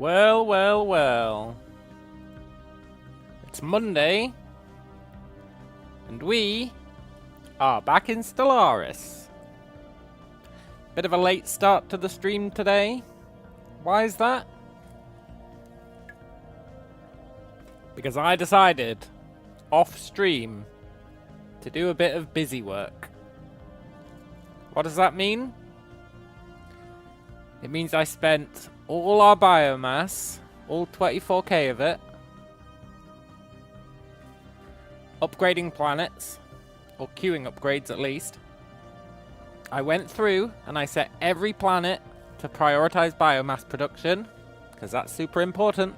Well, well, well. It's Monday, and we are back in Stellaris. Bit of a late start to the stream today. Why is that? Because I decided, off stream, to do a bit of busy work. What does that mean? It means I spent all our biomass, all 24k of it, upgrading planets, or queuing upgrades at least. I went through and I set every planet to prioritize biomass production, because that's super important.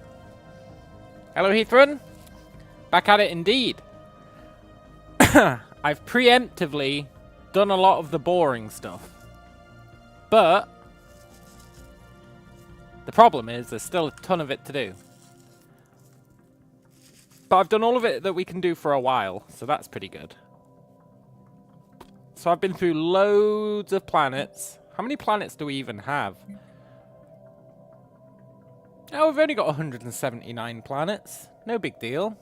Hello, Heathrun. Back at it indeed. I've preemptively done a lot of the boring stuff. But the problem is there's still a ton of it to do. But I've done all of it that we can do for a while, so that's pretty good. So I've been through loads of planets. How many planets do we even have? Oh, we've only got 179 planets. No big deal.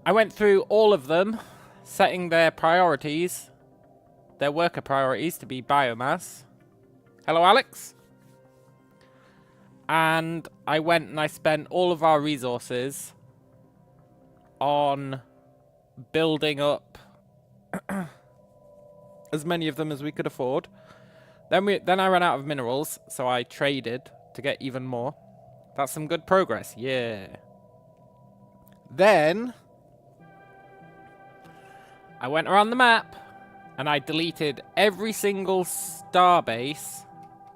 I went through all of them, setting their priorities, their worker priorities to be biomass. Hello, Alex. And I went and I spent all of our resources on building up as many of them as we could afford. Then I ran out of minerals, so I traded to get even more. That's some good progress, yeah. Then I went around the map and I deleted every single starbase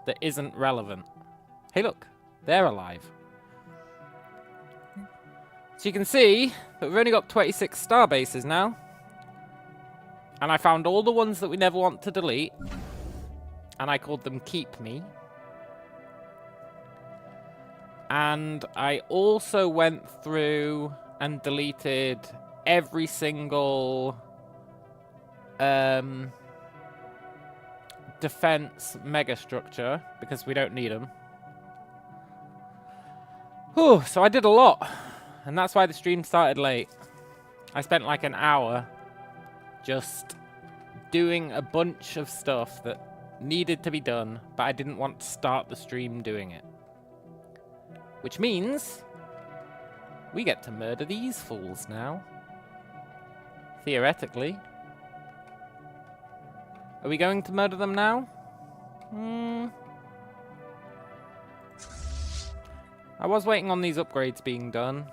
that isn't relevant. Hey, look, they're alive. So you can see that we've only got 26 starbases now. And I found all the ones that we never want to delete. And I called them Keep Me. And I also went through and deleted every single defense megastructure because we don't need them. Whew, so I did a lot, and that's why the stream started late. I spent like an hour just doing a bunch of stuff that needed to be done, but I didn't want to start the stream doing it. Which means we get to murder these fools now. Theoretically. Are we going to murder them now? I was waiting on these upgrades being done.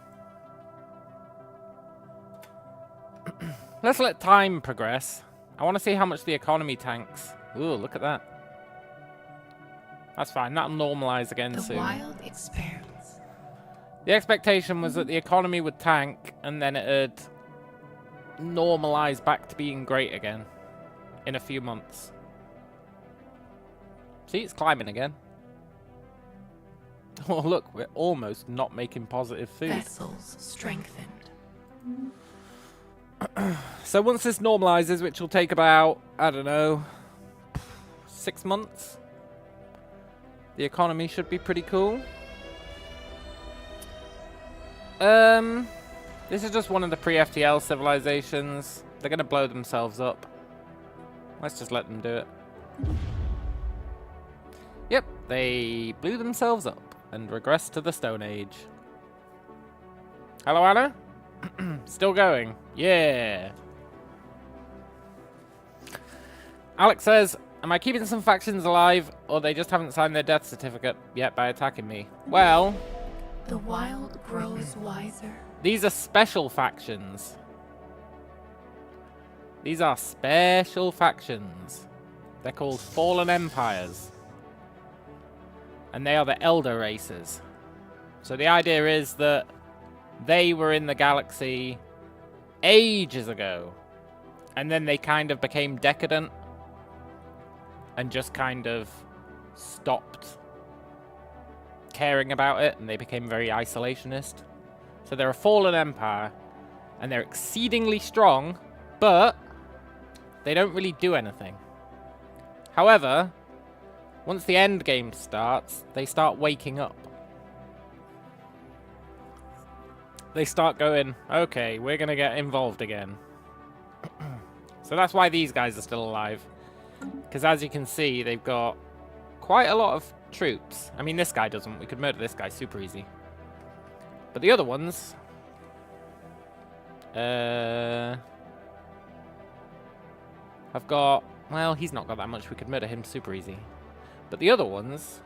Let's let time progress. I want to see how much the economy tanks. Ooh, look at that. That's fine. That'll normalize again soon. The wild experiments. The expectation was that the economy would tank and then it'd normalize back to being great again in a few months. See, it's climbing again. Oh, look, we're almost not making positive food. Vessels strengthened. So once this normalizes, which will take about, I don't know, 6 months, the economy should be pretty cool. This is just one of the pre-FTL civilizations. They're going to blow themselves up. Let's just let them do it. Yep, they blew themselves up and regressed to the Stone Age. Hello, Anna? Still going. Yeah. Alex says, am I keeping some factions alive, or they just haven't signed their death certificate yet by attacking me? Well, The wild grows wiser. these are special factions. These are special factions. They're called Fallen Empires. And they are the Elder races. So the idea is that they were in the galaxy ages ago. And then they kind of became decadent. And just kind of stopped caring about it. And they became very isolationist. So they're a fallen empire. And they're exceedingly strong. But they don't really do anything. However, once the end game starts, they start waking up. They start going, okay, we're going to get involved again. So that's why these guys are still alive. Because as you can see, they've got quite a lot of troops. I mean, this guy doesn't. We could murder this guy super easy. But the other ones... I've got... Well, he's not got that much. We could murder him super easy. But the other ones...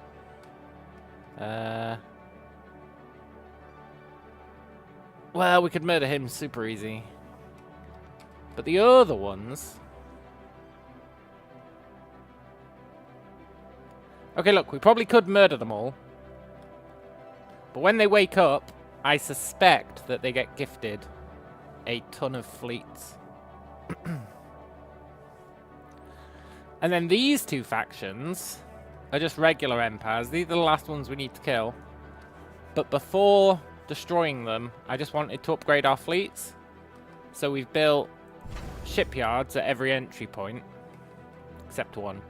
Well, we could murder him super easy. But the other ones... Okay, look, we probably could murder them all. But when they wake up, I suspect that they get gifted a ton of fleets. And then these two factions are just regular empires. These are the last ones we need to kill. But before destroying them, I just wanted to upgrade our fleets. So we've built shipyards at every entry point, except one.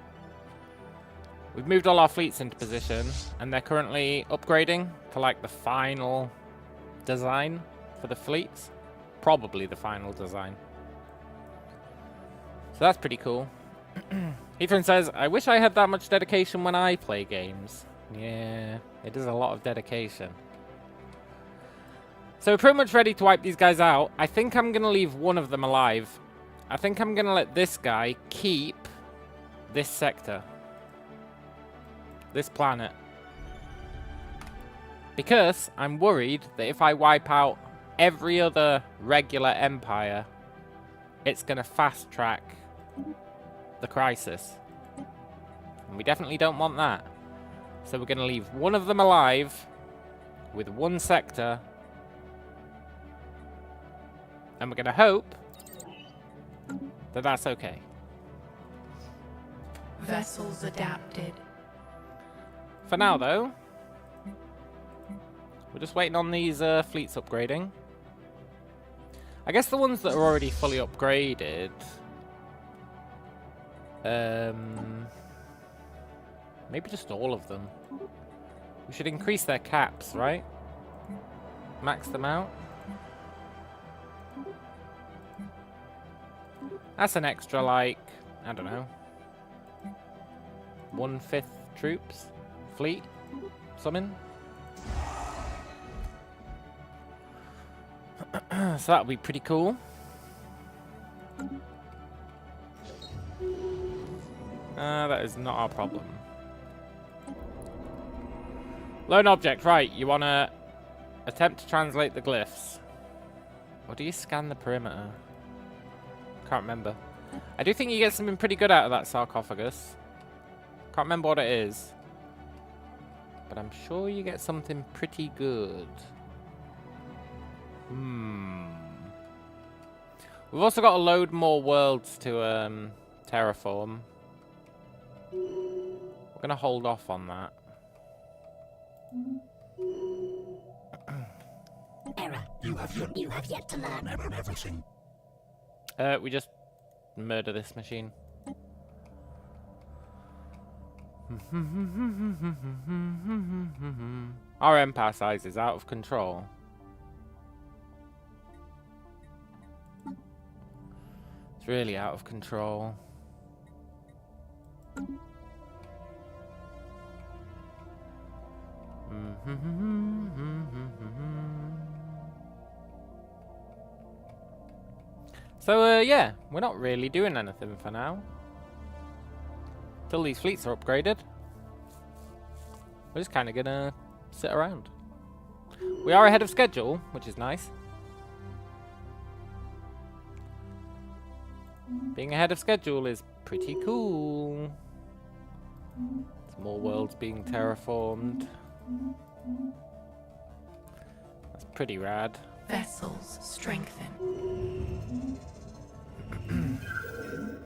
We've moved all our fleets into position, and they're currently upgrading to like the final design for the fleets. Probably the final design. So that's pretty cool. Ethan says, I wish I had that much dedication when I play games. Yeah, it is a lot of dedication. So we're pretty much ready to wipe these guys out. I think I'm going to leave one of them alive. I think I'm going to let this guy keep this sector. This planet. Because I'm worried that if I wipe out every other regular empire, it's going to fast track the crisis. And we definitely don't want that. So we're going to leave one of them alive with one sector. And we're going to hope that that's okay. Vessels adapted. For now, though, we're just waiting on these fleets upgrading. I guess the ones that are already fully upgraded... maybe just all of them. We should increase their caps, right? Max them out. That's an extra, like, I don't know, 1/5 troops, fleet, something. So that'll be pretty cool. That is not our problem. Lone object, right. You want to attempt to translate the glyphs. Or do you scan the perimeter? Can't remember. I do think you get something pretty good out of that sarcophagus. Can't remember what it is. But I'm sure you get something pretty good. We've also got to load more worlds to terraform. We're going to hold off on that. Error. You have yet to learn everything. We just murder this machine. Our empire size is out of control. It's really out of control. So, yeah, we're not really doing anything for now. Till these fleets are upgraded. We're just kind of gonna sit around. We are ahead of schedule, which is nice. Being ahead of schedule is pretty cool. There's more worlds being terraformed. That's pretty rad. Vessels strengthen.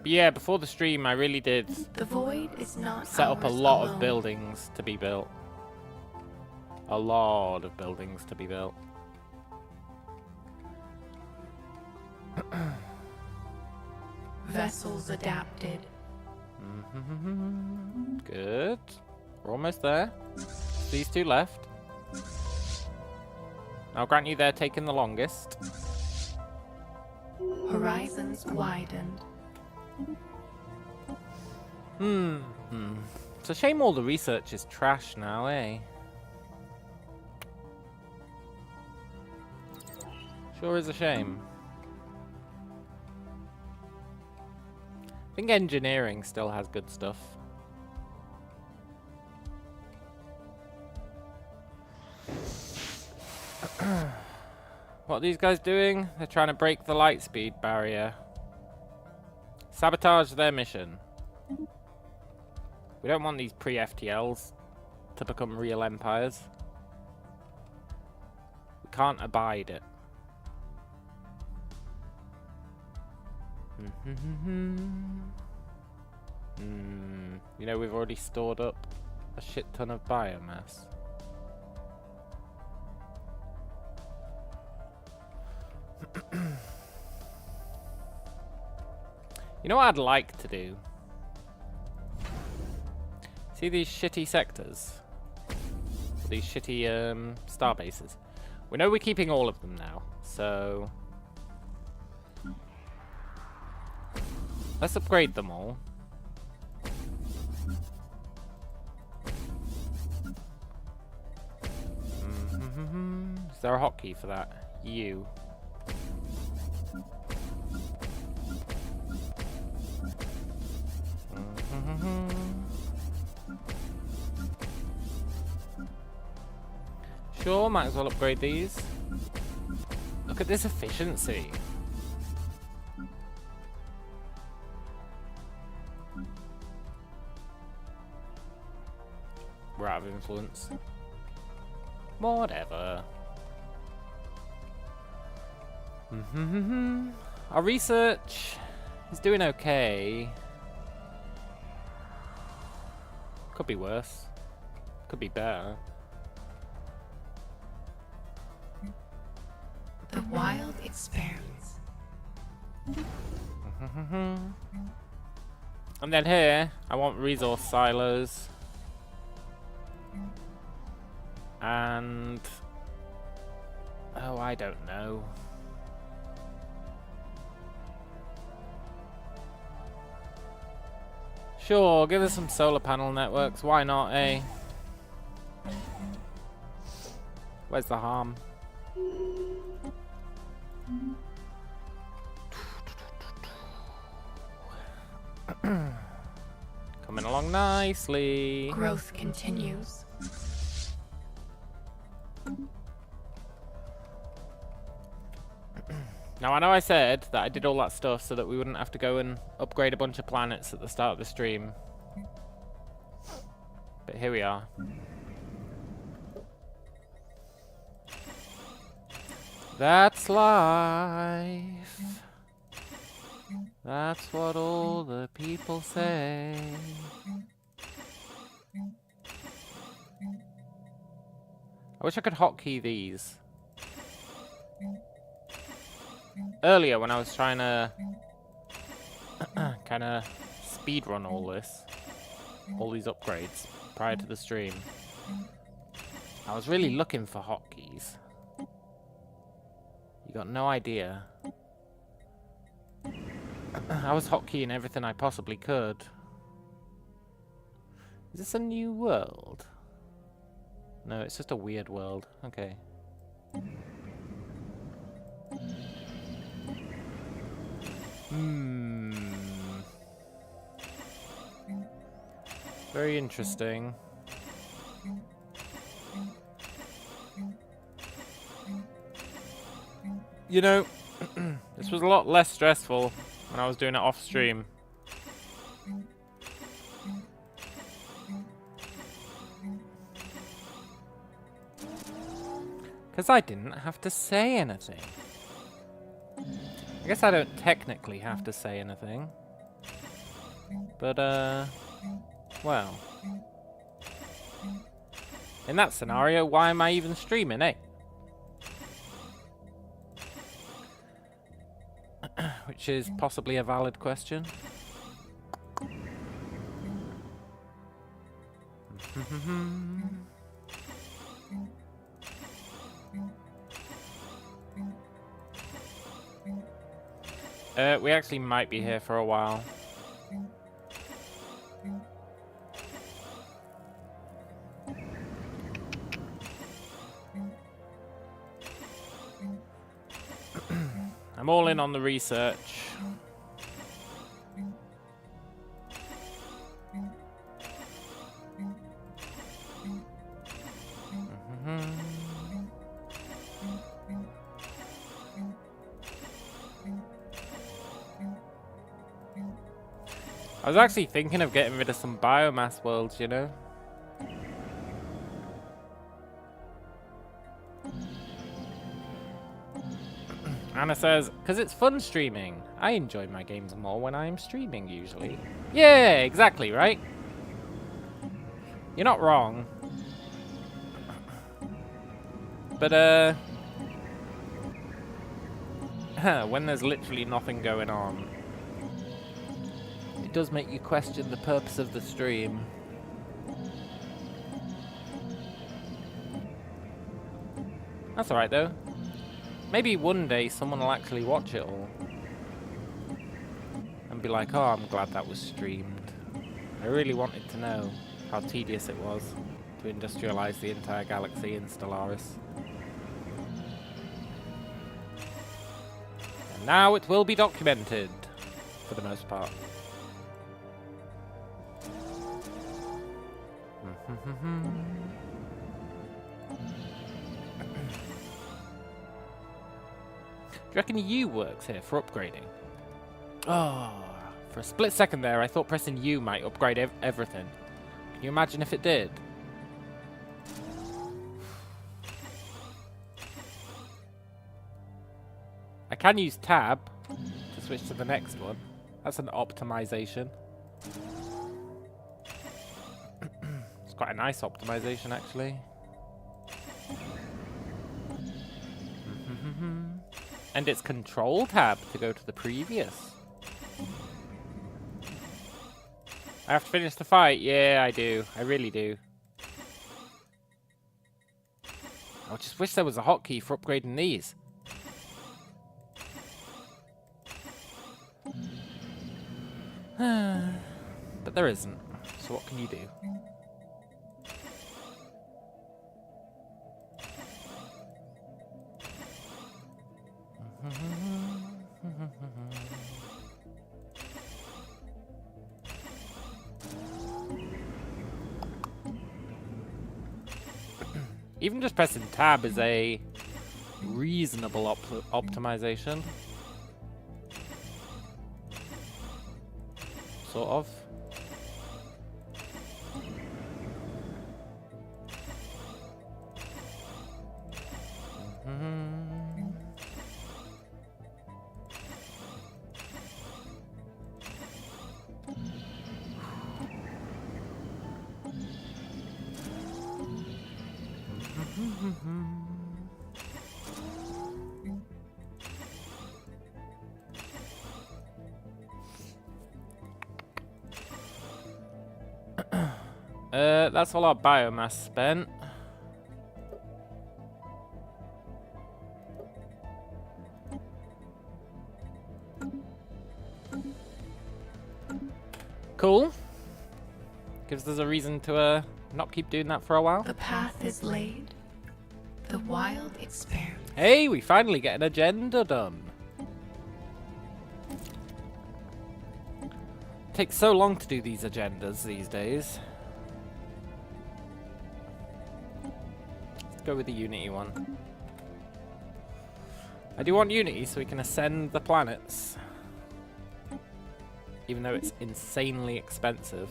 But yeah, before the stream, I really did The void is not set up a ours lot alone. of buildings to be built. A lot of buildings to be built. Vessels adapted. Good. We're almost there. These two left. I'll grant you they're taking the longest. Horizons widened. It's a shame all the research is trash now, eh? Sure is a shame. I think engineering still has good stuff. What are these guys doing? They're trying to break the light speed barrier. Sabotage their mission. We don't want these pre-FTLs to become real empires. We can't abide it. You know, we've already stored up a shit ton of biomass. You know what I'd like to do? See these shitty sectors? These shitty star bases. We know we're keeping all of them now, so let's upgrade them all. Is there a hotkey for that? U. Sure, might as well upgrade these. Look at this efficiency. We're out of influence. Whatever. Our research is doing okay. Could be worse. Could be better. The wild experiments. And then here, I want resource silos. And oh, I don't know. Sure, give us some solar panel networks. Why not, eh? Where's the harm? Coming along nicely. Growth continues. Now, I know I said that I did all that stuff so that we wouldn't have to go and upgrade a bunch of planets at the start of the stream. But here we are. That's life. That's what all the people say. I wish I could hotkey these. Earlier, when I was trying to kind of speedrun all these upgrades prior to the stream, I was really looking for hotkeys. You got no idea. I was hotkeying everything I possibly could. Is this a new world? No, it's just a weird world. Okay. Very interesting. You know, this was a lot less stressful when I was doing it off stream. Because I didn't have to say anything. I guess I don't technically have to say anything. But, well. In that scenario, why am I even streaming, eh? Which is possibly a valid question. We actually might be here for a while. I'm all in on the research. I was actually thinking of getting rid of some biomass worlds, you know? Anna says, because it's fun streaming. I enjoy my games more when I'm streaming, usually. Yeah, exactly, right? You're not wrong. But, when there's literally nothing going on, it does make you question the purpose of the stream. That's alright, though. Maybe one day someone will actually watch it all. And be like, oh, I'm glad that was streamed. I really wanted to know how tedious it was to industrialize the entire galaxy in Stellaris. And now it will be documented, for the most part. Do you reckon U works here for upgrading? Oh, for a split second there, I thought pressing U might upgrade everything. Can you imagine if it did? I can use tab to switch to the next one. That's an optimization. It's quite a nice optimization, actually. And it's control tab to go to the previous. I have to finish the fight. Yeah, I do. I really do. I just wish there was a hotkey for upgrading these. But there isn't. So what can you do? Even just pressing tab is a reasonable optimization. Sort of. That's all our biomass spent. Cool. Gives us a reason to not keep doing that for a while. The path is laid. The wild experiment. Hey, we finally get an agenda done. Takes so long to do these agendas these days. Let's go with the Unity one. I do want Unity so we can ascend the planets. Even though it's insanely expensive.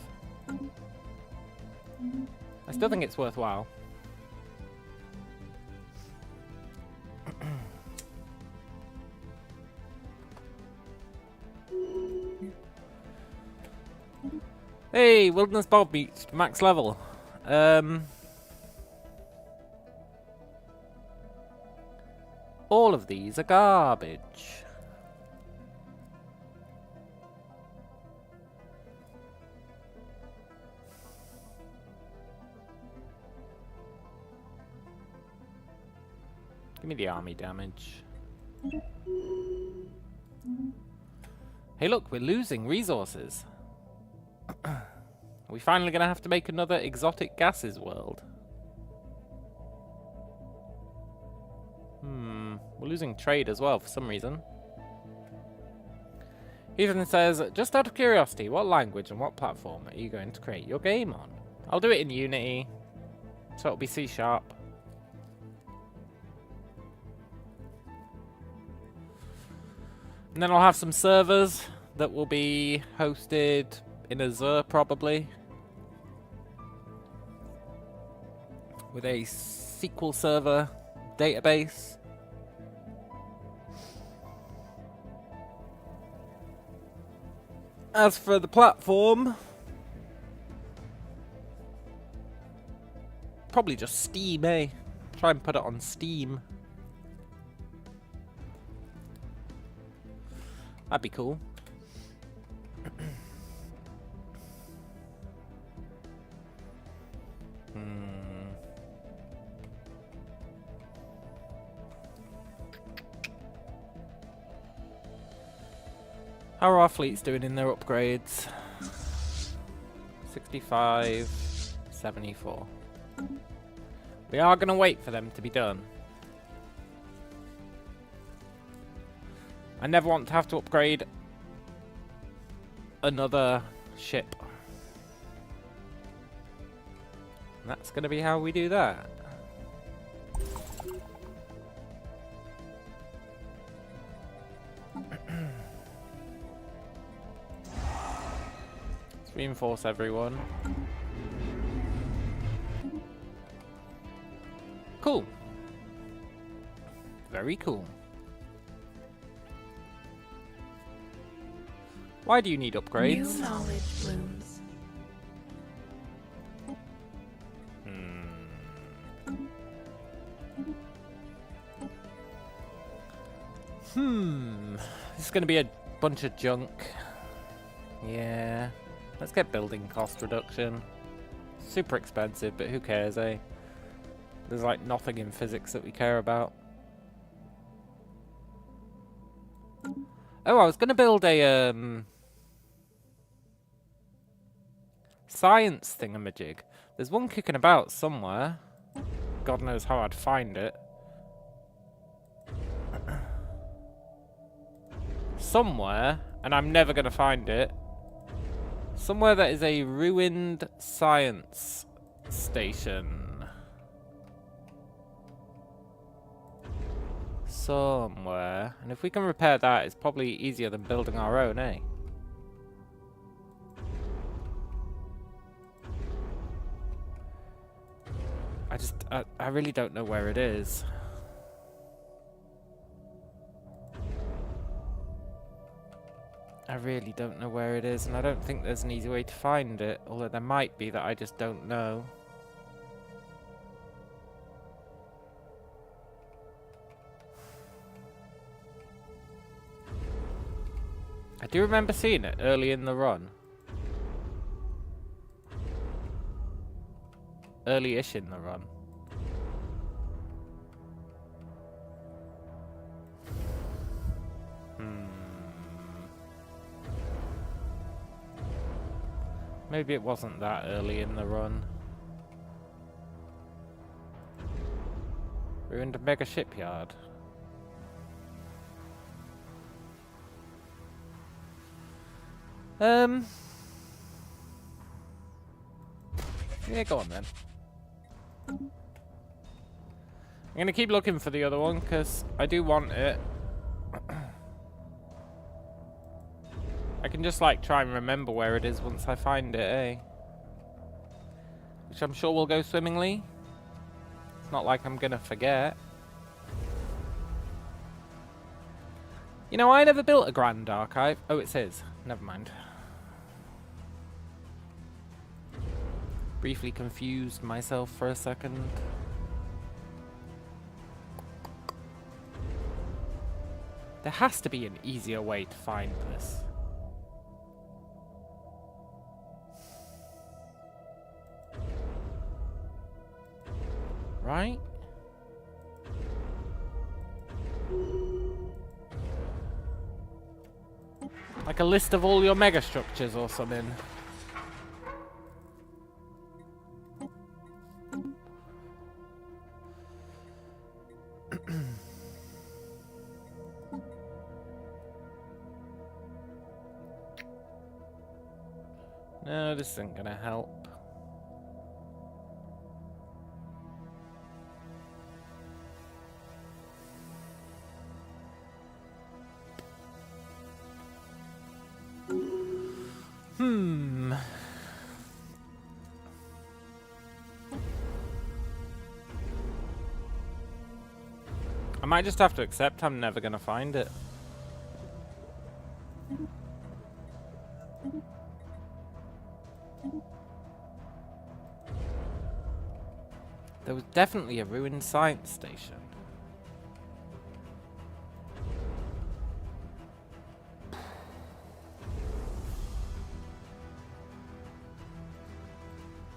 I still think it's worthwhile. Hey, Wilderness Bob reached max level. All of these are garbage. Give me the army damage. Hey look, we're losing resources. Are we finally gonna have to make another exotic gases world? We're losing trade as well for some reason. Ethan says, just out of curiosity, what language and what platform are you going to create your game on? I'll do it in Unity, so it'll be C#. And then I'll have some servers that will be hosted in Azure, probably. With a SQL Server database. As for the platform, probably just Steam, eh? Try and put it on Steam. That'd be cool. How are our fleets doing in their upgrades? 65, 74. We are going to wait for them to be done. I never want to have to upgrade another ship. And that's going to be how we do that. Let's reinforce everyone. Cool. Very cool. Why do you need upgrades? New knowledge blooms. This is going to be a bunch of junk. Yeah. Let's get building cost reduction. Super expensive, but who cares, eh? There's like nothing in physics that we care about. Oh, I was going to build a science thingamajig. There's one kicking about somewhere. God knows how I'd find it. Somewhere, and I'm never going to find it. Somewhere that is a ruined science station. Somewhere. And if we can repair that, it's probably easier than building our own, eh? I really don't know where it is. I really don't know where it is, and I don't think there's an easy way to find it, although there might be that I just don't know. I do remember seeing it early in the run. Early-ish in the run. Maybe it wasn't that early in the run. Ruined a mega shipyard. Yeah, go on then. I'm gonna keep looking for the other one because I do want it. I can just like try and remember where it is once I find it, eh? Which I'm sure will go swimmingly. It's not like I'm gonna forget. You know, I never built a Grand Archive. Oh, it says. Never mind. Briefly confused myself for a second. There has to be an easier way to find this. Right? Like a list of all your megastructures or something. No, this isn't gonna help. I might just have to accept I'm never gonna find it. There was definitely a ruined science station. I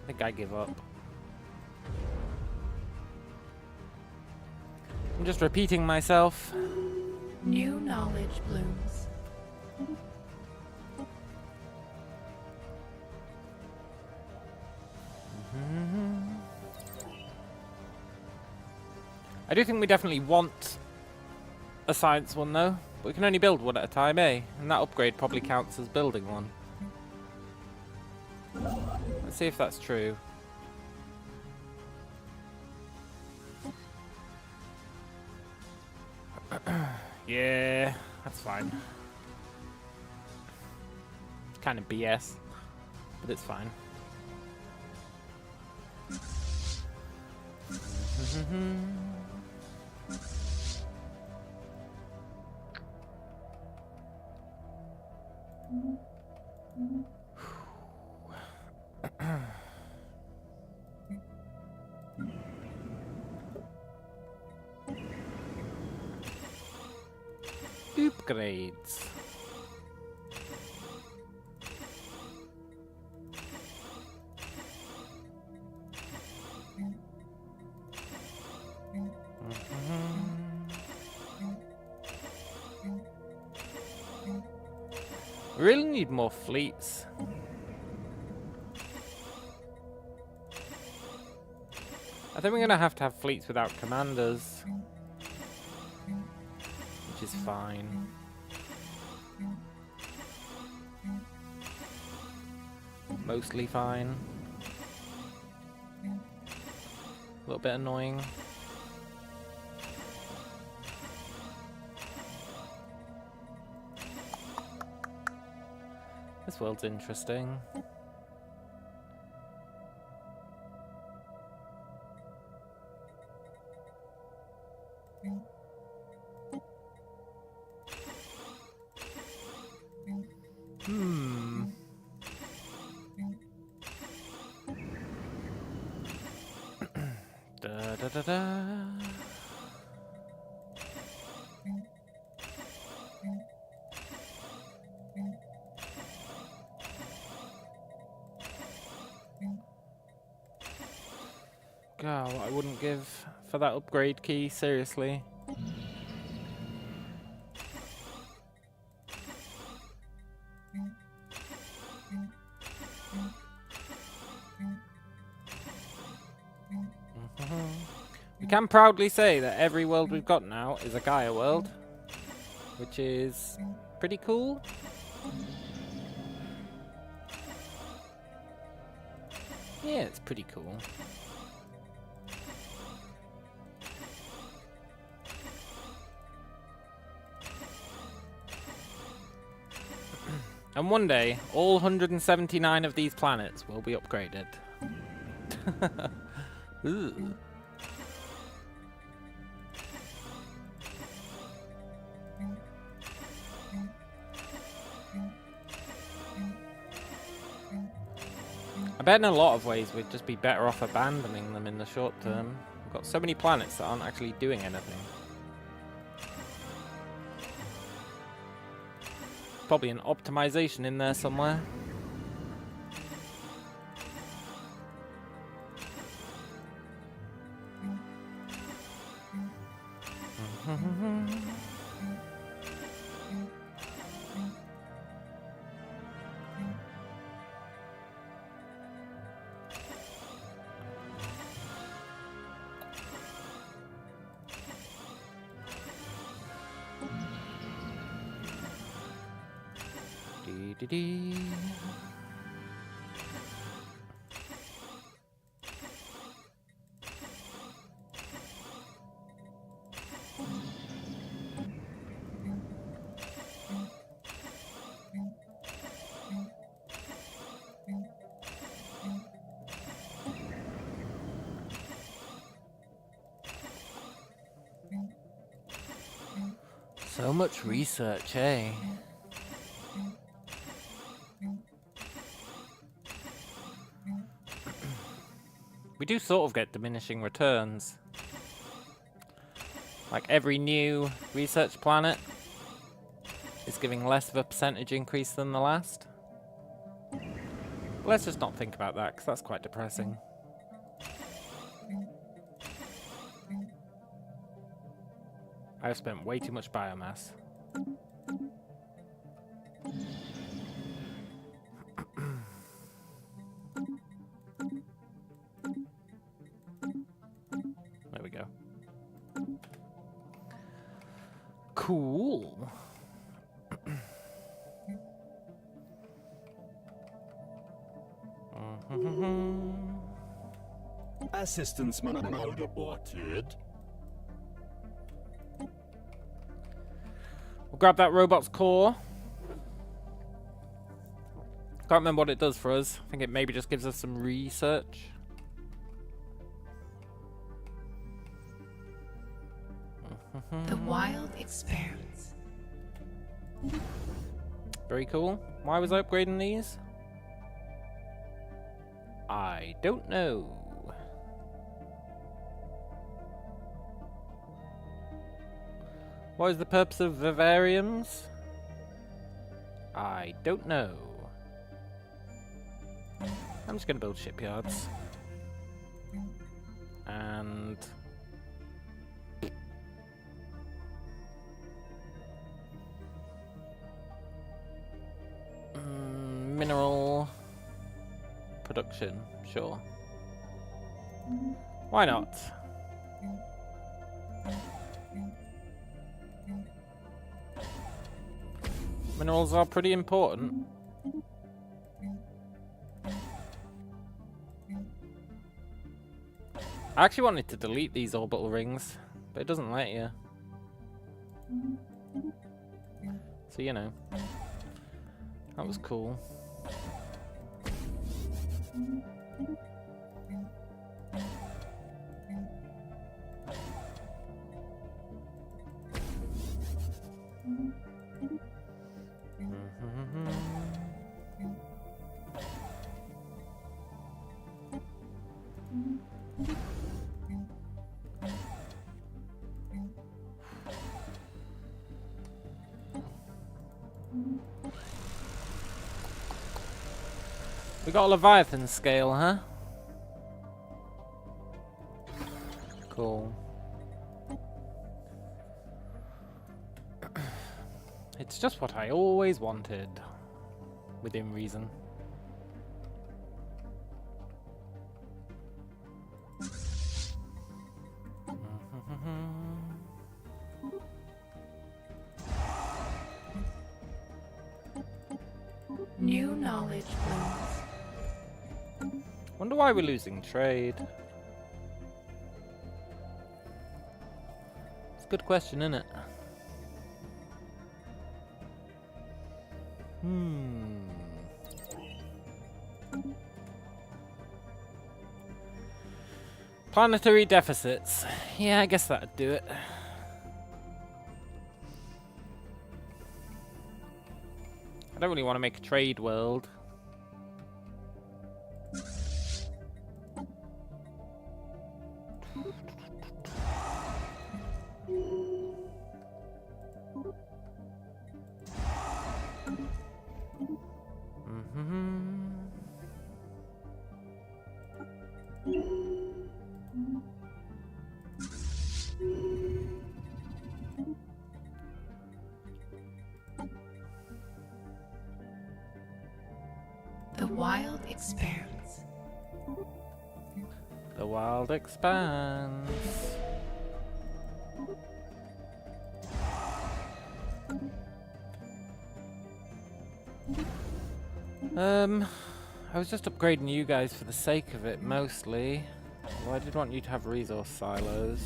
think I give up. I'm just repeating myself. New knowledge blooms. I do think we definitely want a science one though, but we can only build one at a time, eh? And that upgrade probably counts as building one. Let's see if that's true. Yeah, that's fine. It's kind of BS, but it's fine. Upgrades. We really need more fleets. I think we're gonna have to have fleets without commanders, which is fine. Mostly fine. A little bit annoying. This world's interesting. Da da da da. God, what I wouldn't give for that upgrade key, seriously. We can proudly say that every world we've got now is a Gaia world, which is pretty cool. Yeah, it's pretty cool. And one day, all 179 of these planets will be upgraded. Ooh. I bet in a lot of ways we'd just be better off abandoning them in the short term. We've got so many planets that aren't actually doing anything. Probably an optimization in there somewhere. Dee-dee-dee. So much research, eh? We do sort of get diminishing returns. Like every new research planet is giving less of a percentage increase than the last. Let's just not think about that, because that's quite depressing. I've spent way too much biomass. There we go. Cool. Assistance mode aborted. We'll grab that robot's core. Can't remember what it does for us. I think it maybe just gives us some research. The wild experiments. Very cool. Why was I upgrading these? I don't know. What is the purpose of vivariums? I don't know. I'm just going to build shipyards. And... mineral production, sure. Why not? Minerals are pretty important. I actually wanted to delete these orbital rings, but it doesn't let you. So, you know. That was cool. We got a Leviathan scale, huh? Cool. It's just what I always wanted. Within reason. New knowledge blooms. Wonder why we're losing trade. It's a good question, isn't it? Planetary deficits. Yeah, I guess that'd do it. I don't really want to make a trade world. The wild experiments. The world expands. I was just upgrading you guys for the sake of it, mostly. Well, I did want you to have resource silos.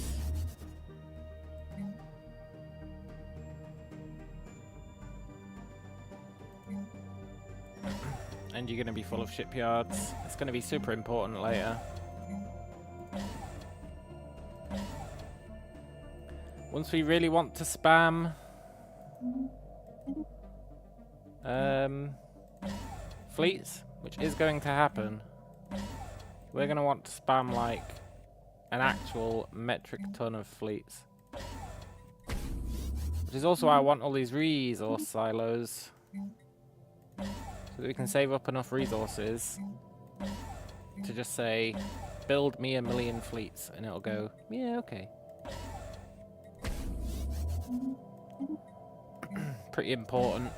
And you're going to be full of shipyards. It's going to be super important later. Once we really want to spam fleets, which is going to happen, we're going to want to spam like an actual metric ton of fleets. Which is also why I want all these resource silos, so that we can save up enough resources to just say, build me 1,000,000 fleets, and it'll go, yeah, okay. Pretty important,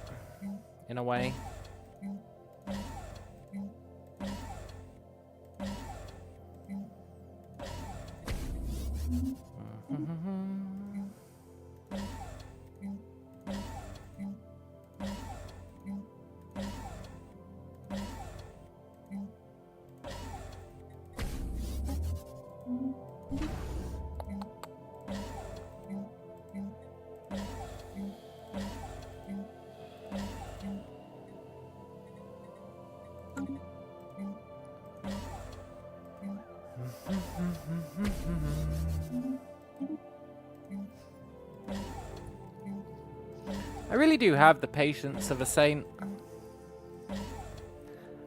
in a way. I really do have the patience of a saint.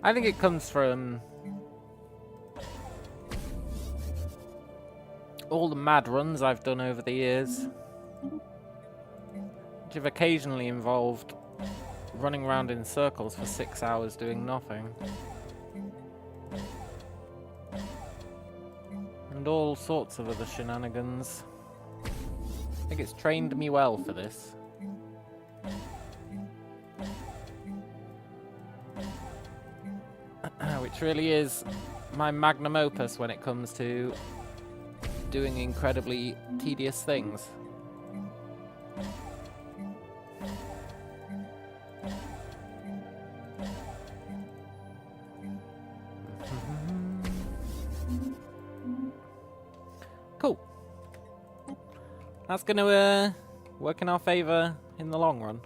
I think it comes from all the mad runs I've done over the years, which have occasionally involved running around in circles for 6 hours doing nothing. And all sorts of other shenanigans. I think it's trained me well for this. Which really is my magnum opus when it comes to doing incredibly tedious things. Cool. That's going to work in our favor in the long run.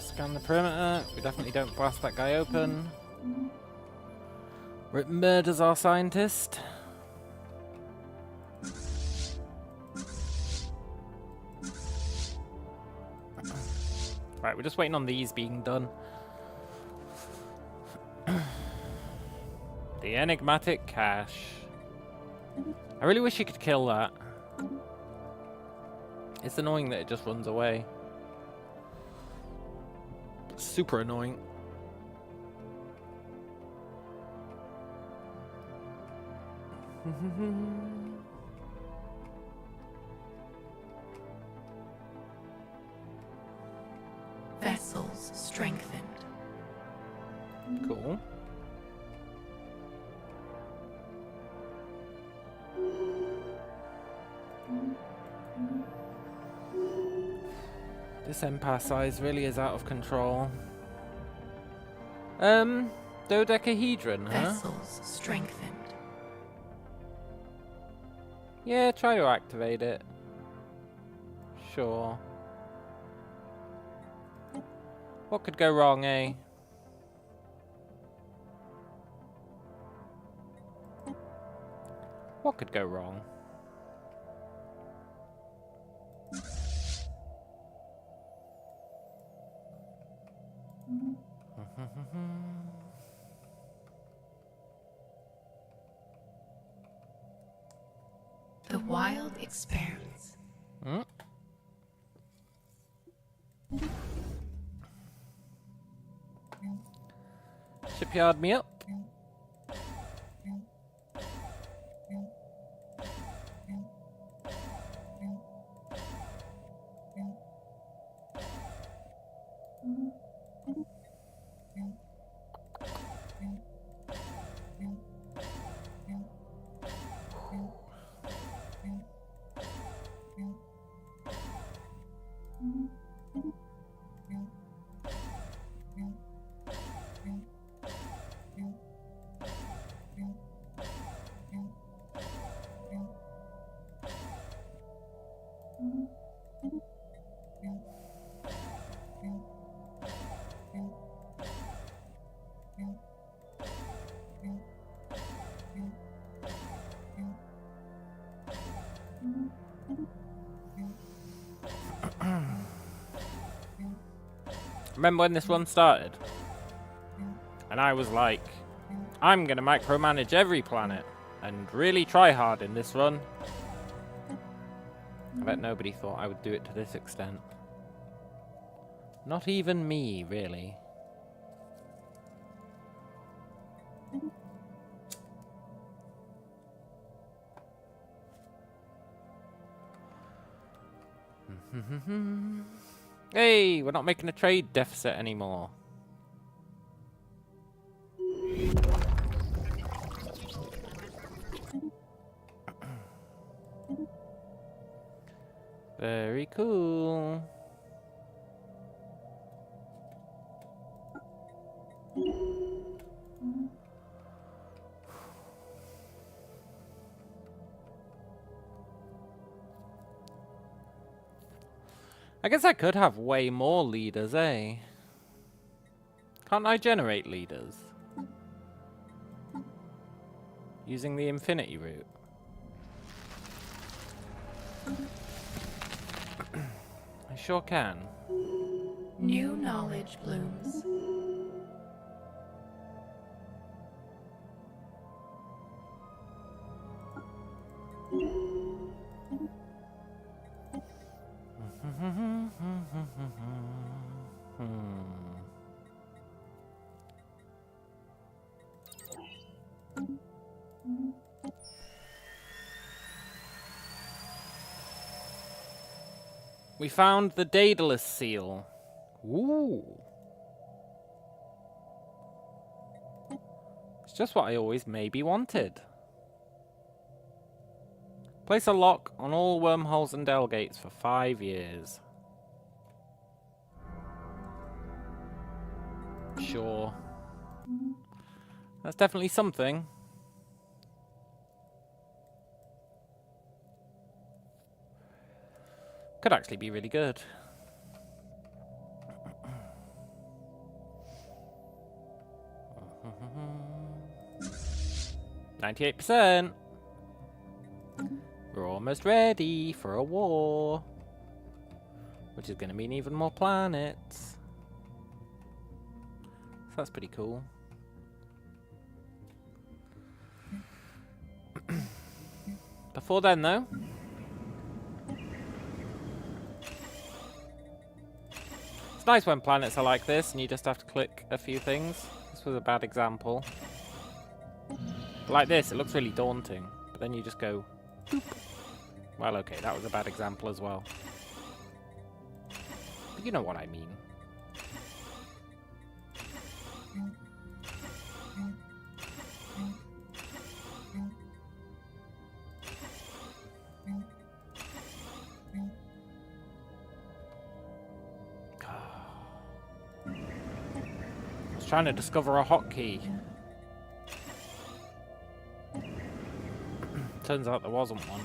Scan the perimeter. We definitely don't blast that guy open. Or it murders our scientist. Right, we're just waiting on these being done. The enigmatic cache. I really wish you could kill that. It's annoying that it just runs away. Super annoying. Vessels strengthened. Cool. This empire size really is out of control. Dodecahedron, huh? Vessels strengthened. Yeah, try to activate it. Sure. What could go wrong, eh? What could go wrong? The wild expanse. Hmm? Shipyard me up. Remember when this run started? And I was like, I'm gonna micromanage every planet and really try hard in this run. I bet nobody thought I would do it to this extent. Not even me, really. Hey, we're not making a trade deficit anymore. Very cool. I guess I could have way more leaders, eh? Can't I generate leaders? Using the infinity route. I sure can. New knowledge blooms. We found the Daedalus seal. Ooh. It's just what I always maybe wanted. Place a lock on all wormholes and Delgates for 5 years. Sure. That's definitely something. Could actually be really good. %. We're almost ready for a war. Which is going to mean even more planets. So that's pretty cool. Before then, though, it's nice when planets are like this and you just have to click a few things. This was a bad example. But like this, it looks really daunting. But then you just go, boop. Well, okay, that was a bad example as well. But you know what I mean. I was trying to discover a hotkey. Turns out there wasn't one.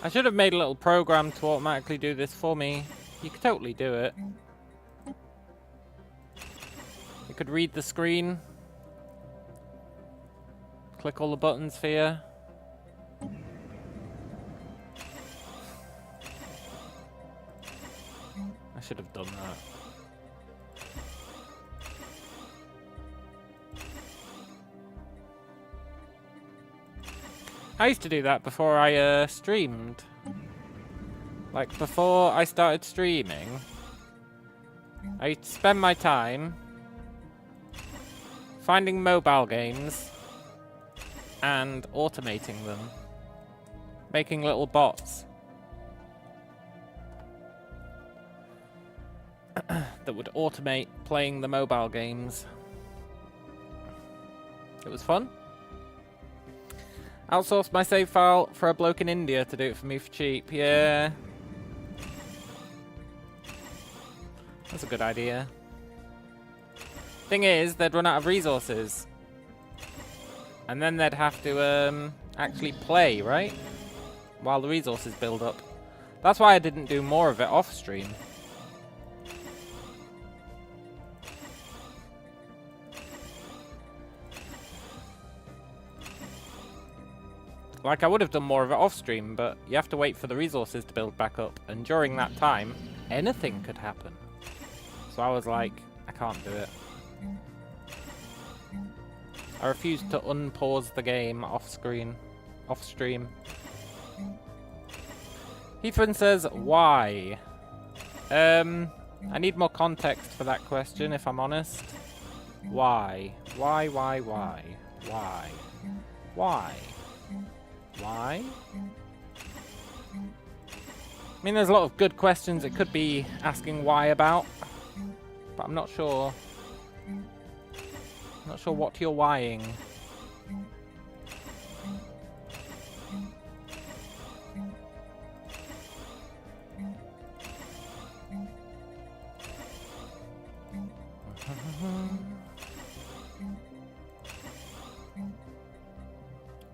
I should have made a little program to automatically do this for me. You could totally do it. You could read the screen. Click all the buttons for you. I should have done that. I used to do that before I streamed. Like, before I started streaming, I used to spend my time finding mobile games and automating them. Making little bots that would automate playing the mobile games. It was fun. Outsourced my save file for a bloke in India to do it for me for cheap. Yeah. That's a good idea. Thing is, they'd run out of resources. And then they'd have to actually play, right? While the resources build up. That's why I didn't do more of it off stream. Like, I would have done more of it off stream, but you have to wait for the resources to build back up, and during that time, anything could happen. So I was like, I can't do it. I refused to unpause the game off stream. Heathrin says, why? I need more context for that question, if I'm honest. Why? Why? Why? Why? Why? Why? Why? I mean, there's a lot of good questions it could be asking why about, but I'm not sure. Not sure what you're whying.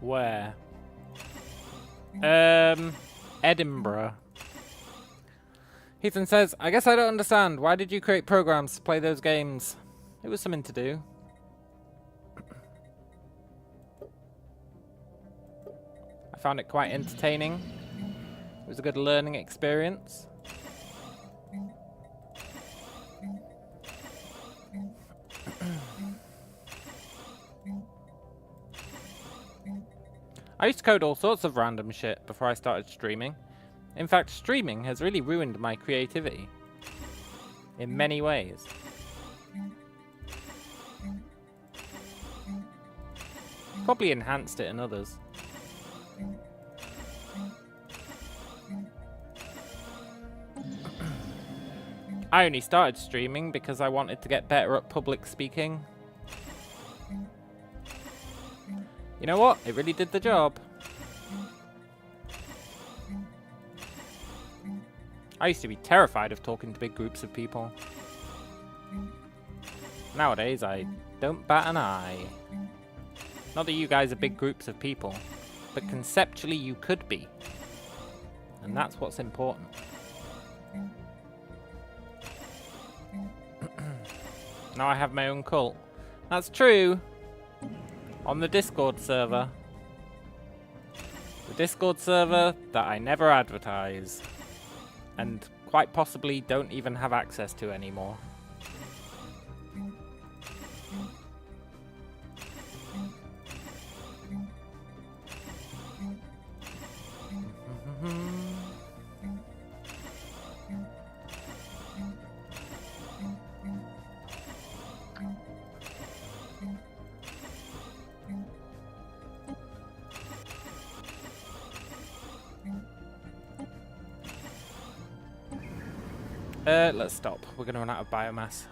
Where? Edinburgh. Ethan says, I guess I don't understand. Why did you create programs to play those games? It was something to do. I found it quite entertaining. It was a good learning experience. I used to code all sorts of random shit before I started streaming. In fact, streaming has really ruined my creativity. In many ways. Probably enhanced it in others. I only started streaming because I wanted to get better at public speaking. You know what? It really did the job. I used to be terrified of talking to big groups of people. Nowadays, I don't bat an eye. Not that you guys are big groups of people, but conceptually you could be. And that's what's important. Now I have my own cult. That's true. On the Discord server. The Discord server that I never advertise. And quite possibly don't even have access to anymore. Let's stop. We're going to run out of biomass.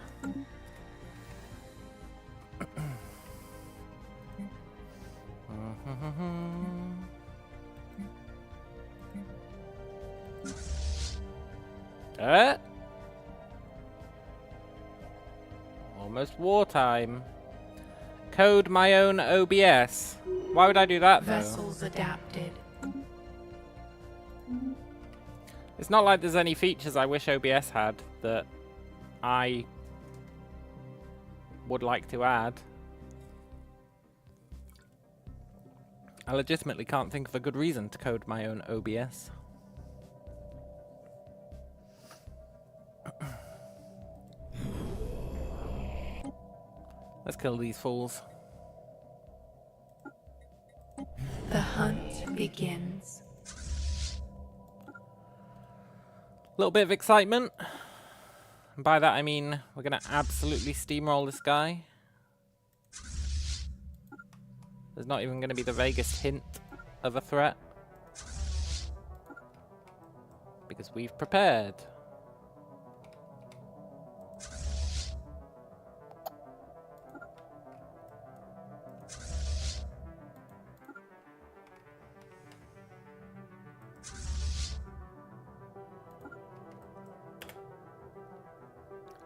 Almost wartime. Code my own OBS. Why would I do that, though? Vessels adapted. It's not like there's any features I wish OBS had that I would like to add. I legitimately can't think of a good reason to code my own OBS. Let's kill these fools. The hunt begins. A little bit of excitement. And by that I mean we're going to absolutely steamroll this guy. There's not even going to be the vaguest hint of a threat. Because we've prepared.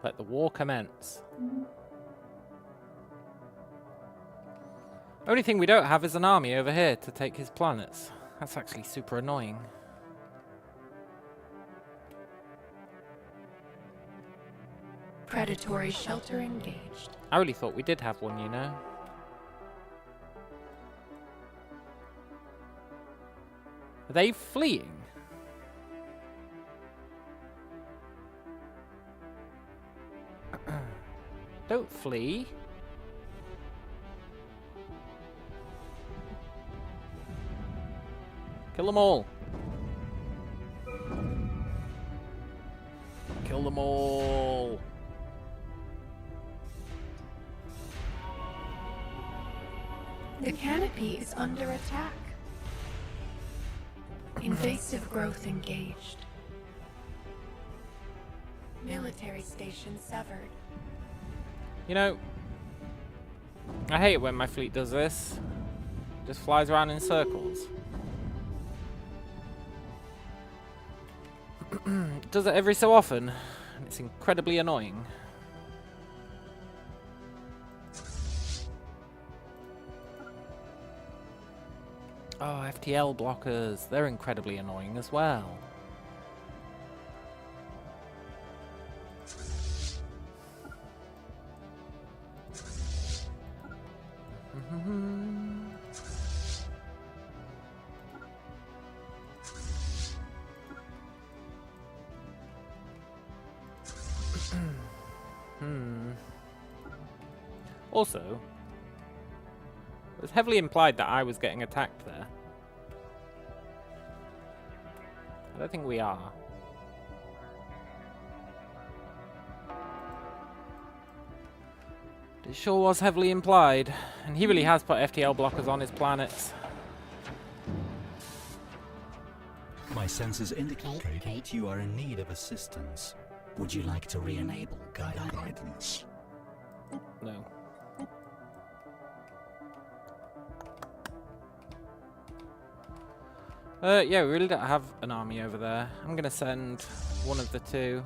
Let the war commence. Only thing we don't have is an army over here to take his planets. That's actually super annoying. Predatory shelter engaged. I really thought we did have one, you know. Are they fleeing? Don't flee. Kill them all. Kill them all. The canopy is under attack. Invasive growth engaged. Military station severed. You know, I hate it when my fleet does this. Just flies around in circles. It does it every so often, and it's incredibly annoying. Oh, FTL blockers, they're incredibly annoying as well. Also, it was heavily implied that I was getting attacked there. I don't think we are. But it sure was heavily implied. And he really has put FTL blockers on his planets. My sensors indicate you are in need of assistance. Would you like to re-enable guidance? No. Yeah, we really don't have an army over there. I'm gonna send one of the two.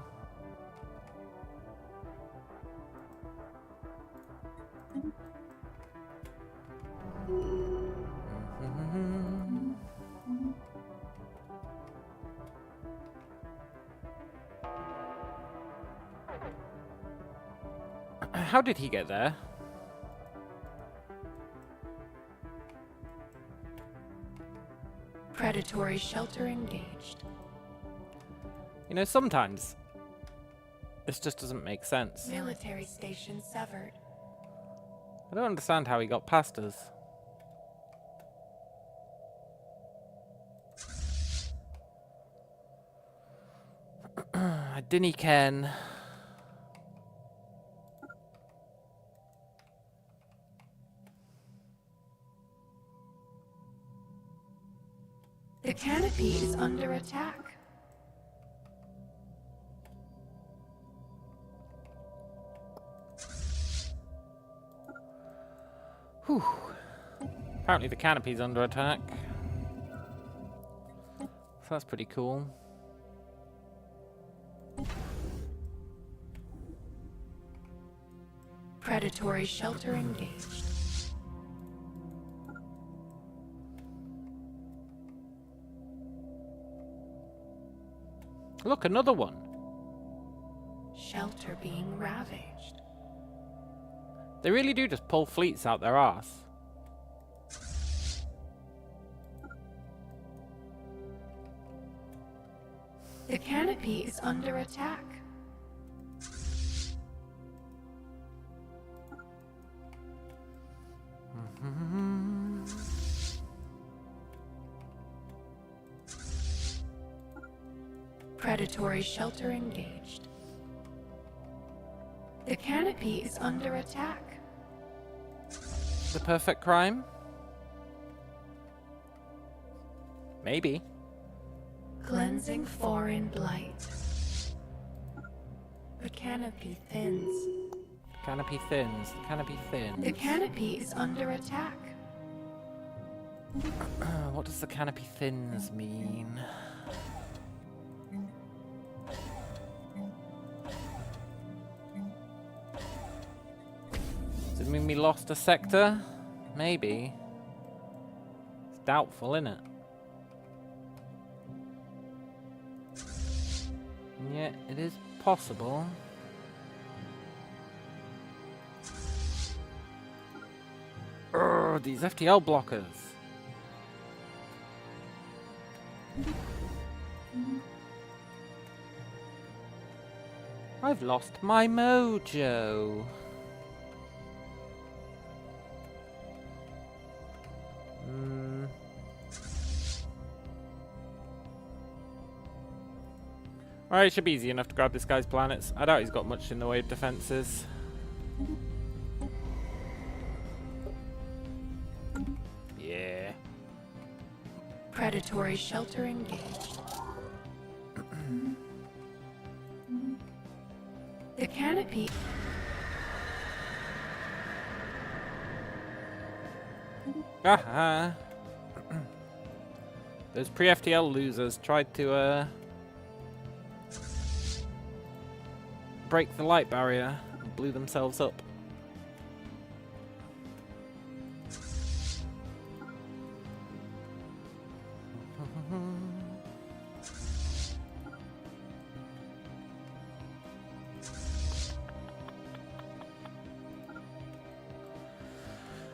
How did he get there? Predatory shelter engaged. You know, sometimes this just doesn't make sense. Military station severed. I don't understand how he got past us. I didn't ken. The canopy is under attack. Whew. Apparently the canopy's under attack. So that's pretty cool. Predatory shelter engaged. Look, another one. Shelter being ravaged. They really do just pull fleets out their arse. The canopy is under attack. Predatory shelter engaged. The canopy is under attack. The perfect crime? Maybe. Cleansing foreign blight. The canopy thins. Canopy thins. The canopy thins. The canopy is under attack. What does the canopy thins mean? Does it mean we lost a sector? Maybe. It's doubtful, isn't it? Yeah, it is possible. Urgh, these FTL blockers. I've lost my mojo. Alright, it should be easy enough to grab this guy's planets. I doubt he's got much in the way of defenses. Yeah. Predatory shelter engaged. The canopy. Aha! Those pre-FTL losers tried to break the light barrier and blew themselves up.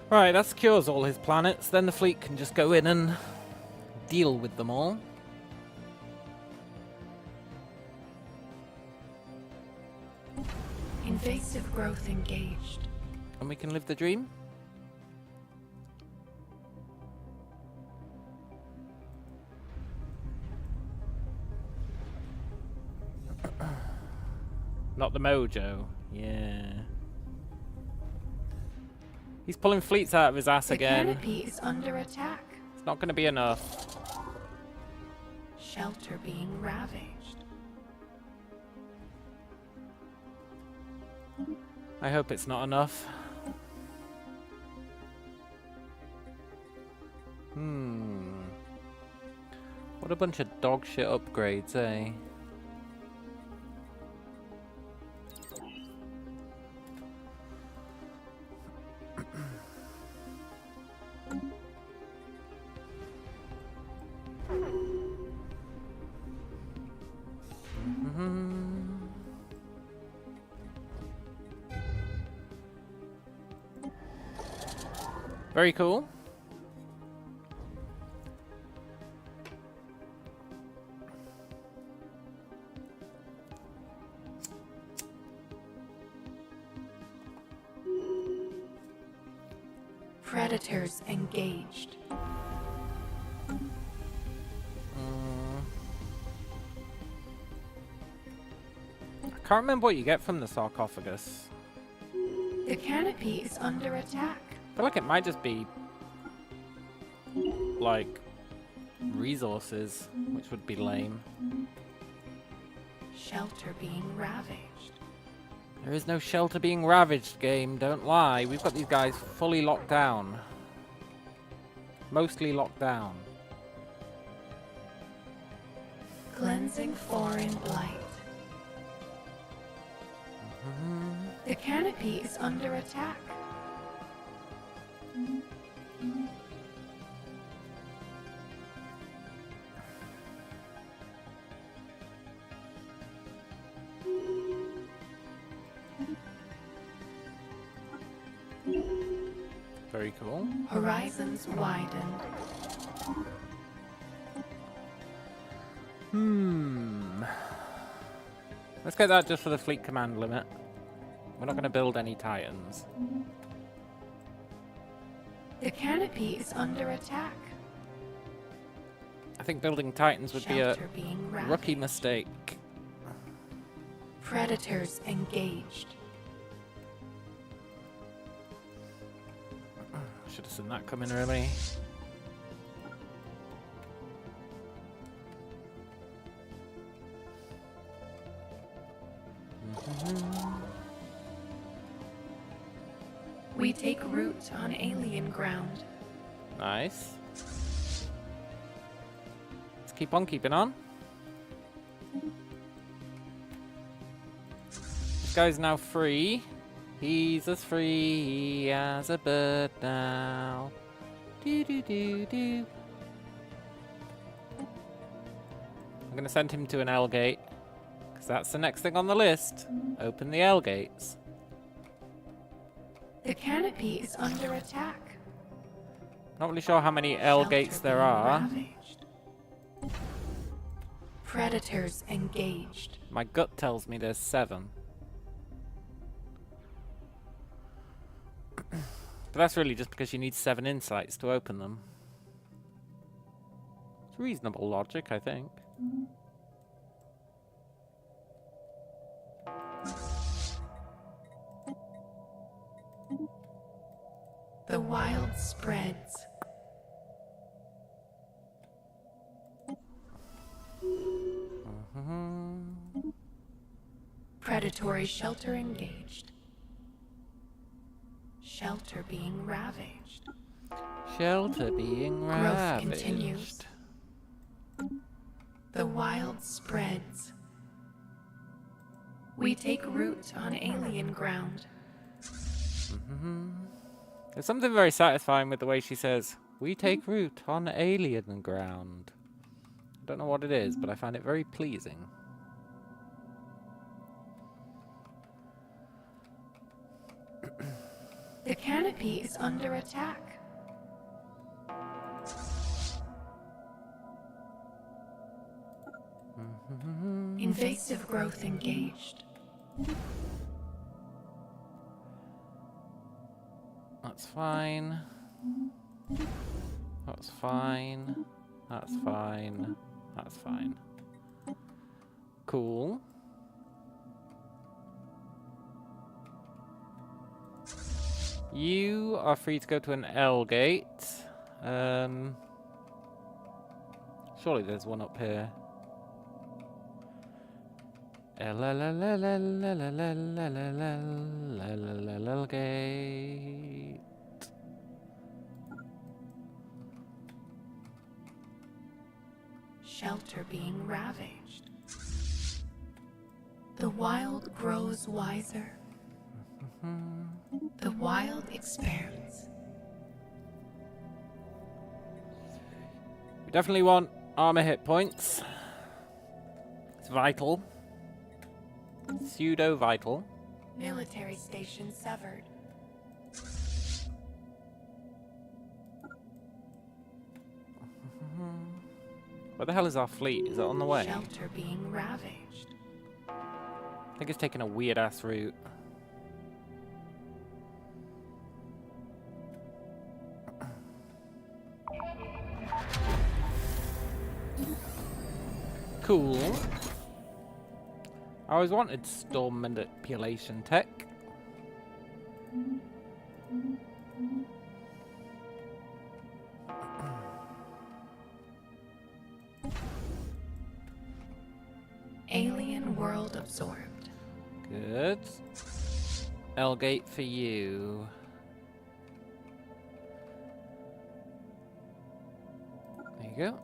Right, that secures all his planets. Then the fleet can just go in and deal with them all. Invasive growth engaged. And we can live the dream. Not the mojo. Yeah. He's pulling fleets out of his ass again. The canopy is under attack. It's not going to be enough. Shelter being ravaged. I hope it's not enough. What a bunch of dog shit upgrades, eh? Very cool. Predators engaged. I can't remember what you get from the sarcophagus. The canopy is under attack. I feel like it might just be like resources, which would be lame. Shelter being ravaged. There is no shelter being ravaged, game, don't lie. We've got these guys fully locked down. Mostly locked down. Cleansing foreign blight. The canopy is under attack. Very cool. Horizons widened. Let's get that just for the fleet command limit. We're not going to build any Titans. The canopy is under attack. I think building Titans would be a Shelter being ravaged. rookie mistake. Predators engaged. Should have seen that coming, really. We take root on alien ground. Nice. Let's keep on keeping on. This guy's now free. He's as free as a bird now. Do do do do. I'm gonna send him to an L gate, because that's the next thing on the list. Open the L gates. The canopy is under attack. Not really sure how many L Shelter gates there being are. ravaged. Predators engaged. My gut tells me there's 7. But that's really just because you need 7 insights to open them. It's reasonable logic, I think. The wild spreads. Predatory shelter engaged. Shelter being ravaged. Shelter being Growth ravaged. continues. The wild spreads. We take root on alien ground. There's something very satisfying with the way she says, "We take root on alien ground." I don't know what it is, but I find it very pleasing. The canopy is under attack. Invasive growth engaged. That's fine. That's fine. That's fine. That's fine. Cool. You are free to go to an L gate. Surely there's one up here. L gate. Shelter being ravaged. The wild grows wiser. The wild expands. We definitely want armor hit points. It's vital. Pseudo vital. Military station severed. Where the hell is our fleet? Is it on the way? Shelter being ravaged. I think it's taking a weird ass route. Cool. I always wanted storm manipulation tech. Alien world absorbed. Good. L gate for you. There you go.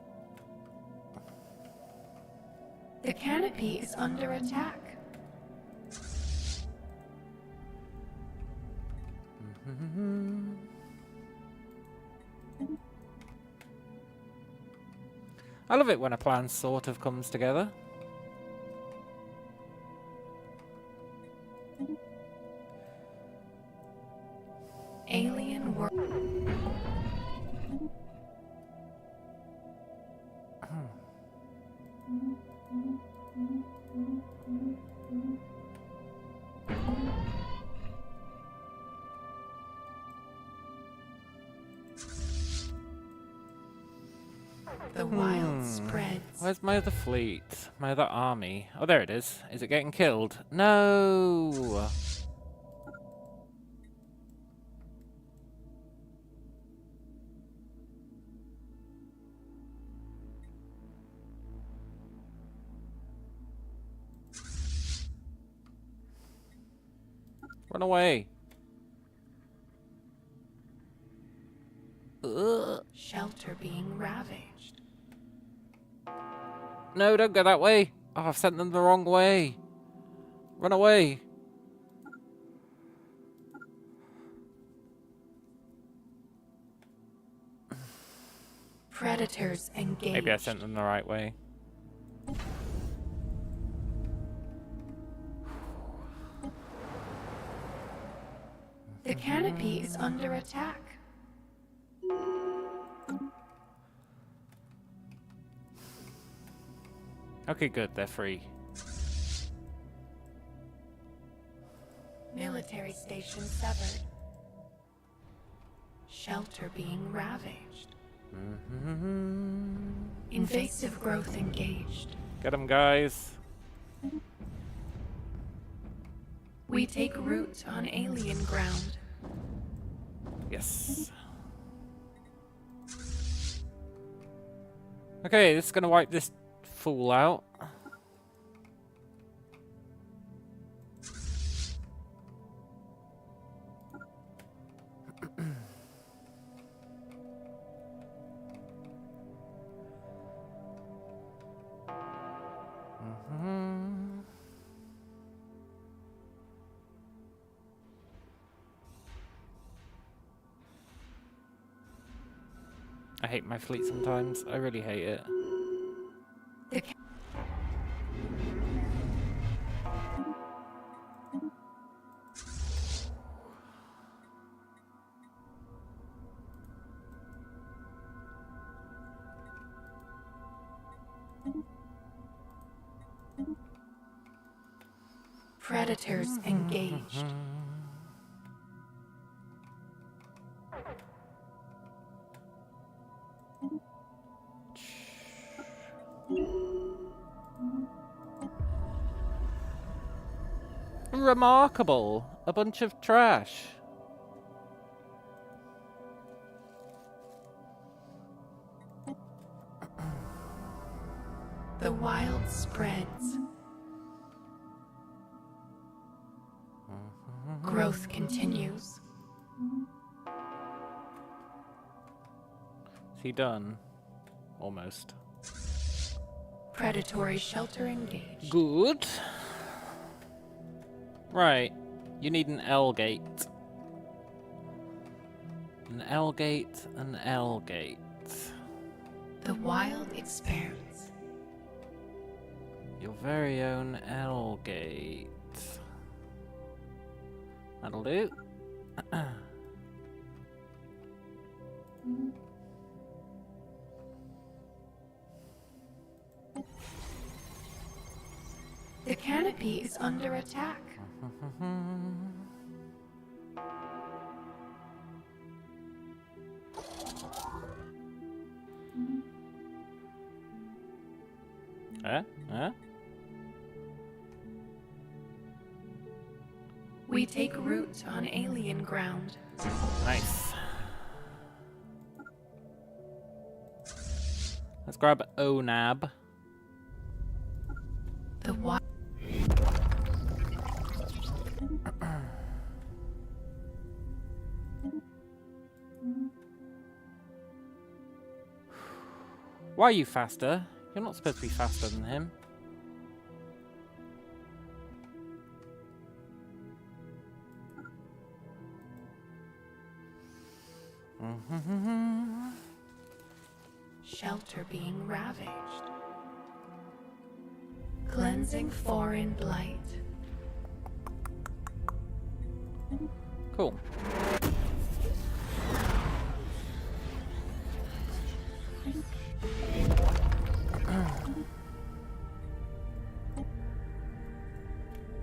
The canopy is under attack. I love it when a plan sort of comes together. Alien world. The wild spreads. Where's my other fleet? My other army? Oh, there it is. Is it getting killed? No! Run away! Ugh. Shelter being ravaged. No, don't go that way! Oh, I've sent them the wrong way! Run away! Predators engaged. Maybe I sent them the right way. The canopy is under attack. Okay, good, they're free. Military station severed. Shelter being ravaged. Invasive growth engaged. Get them, guys. We take root on alien ground. Yes. Okay, this is gonna wipe this fool out. I hate my fleet sometimes. I really hate it. Predators engaged. Remarkable. A bunch of trash. The wild spreads. Growth continues. Is he done? Almost. Predatory shelter engaged. Good. Right. You need an L gate. An L gate, an L gate. The wild expands. Your very own L gate. That'll do. The canopy is under attack. Huh? We take root on alien ground. Nice. Let's grab ONAB. The wild. Why are you faster? You're not supposed to be faster than him. Shelter being ravaged. Cleansing foreign blight. Cool.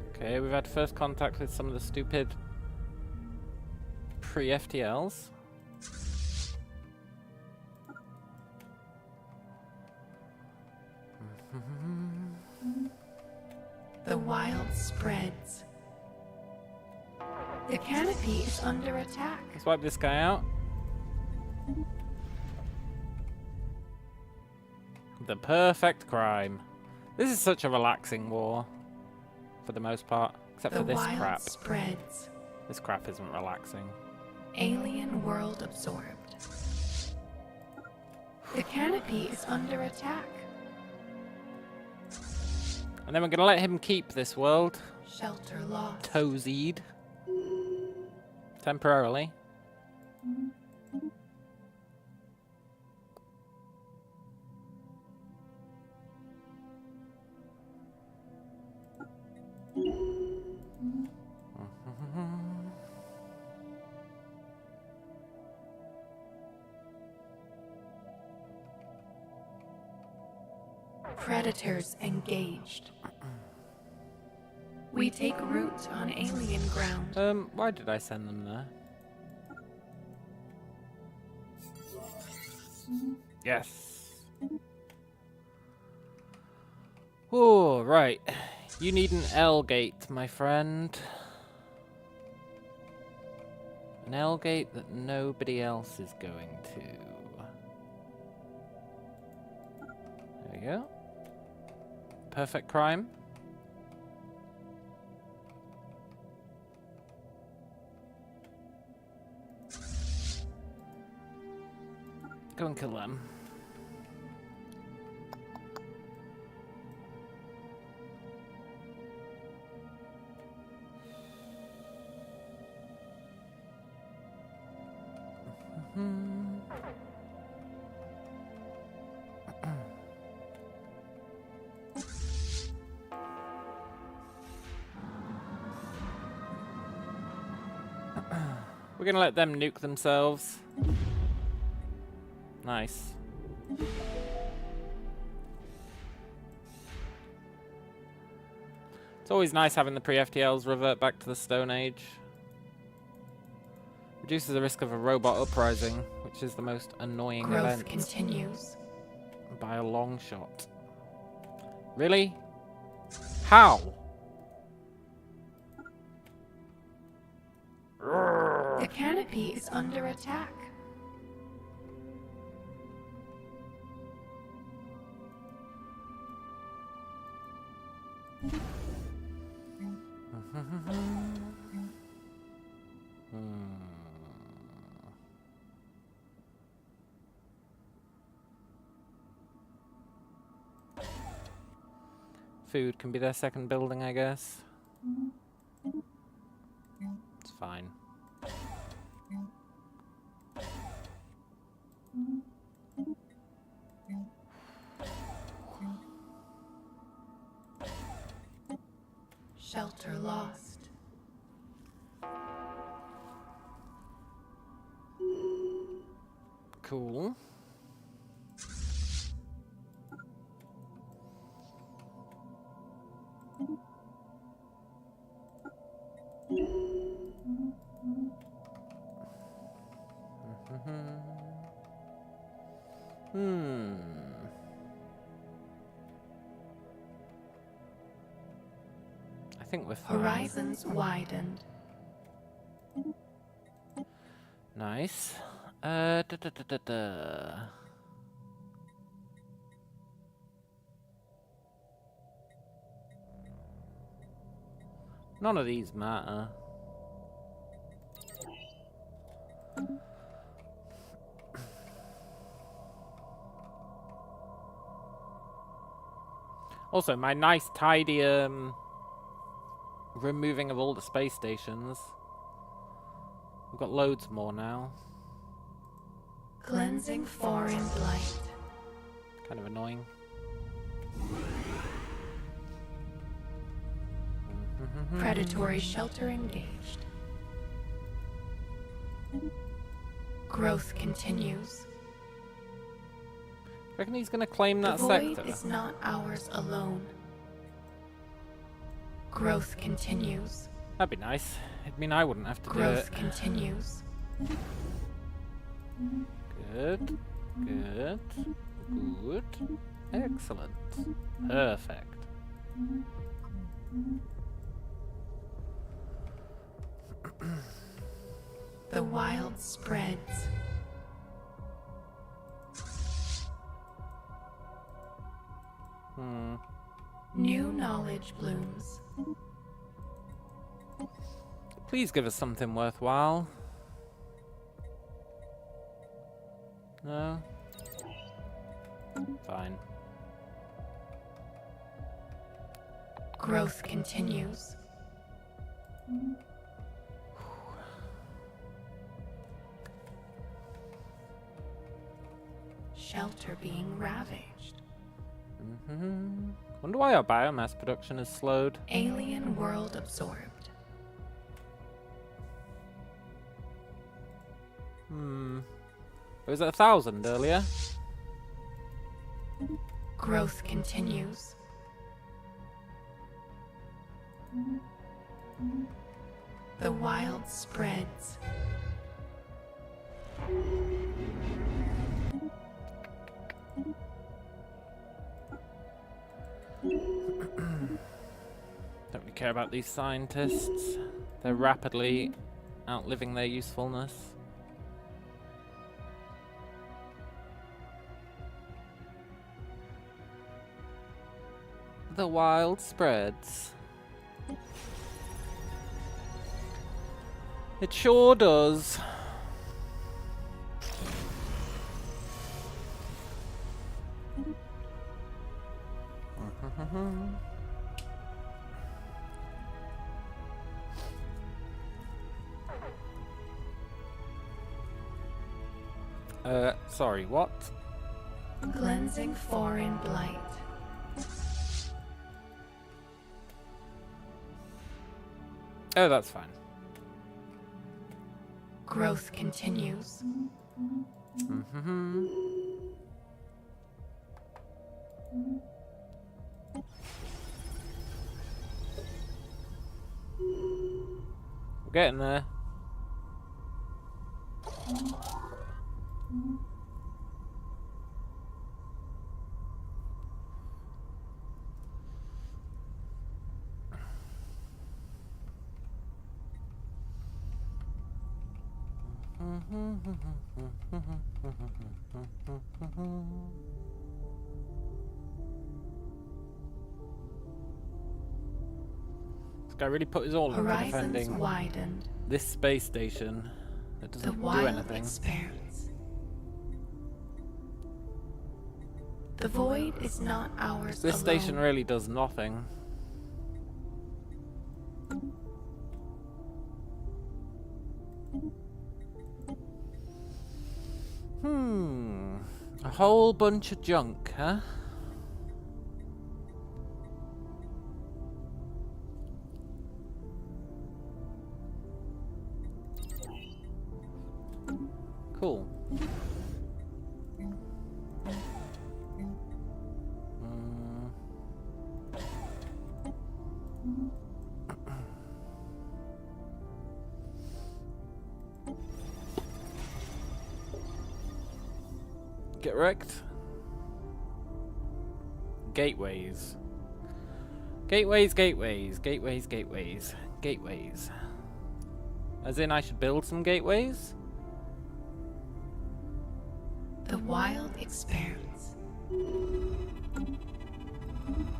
Okay, we've had first contact with some of the stupid pre-FTLs. spreads. The canopy is under attack. Let's wipe this guy out. The perfect crime. This is such a relaxing war, for the most part, except for The this wild crap. spreads. This crap isn't relaxing. Alien world absorbed. The canopy is under attack. And then we're gonna let him keep this world. Shelter lost. Toesied. Temporarily. Predators engaged. We take root on alien ground. Why did I send them there? Yes. Oh, right. You need an L gate, my friend. An L gate that nobody else is going to. There we go. Perfect crime. Go and kill them. We're gonna let them nuke themselves. Nice. It's always nice having the pre-FTLs revert back to the Stone Age. Reduces the risk of a robot uprising, which is the most annoying Growth event. continues. By a long shot. Really? How? The canopy is under attack. Food can be their second building, I guess. It's fine. Shelter lost. Cool. I think we're fine. Horizons widened. Nice. None of these matter. Also, my nice tidy removing of all the space stations. We've got loads more now. Cleansing foreign blight. Kind of annoying. Predatory shelter engaged. Growth continues. Reckon he's gonna claim that The void sector? is not ours alone. Growth continues. That'd be nice. It'd mean I wouldn't have to Growth do it. continues. Good. Good. Good. Excellent. Perfect. The wild spreads. New knowledge blooms. Please give us something worthwhile. No? Fine. Growth continues. Shelter being ravaged. Wonder why our biomass production is slowed. Alien world absorbed. It was at 1,000 earlier. Growth continues. The wild spreads. Don't really care about these scientists. They're rapidly outliving their usefulness. The wild spreads. It sure does. Sorry, what? Cleansing foreign blight. Oh, that's fine. Growth continues. We're getting there. This guy really put his all into Horizons defending widened. this space station that The doesn't do wild anything. expands. The void is not ours This alone. station really does nothing. A whole bunch of junk, huh? Cool. Get wrecked. Gateways. Gateways, gateways, gateways, gateways, gateways. As in I should build some gateways? The wild expands.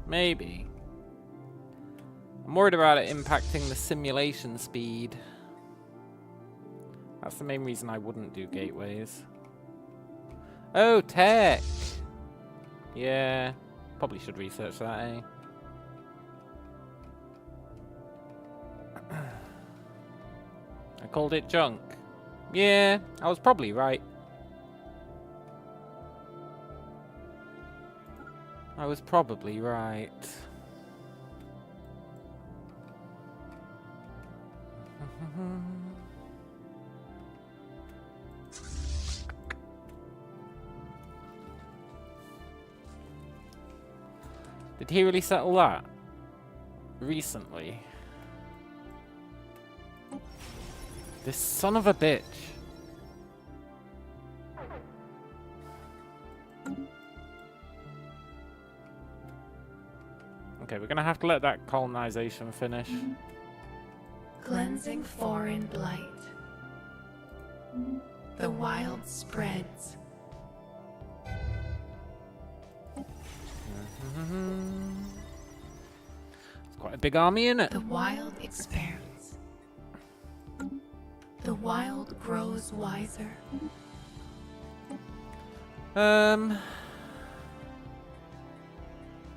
Maybe. I'm worried about it impacting the simulation speed. That's the main reason I wouldn't do gateways. Oh, tech! Yeah, probably should research that, eh? I called it junk. Yeah, I was probably right. I was probably right. Did he really settle that? Recently? This son of a bitch. Okay, we're gonna have to let that colonization finish. cleansing foreign blight. The wild spreads. It's quite a big army, isn't it? The wild expands. The wild grows wiser.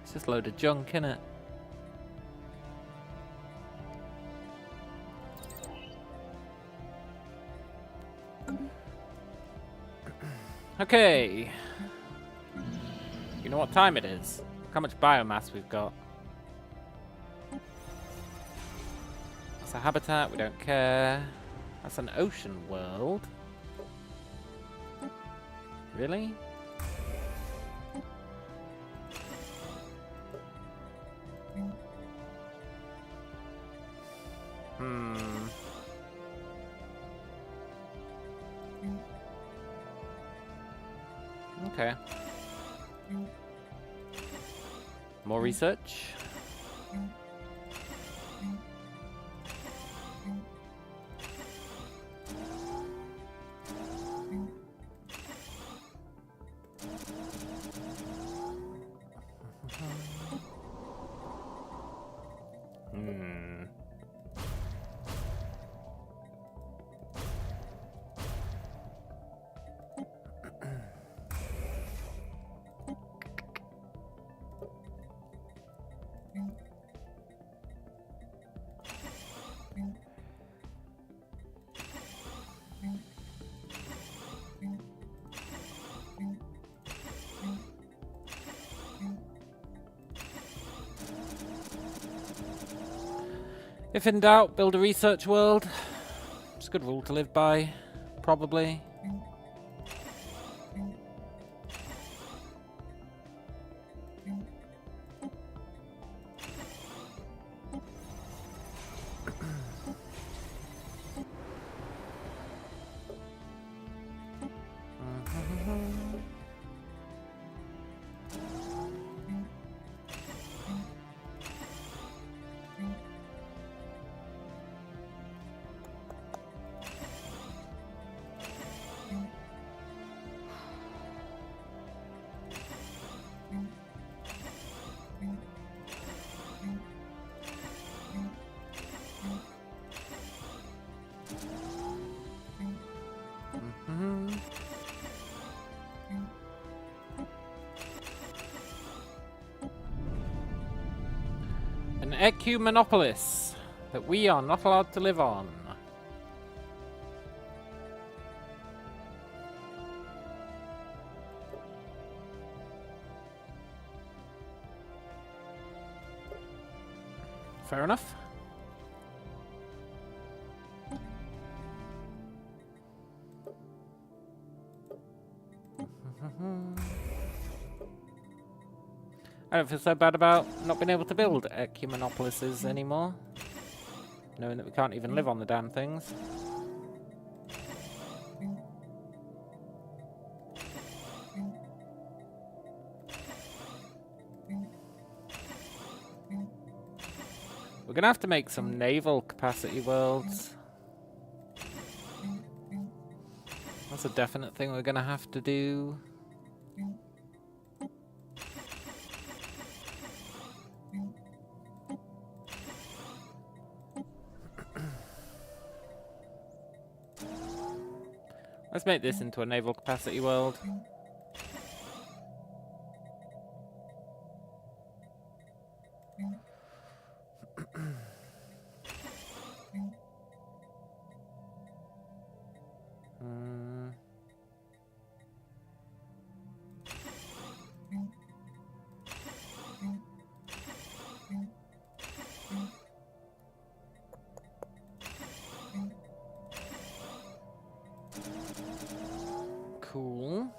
It's just a load of junk, innit? Okay. You know what time it is? Look how much biomass we've got. It's a habitat, we don't care. That's an ocean world. Really? Okay. More research. If in doubt, build a research world. It's a good rule to live by, probably. An ecumenopolis that we are not allowed to live on. Fair enough. I don't feel so bad about not being able to build ecumenopolises anymore, knowing that we can't even live on the damn things. We're gonna have to make some naval capacity worlds. That's a definite thing we're gonna have to do. Let's make this into a naval capacity world. Cool.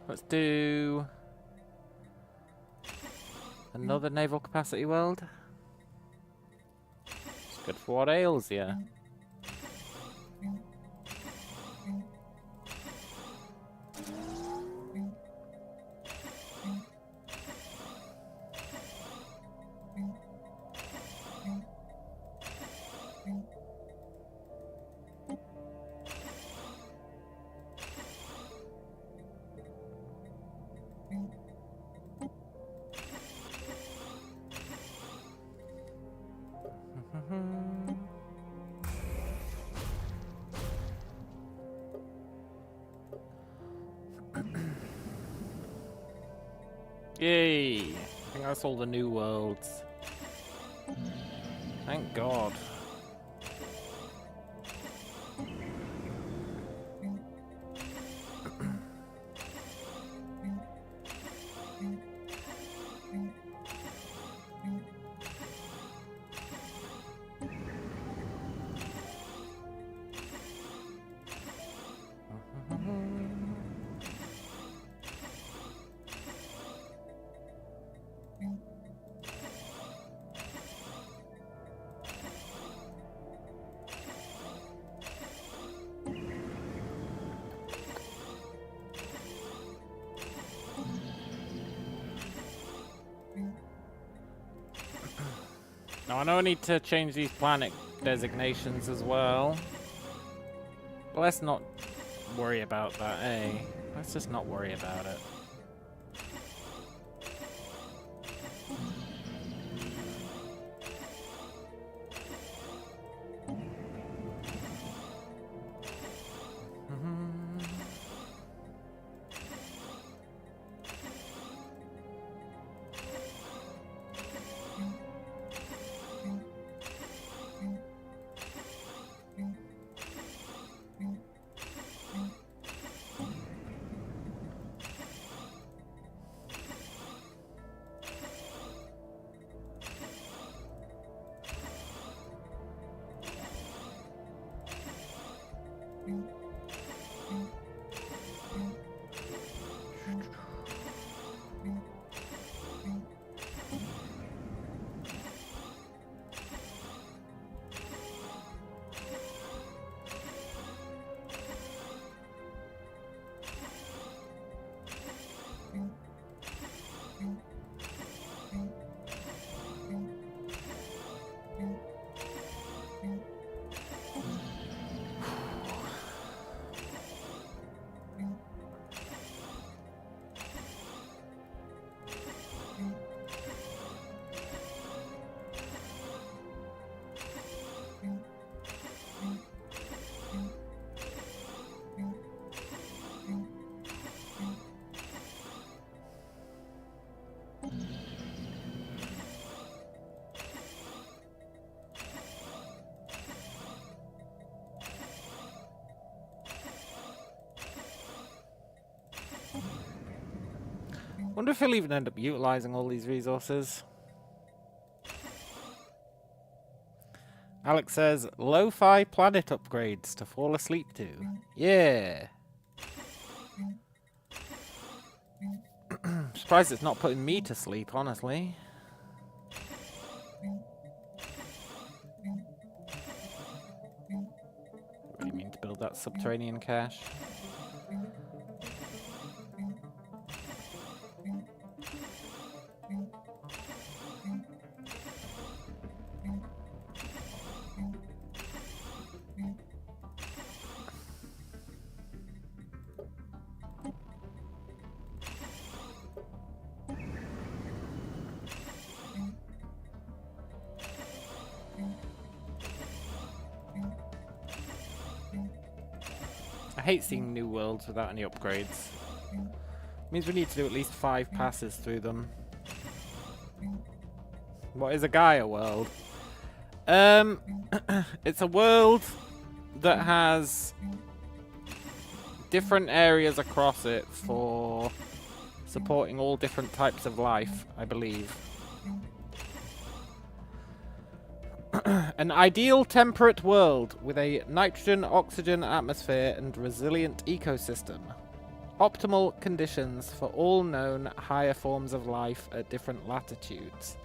Let's do another naval capacity world. It's good for what ails you. Yay! I think that's all the new worlds. Thank God. Now I know I need to change these planet designations as well. But let's not worry about that, eh? Let's just not worry about it. Wonder if he'll even end up utilizing all these resources. Alex says, lo-fi planet upgrades to fall asleep to. Yeah. Surprised it's not putting me to sleep, honestly. What do you mean to build that subterranean cache? I hate seeing new worlds without any upgrades. Means we need to do at least 5 passes through them. What is a Gaia world? It's a world that has different areas across it for supporting all different types of life, I believe. An ideal temperate world with a nitrogen, oxygen atmosphere and resilient ecosystem. Optimal conditions for all known higher forms of life at different latitudes.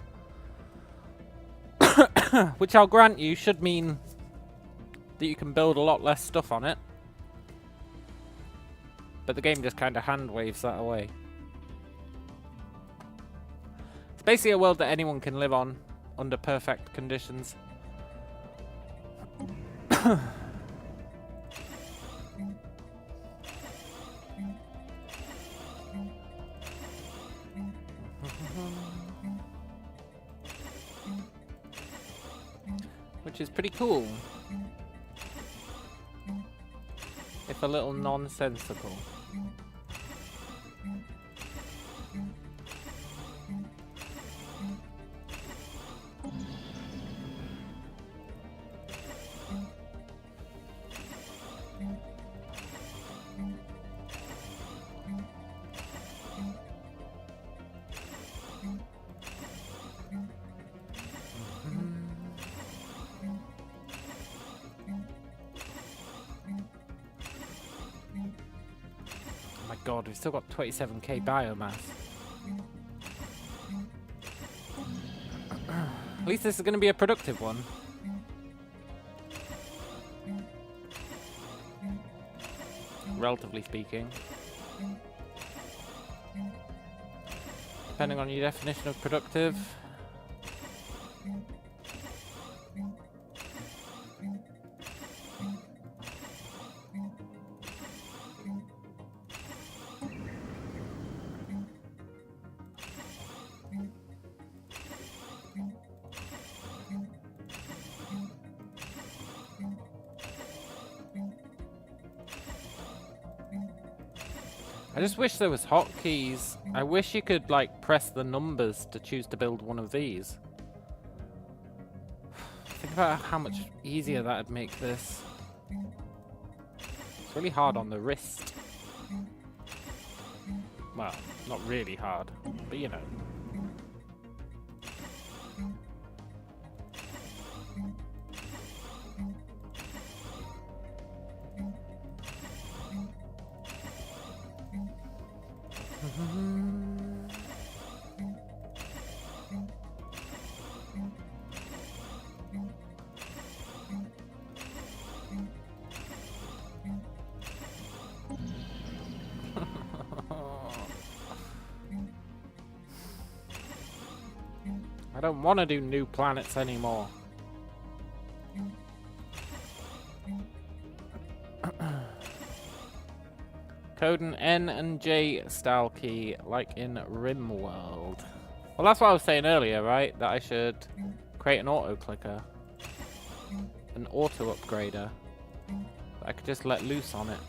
Which I'll grant you should mean that you can build a lot less stuff on it. But the game just kind of hand waves that away. It's basically a world that anyone can live on under perfect conditions. Which is pretty cool. If a little nonsensical. god, we've still got 27k biomass. At least this is going to be a productive one. Relatively speaking. Depending on your definition of productive. I just wish there was hotkeys. I wish you could, like, press the numbers to choose to build one of these. Think about how much easier that would make this. It's really hard on the wrist. Well, not really hard, but you know. I don't want to do new planets anymore. Code an N and J style key, like in RimWorld. Well, that's what I was saying earlier, right? That I should create an auto clicker, an auto upgrader that I could just let loose on it.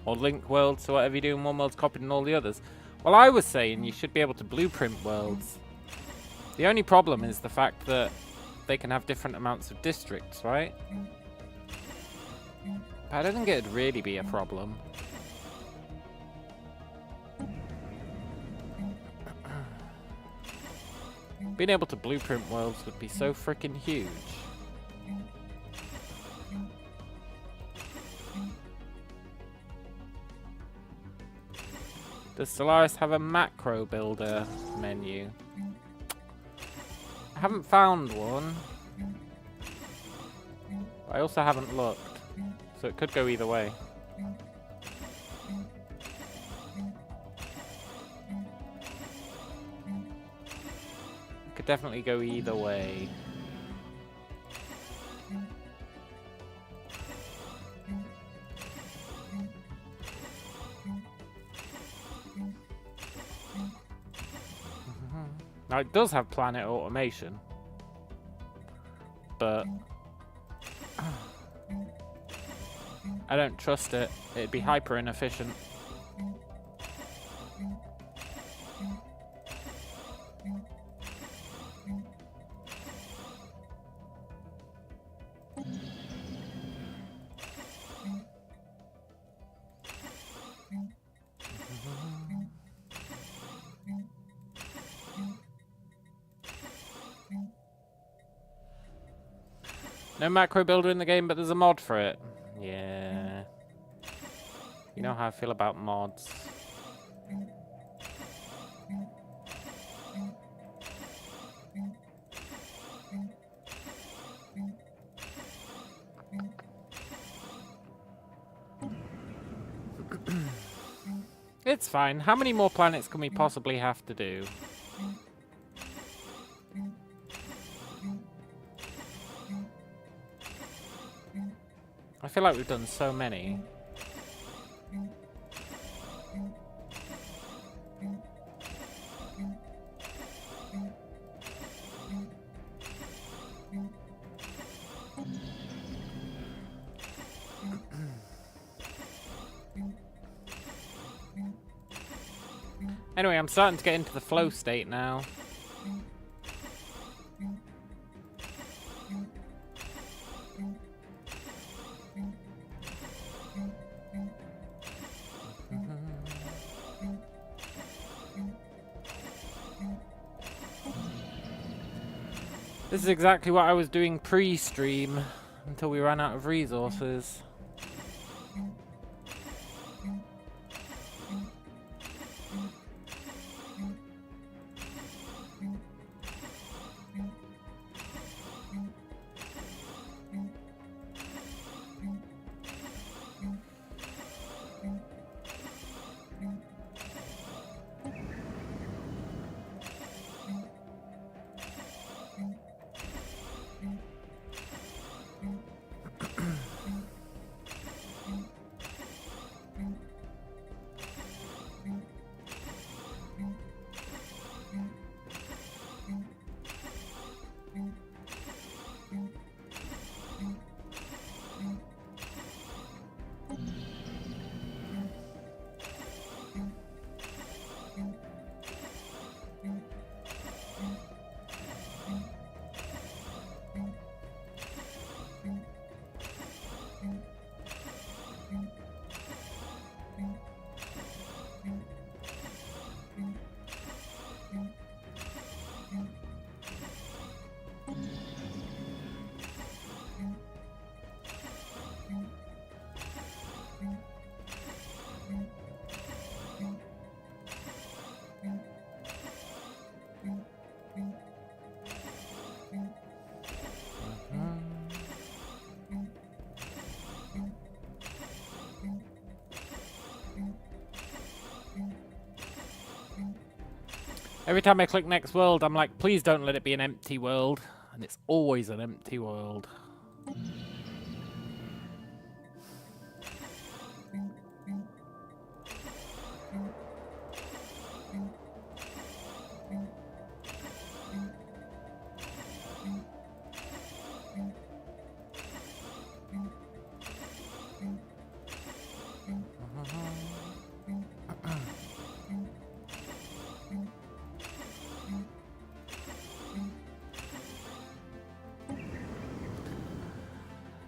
Or link worlds, so whatever you do in one world's copied in all the others. Well, I was saying you should be able to blueprint worlds. The only problem is the fact that they can have different amounts of districts, right? But I don't think it'd really be a problem. Being able to blueprint worlds would be so freaking huge. Does Stellaris have a macro builder menu? I haven't found one. I also haven't looked, so it could go either way. It could definitely go either way. Now it does have planet automation, but I don't trust it. It'd be hyper inefficient. No macro builder in the game, but there's a mod for it. Yeah. You know how I feel about mods. It's fine. How many more planets can we possibly have to do? I feel like we've done so many. Anyway, I'm starting to get into the flow state now. This is exactly what I was doing pre-stream until we ran out of resources. Every time I click next world, I'm like, please don't let it be an empty world. And it's always an empty world.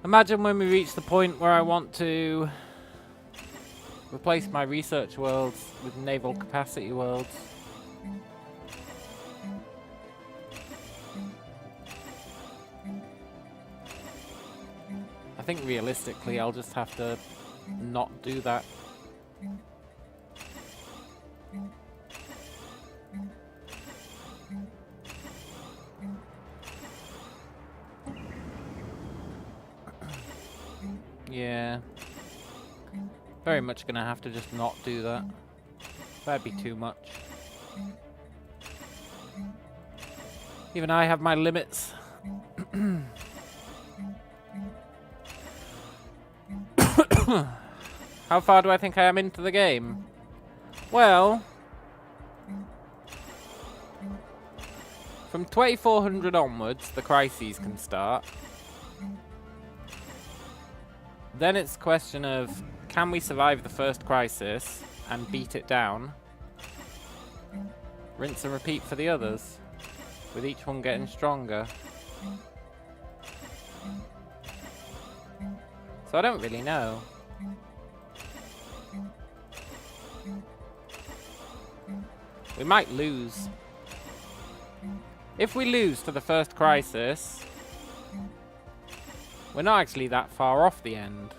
Imagine when we reach the point where I want to replace my research worlds with naval capacity worlds. I think realistically I'll just have to not do that. Yeah. Very much gonna have to just not do that. That'd be too much. Even I have my limits. How far do I think I am into the game? Well, from 2400 onwards, the crises can start. Then it's a question of, can we survive the first crisis and beat it down? Rinse and repeat for the others, with each one getting stronger. So I don't really know. We might lose. If we lose to the first crisis, we're not actually that far off the end.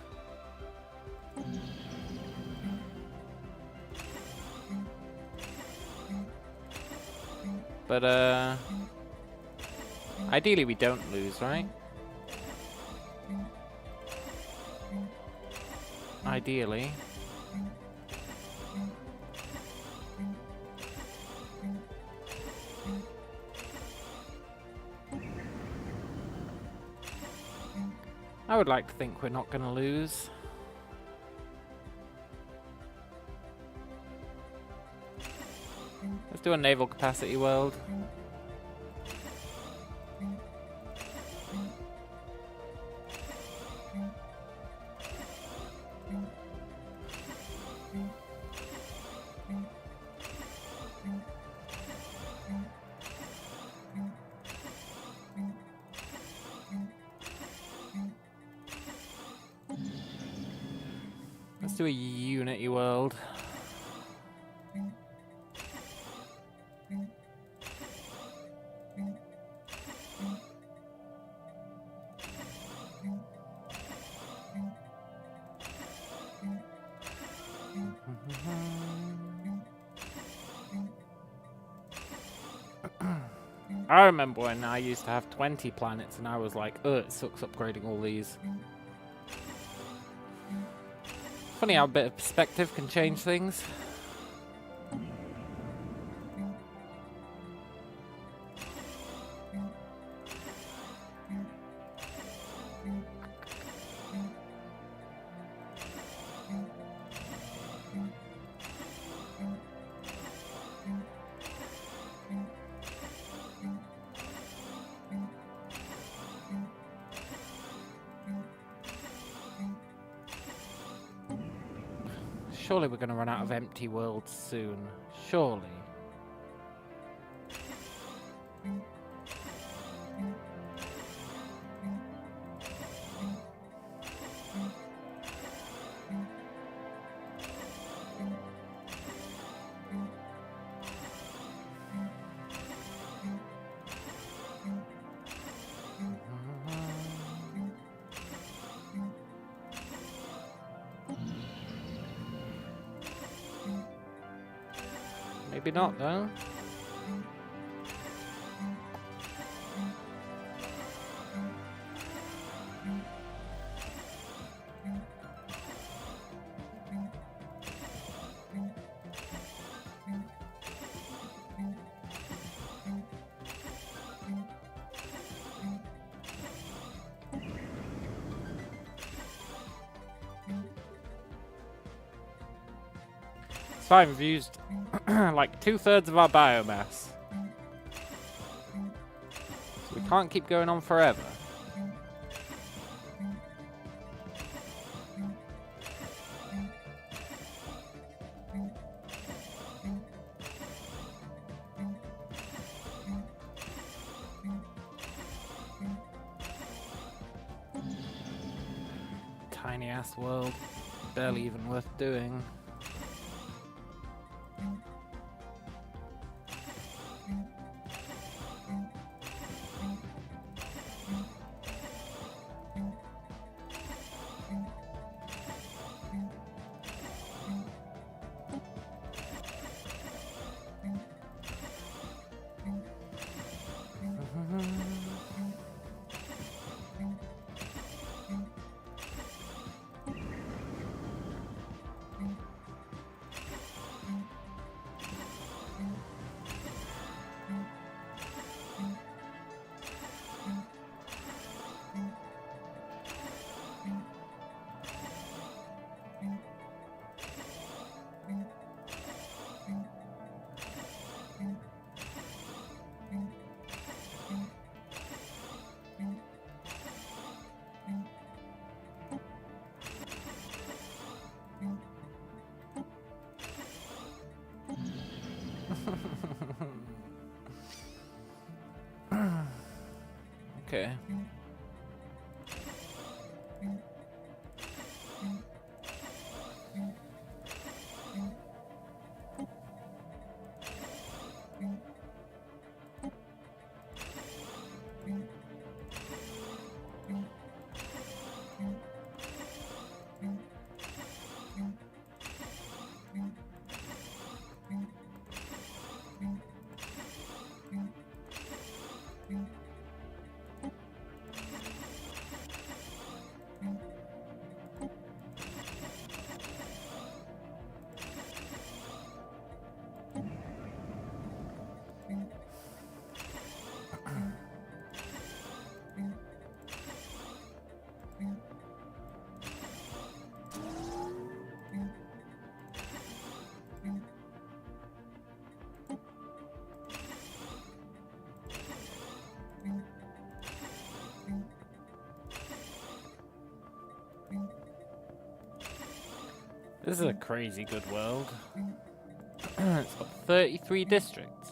But, ideally we don't lose, right? Ideally. I would like to think we're not going to lose. Let's do a naval capacity world. do a Unity world. I remember when I used to have 20 planets and I was like, ugh, it sucks upgrading all these. Funny how a bit of perspective can change things. Surely we're going to run out of empty worlds soon. Surely. Maybe not, though. It's fine, we've used like 2/3 of our biomass. So we can't keep going on forever. Tiny ass world, barely even worth doing. Okay. This is a crazy good world. It's got 33 districts.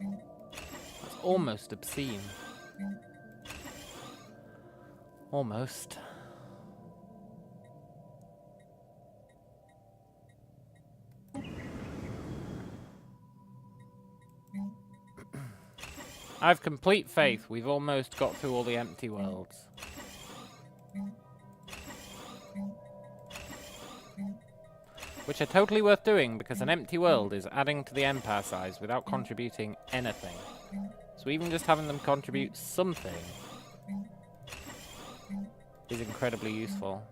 That's almost obscene. Almost. I have complete faith we've almost got through all the empty worlds. Which are totally worth doing, because an empty world is adding to the empire size without contributing anything. So even just having them contribute something is incredibly useful.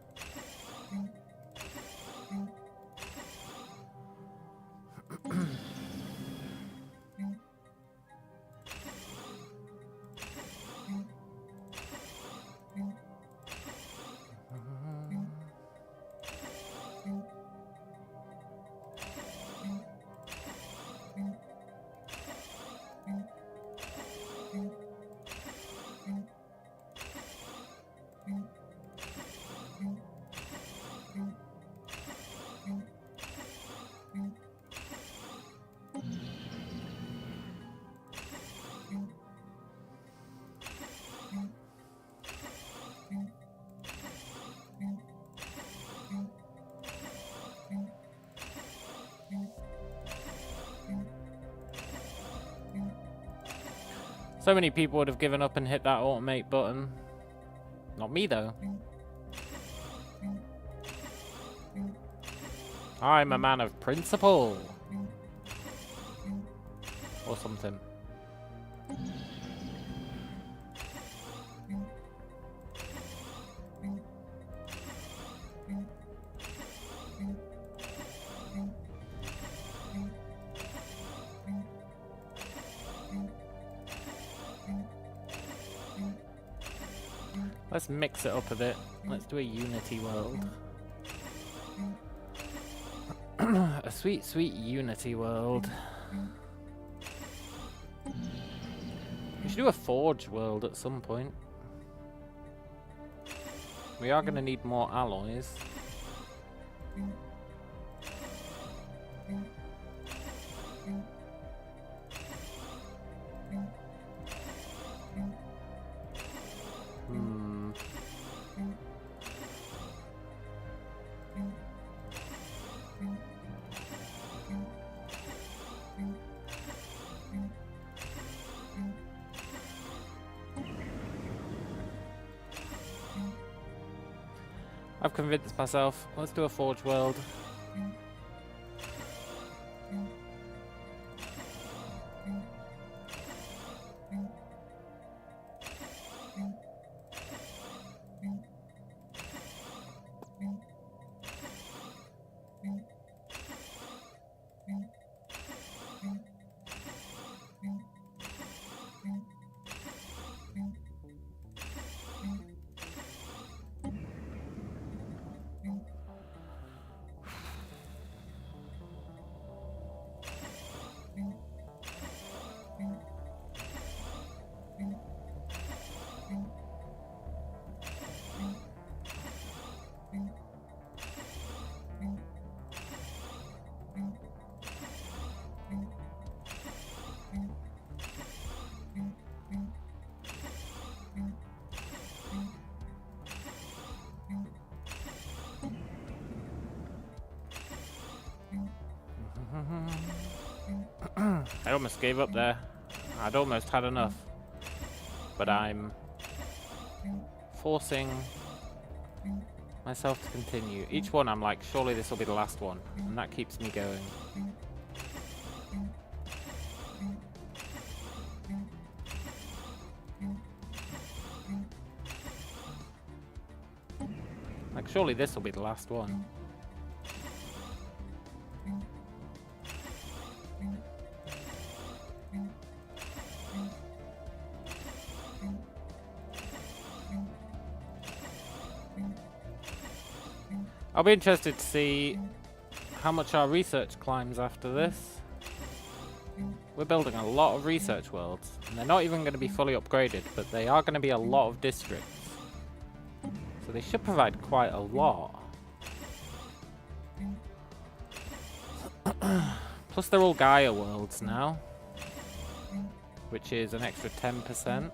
So many people would have given up and hit that automate button. Not me, though. I'm a man of principle. Or something. Let's mix it up a bit. Let's do a Unity world. A sweet, sweet Unity world. We should do a Forge world at some point. We are going to need more alloys. I've convinced myself. Let's do a Forge world. I almost gave up there. I'd almost had enough. But I'm forcing myself to continue. Each one I'm like, surely this will be the last one. And that keeps me going. Like, surely this will be the last one. I'll be interested to see how much our research climbs after this. We're building a lot of research worlds, and they're not even going to be fully upgraded, but they are going to be a lot of districts. So they should provide quite a lot. Plus they're all Gaia worlds now, which is an extra 10%.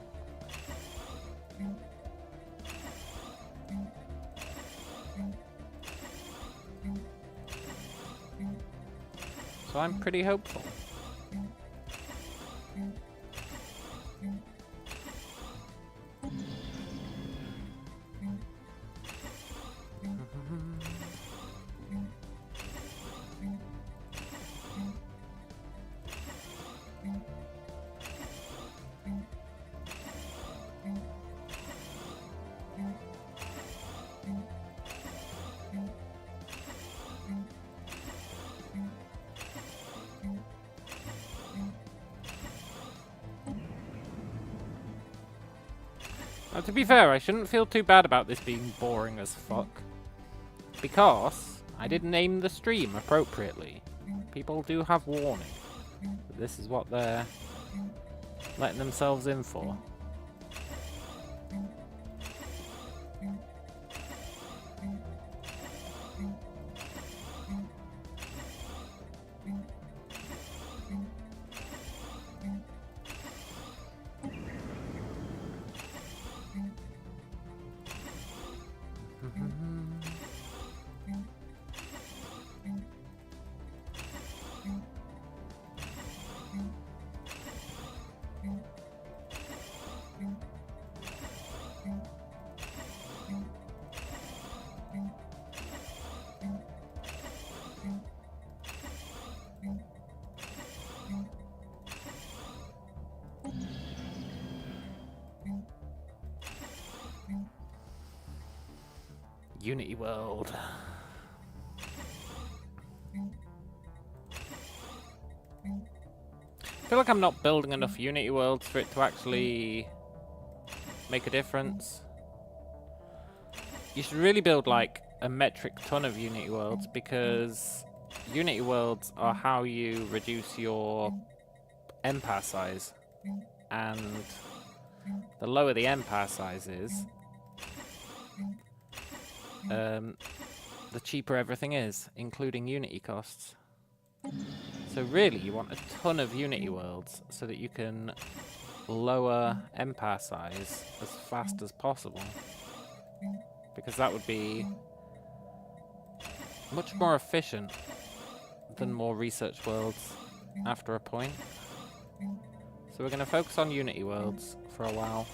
So I'm pretty hopeful. Well, to be fair, I shouldn't feel too bad about this being boring as fuck. Because I didn't name the stream appropriately. People do have warning. This is what they're letting themselves in for. Unity World. I feel like I'm not building enough Unity Worlds for it to actually make a difference. You should really build like a metric ton of Unity Worlds, because Unity Worlds are how you reduce your empire size. And the lower the empire size is, the cheaper everything is, including Unity costs. So really, you want a ton of Unity Worlds so that you can lower empire size as fast as possible. Because that would be much more efficient than more research worlds after a point. So we're going to focus on Unity Worlds for a while.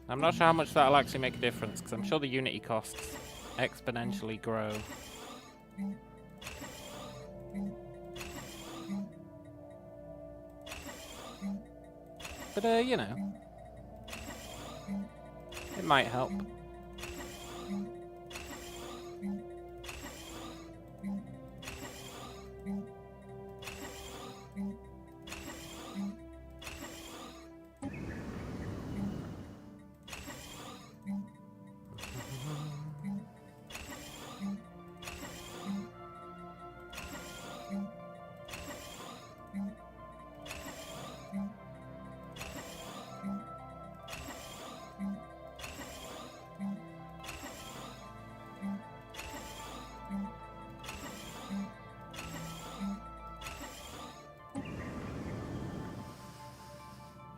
I'm not sure how much that'll actually make a difference, because I'm sure the Unity costs exponentially grow. But, you know, it might help.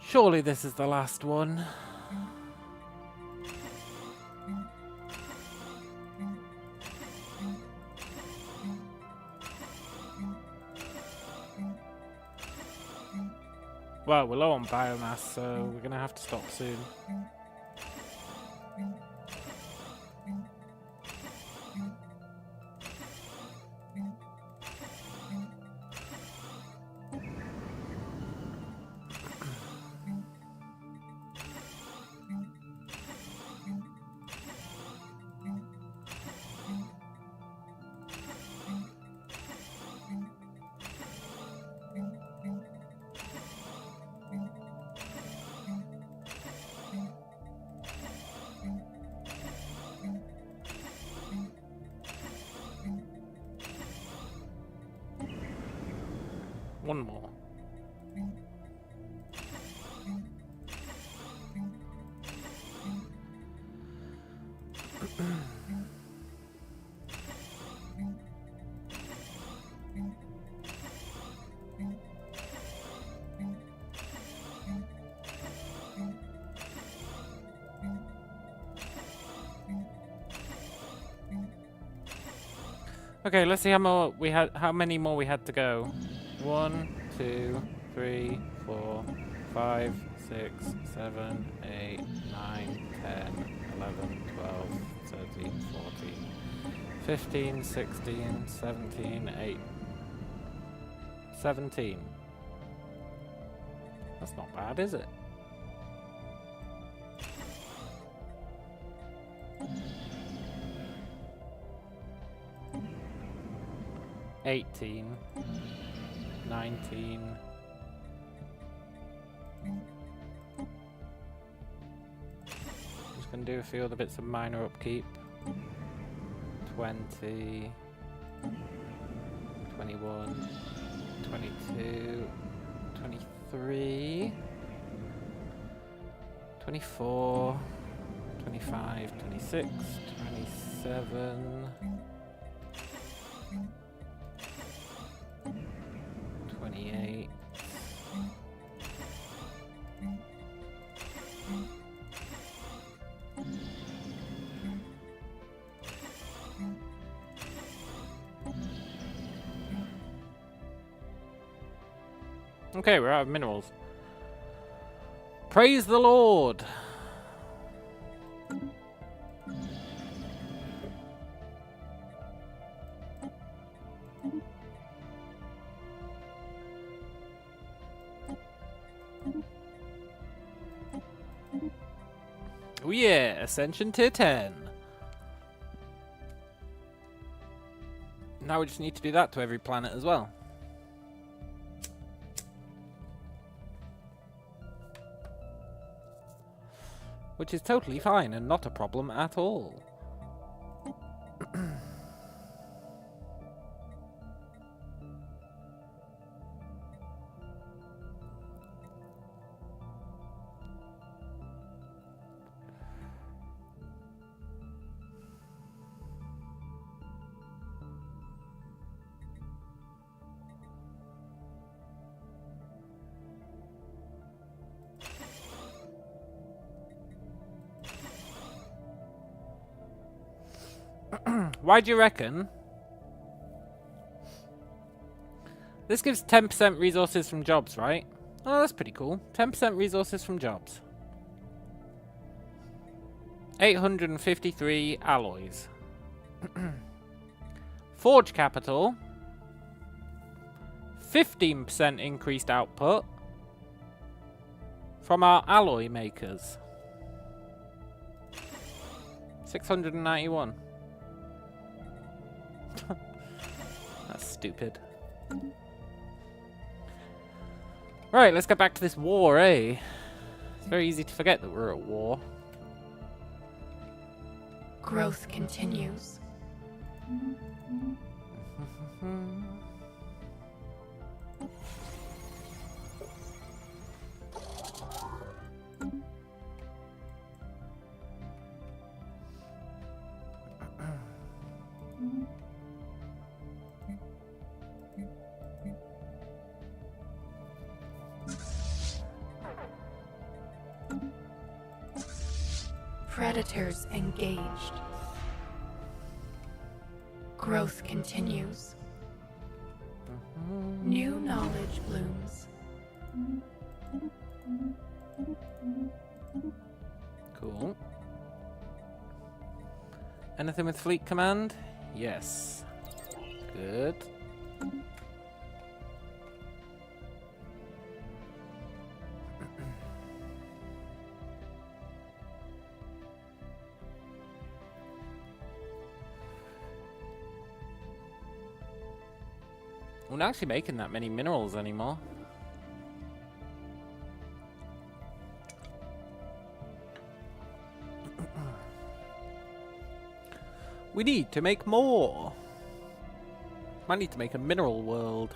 Surely this is the last one. Well, we're low on biomass, so we're gonna have to stop soon. One more. Okay, let's see how many more we had to go. 1, 2, 3, 4, 5, 6, 7, 8, 9, 10, 11, 12, 13, 14, 15, 16, 17, 18, 17. That's not bad, is it? 18, 19. Just gonna do a few other bits of minor upkeep. 20, 21, 22, 23, 24, 25, 26, 27, 28. Okay, we're out of minerals. Praise the Lord! Oh yeah, Ascension Tier 10. Now we just need to do that to every planet as well. Which is totally fine and not a problem at all. Why do you reckon? This gives 10% resources from jobs, right? Oh, that's pretty cool. 10% resources from jobs. 853 alloys. Forge capital. 15% increased output from our alloy makers. 691. That's stupid. Right, let's get back to this war, eh? It's very easy to forget that we're at war. Growth continues. Predators engaged. Growth continues. New knowledge blooms. Cool. Anything with fleet command? Yes. Good. We're not actually making that many minerals anymore. We need to make more. Might need to make a mineral world.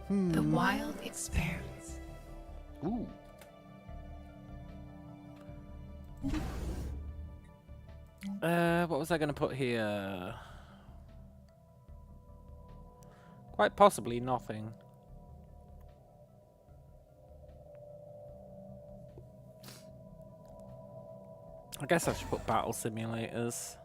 The wild expands. Ooh. What was I going to put here? Quite possibly nothing. I guess I should put battle simulators.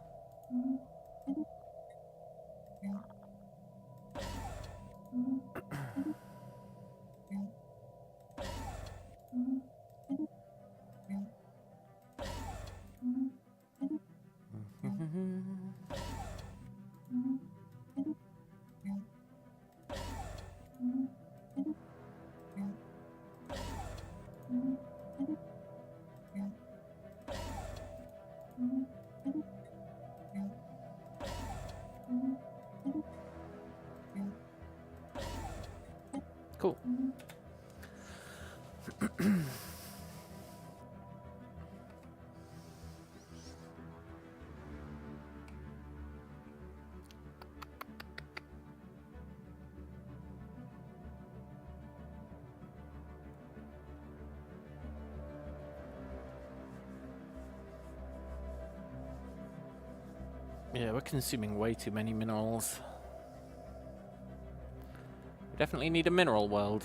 Yeah, we're consuming way too many minerals. We definitely need a mineral world.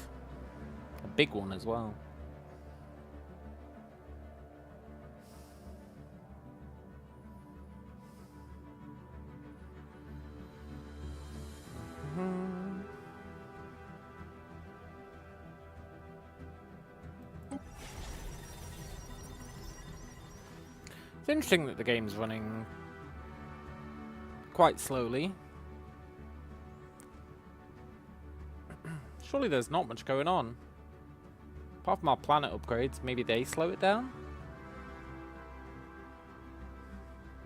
A big one as well. It's interesting that the game's running quite slowly. Surely there's not much going on. Apart from our planet upgrades, maybe they slow it down?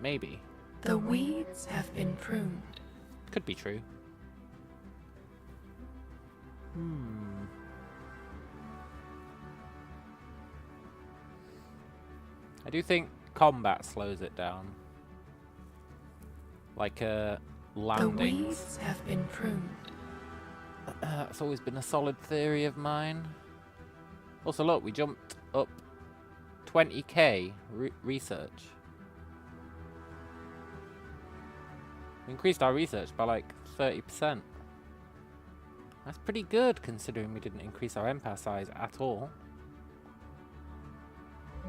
Maybe. The weeds have been pruned. Could be true. I do think combat slows it down. Like landings. The weeds have been pruned. That's always been a solid theory of mine. Also, look, we jumped up 20k research. We increased our research by like 30%. That's pretty good considering we didn't increase our empire size at all.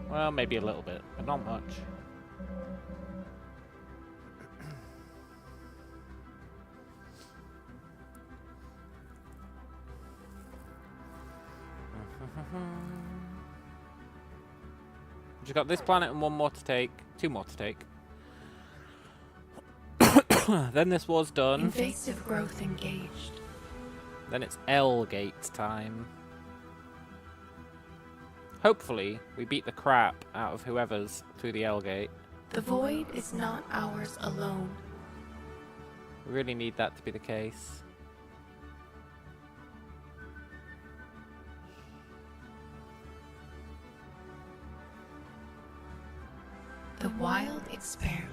Well, maybe a little bit, but not much. We've got this planet and one more to take. Two more to take. Then this war's done. Invasive growth engaged. Then it's L-Gate time. Hopefully, we beat the crap out of whoever's through the L-Gate. The void is not ours alone. We really need that to be the case. The wild expands.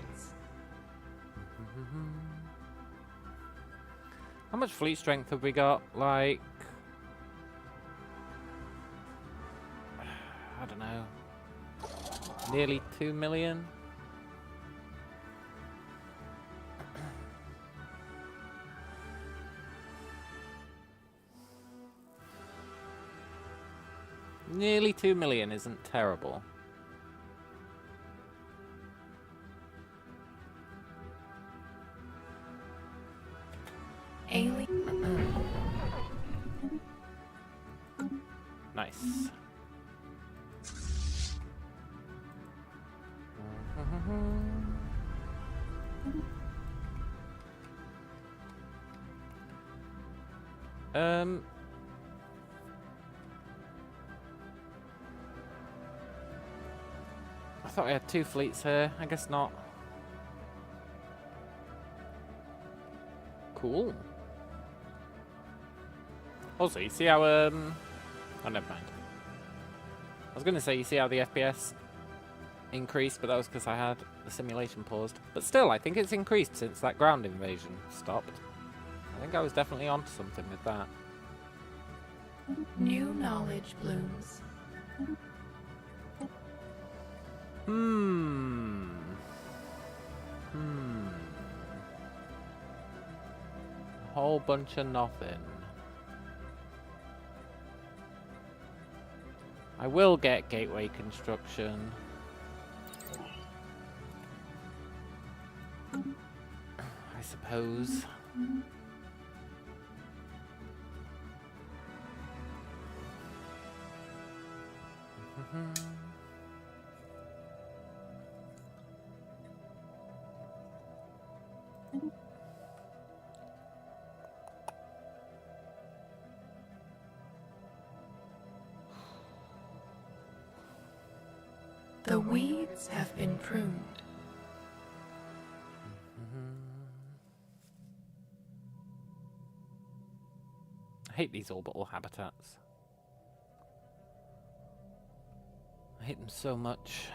How much fleet strength have we got? Like, I don't know, nearly 2 million? Nearly 2 million isn't terrible. Nice. I thought we had 2 fleets here. I guess not. Cool. Also, you see how, oh, never mind. I was going to say, you see how the FPS increased, but that was because I had the simulation paused. But still, I think it's increased since that ground invasion stopped. I think I was definitely onto something with that. New knowledge blooms. A whole bunch of nothing. I will get gateway construction. I suppose. The weeds have been pruned. I hate these orbital habitats. I hate them so much.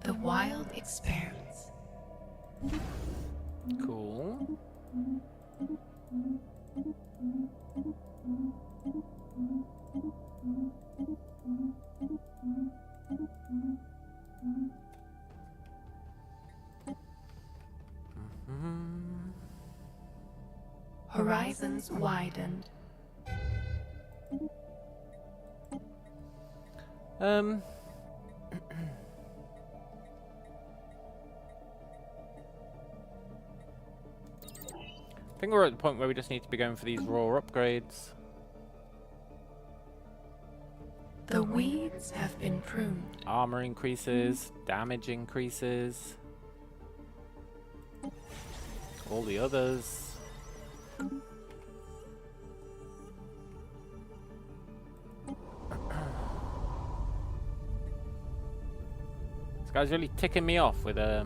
The wild expands. Cool. Horizons widened. I think we're at the point where we just need to be going for these raw upgrades. The weeds have been pruned. Armor increases, damage increases. All the others. This guy's really ticking me off with how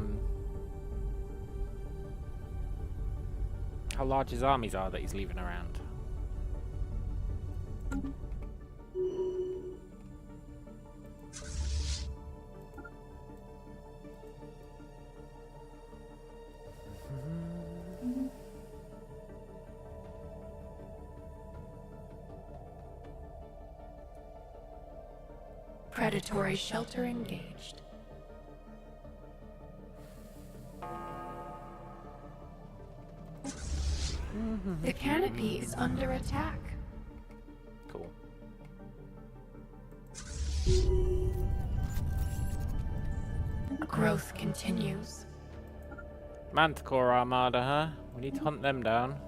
large his armies are that he's leaving around. Predatory shelter engaged. The canopy is under attack. Cool. Growth continues. Manticore Armada, huh? We need to hunt them down.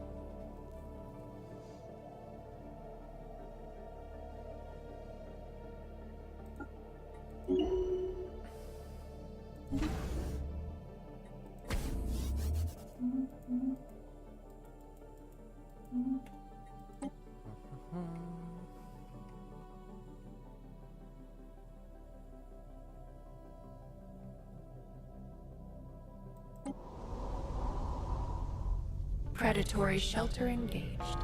Predatory shelter engaged.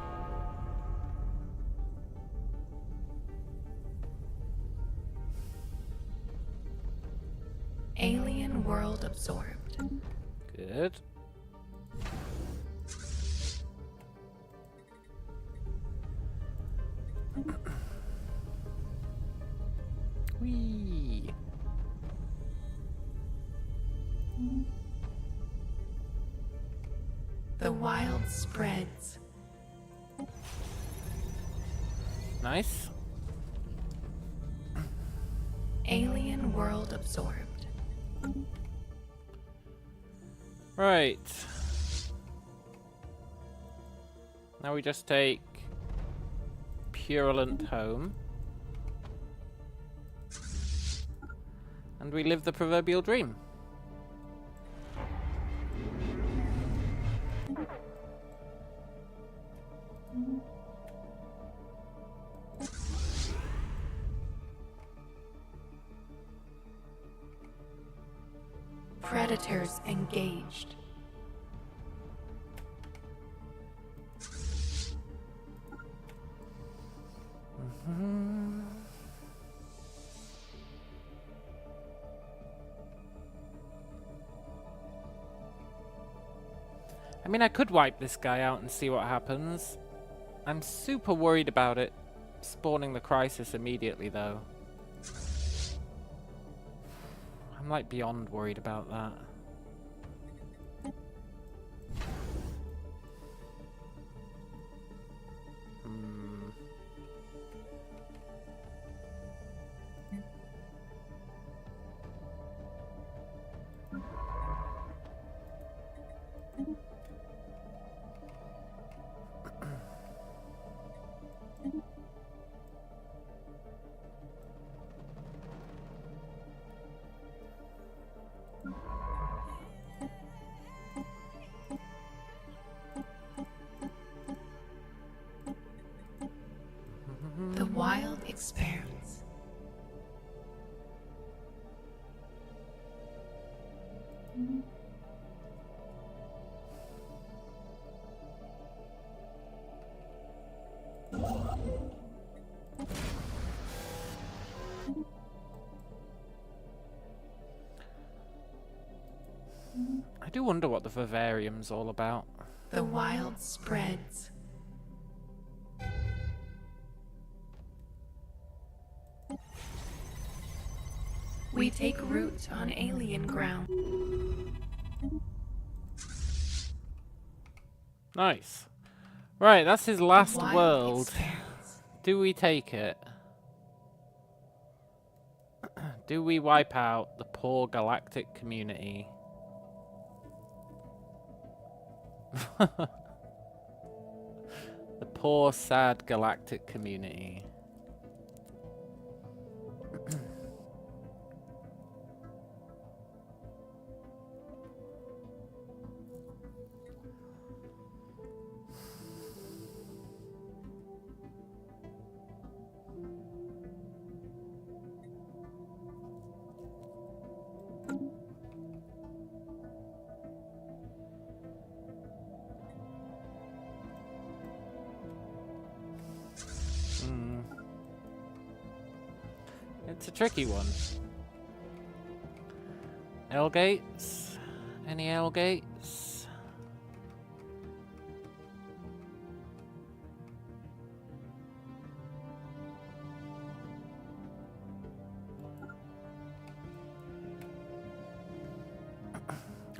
Alien world absorbed. Good. Whee! The wild spreads. Nice. Alien world absorbed. Right. Now we just take Purulent home. And we live the proverbial dream. Predators engaged. I mean, I could wipe this guy out and see what happens. I'm super worried about it spawning the crisis immediately, though. I'm like beyond worried about that. The wild expands. I do wonder what the vivarium's all about. The wild spreads. We take root on alien ground. Nice. Right, that's his last wild world. expanse. Do we take it? Do we wipe out the poor galactic community? The poor, sad galactic community. It's a tricky one. L gates? Any L gates?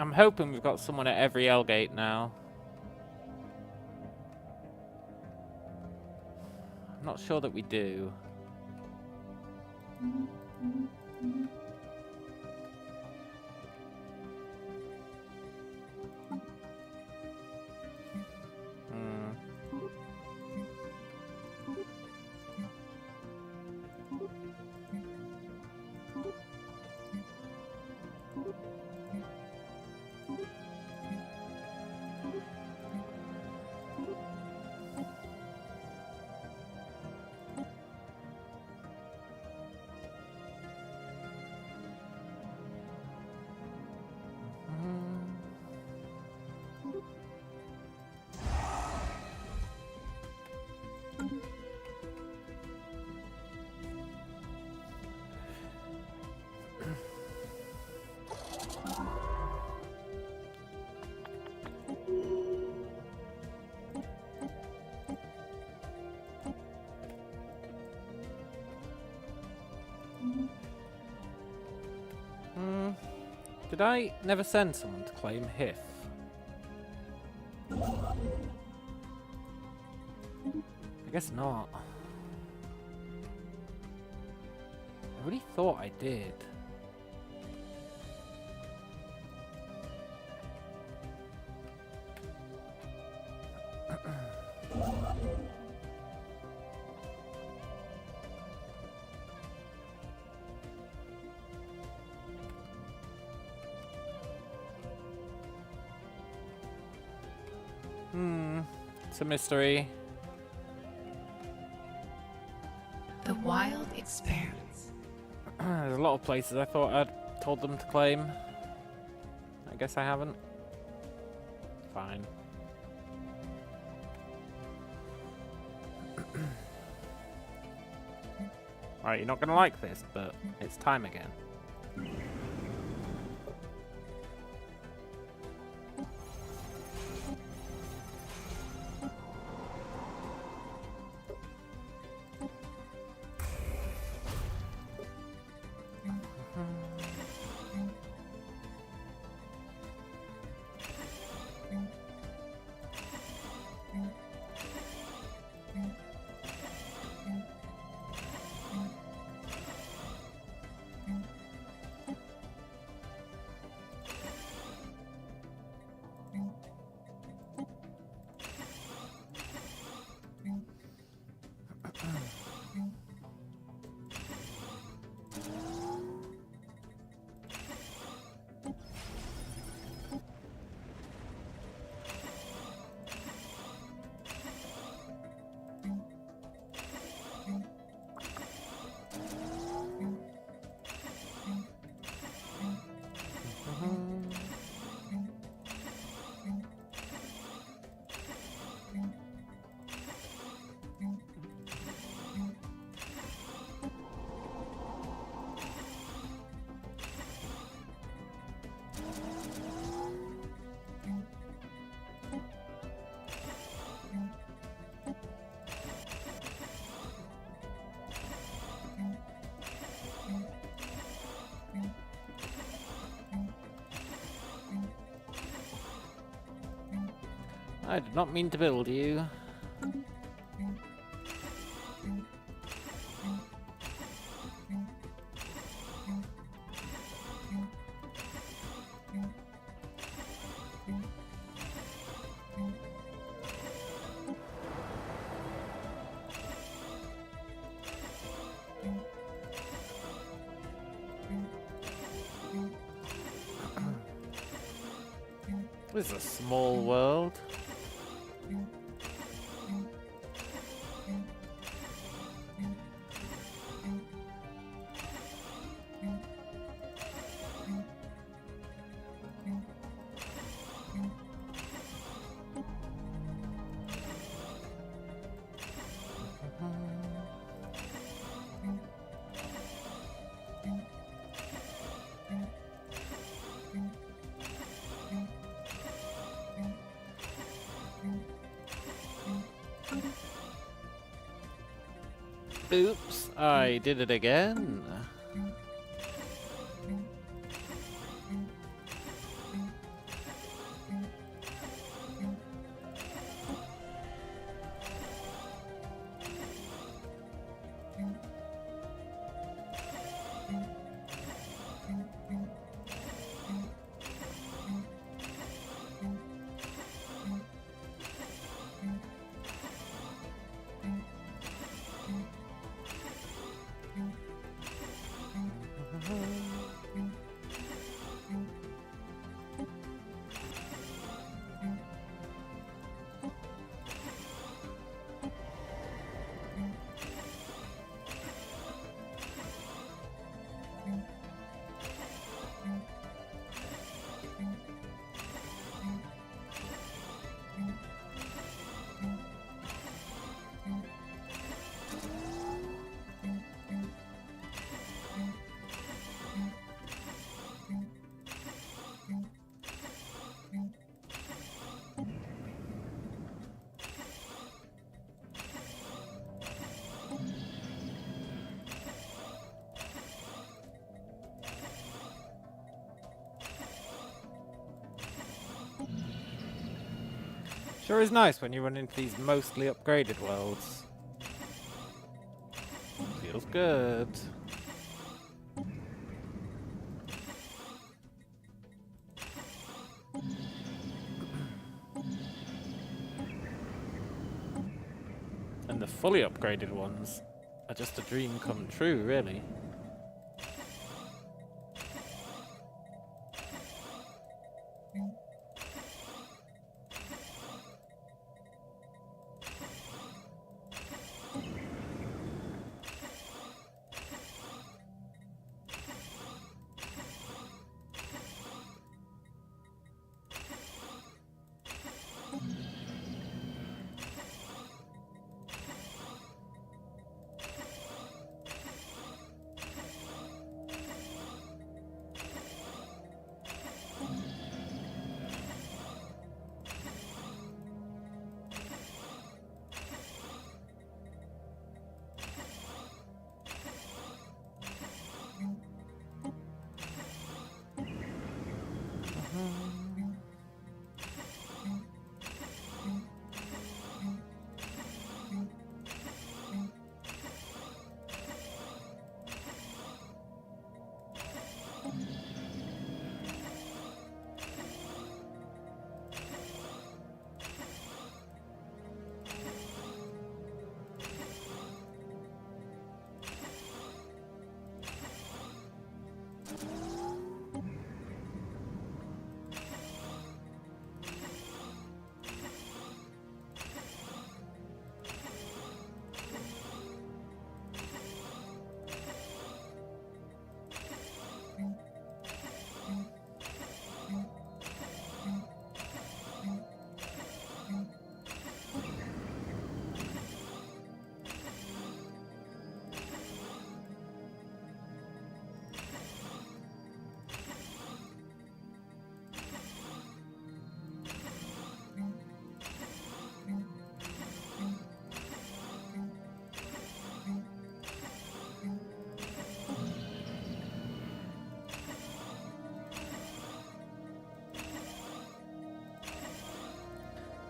I'm hoping we've got someone at every L gate now. I'm not sure that we do. Did I never send someone to claim HIF? I guess not. I really thought I did. It's a mystery. The wild expanse. There's a lot of places I thought I'd told them to claim. I guess I haven't. Fine. Alright, you're not gonna like this, but it's time again. I did not mean to build you. This is a small world. Oops, I did it again. Sure is nice when you run into these mostly upgraded worlds. Feels good. And the fully upgraded ones are just a dream come true, really.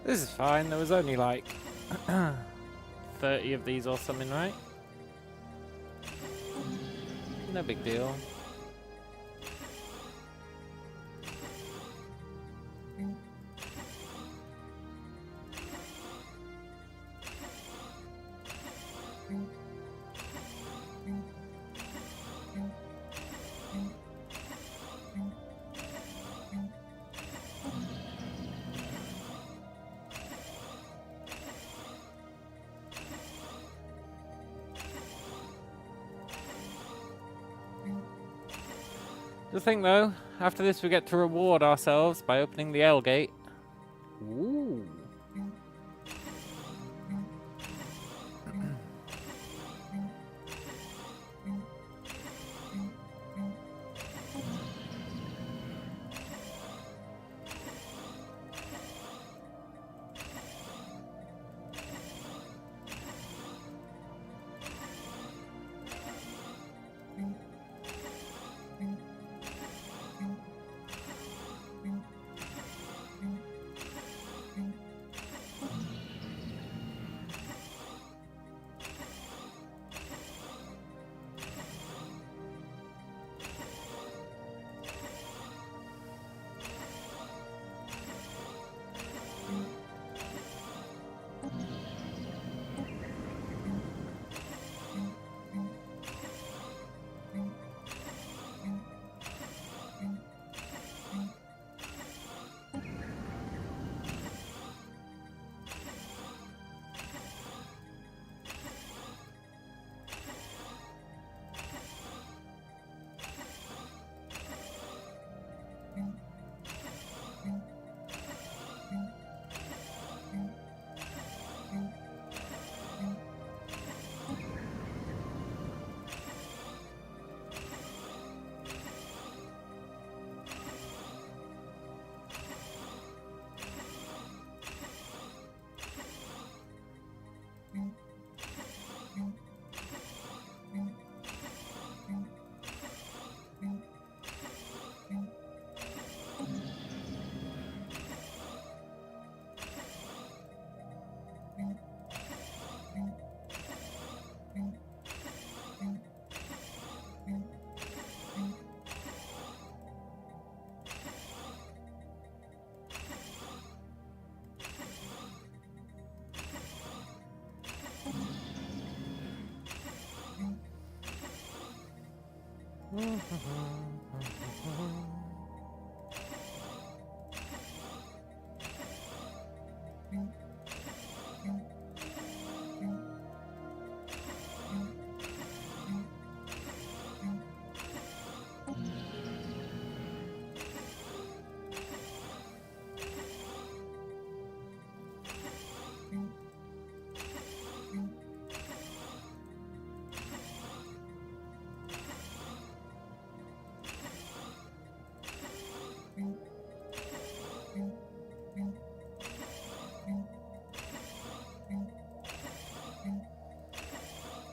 This is fine, there was only like 30 of these or something, right? No big deal. Just think though, after this we get to reward ourselves by opening the L gate. Ooh.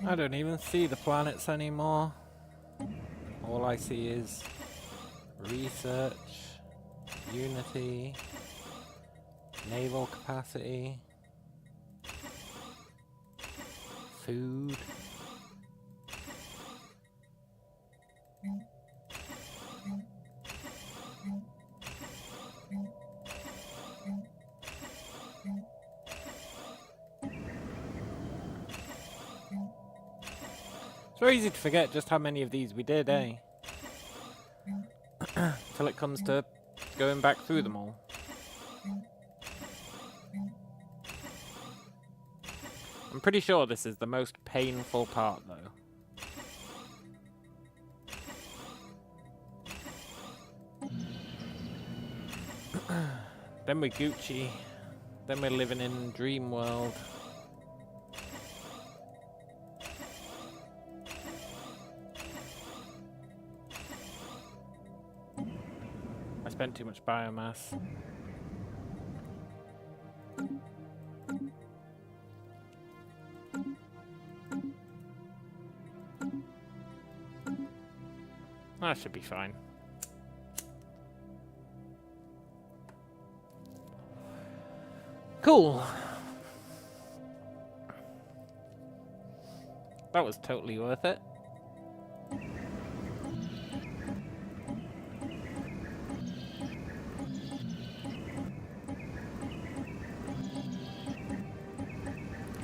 I don't even see the planets anymore. All I see is research, unity, naval capacity, food. It's very easy to forget just how many of these we did, eh? Till it comes to going back through them all. I'm pretty sure this is the most painful part, though. Then we're Gucci. Then we're living in Dream World. I spent too much biomass. That should be fine. Cool. That was totally worth it.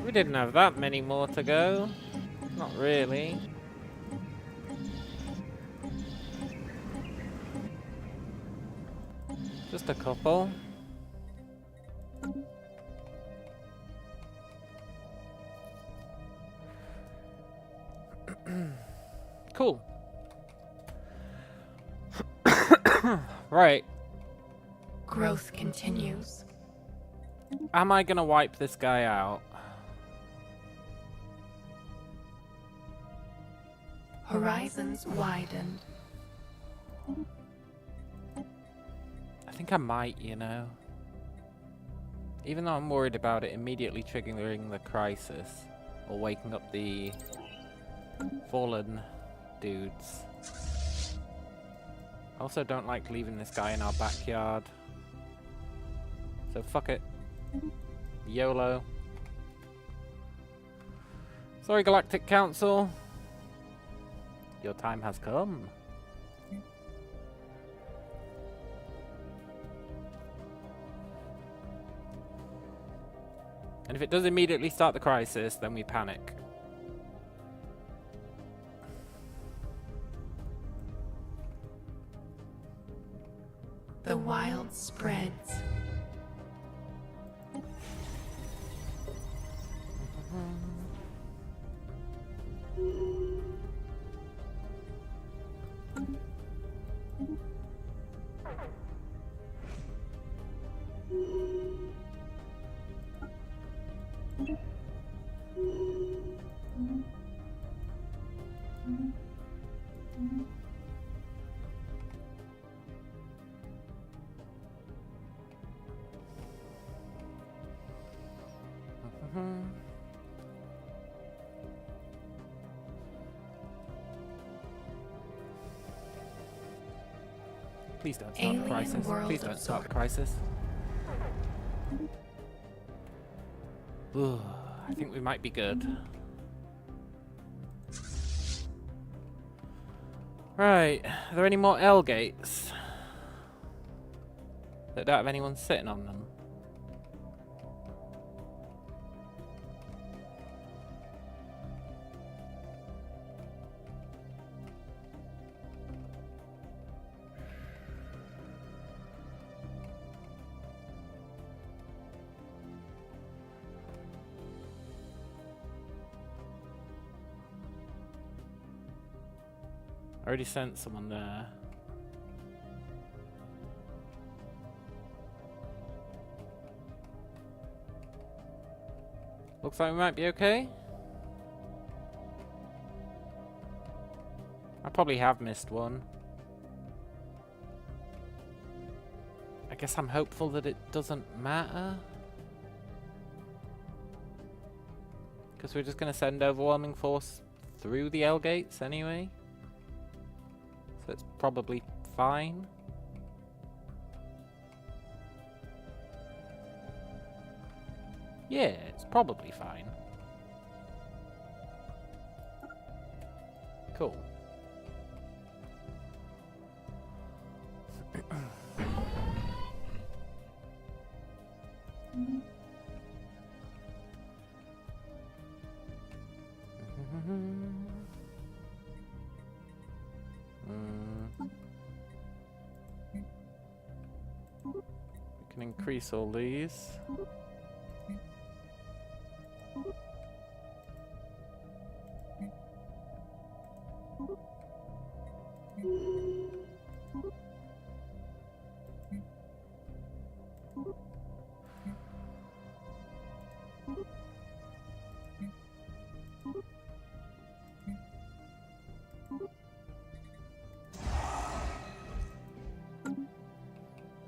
We didn't have that many more to go. Not really. Just a couple. Cool. Right. Growth continues. Am I gonna wipe this guy out? Horizons widened. I think I might, you know. Even though I'm worried about it immediately triggering the crisis or waking up the fallen dudes. I also don't like leaving this guy in our backyard. So fuck it. YOLO. Sorry, Galactic Council. Your time has come. And if it does immediately start the crisis, then we panic. The wild spreads. Please don't start the crisis. Please don't start the crisis. Ooh, I think we might be good. Right, are there any more L gates that don't have anyone sitting on them? I already sent someone there. Looks like we might be okay. I probably have missed one. I guess I'm hopeful that it doesn't matter. Because we're just going to send overwhelming force through the L gates anyway. So it's probably fine. Yeah, it's probably fine. Cool. We can increase all these.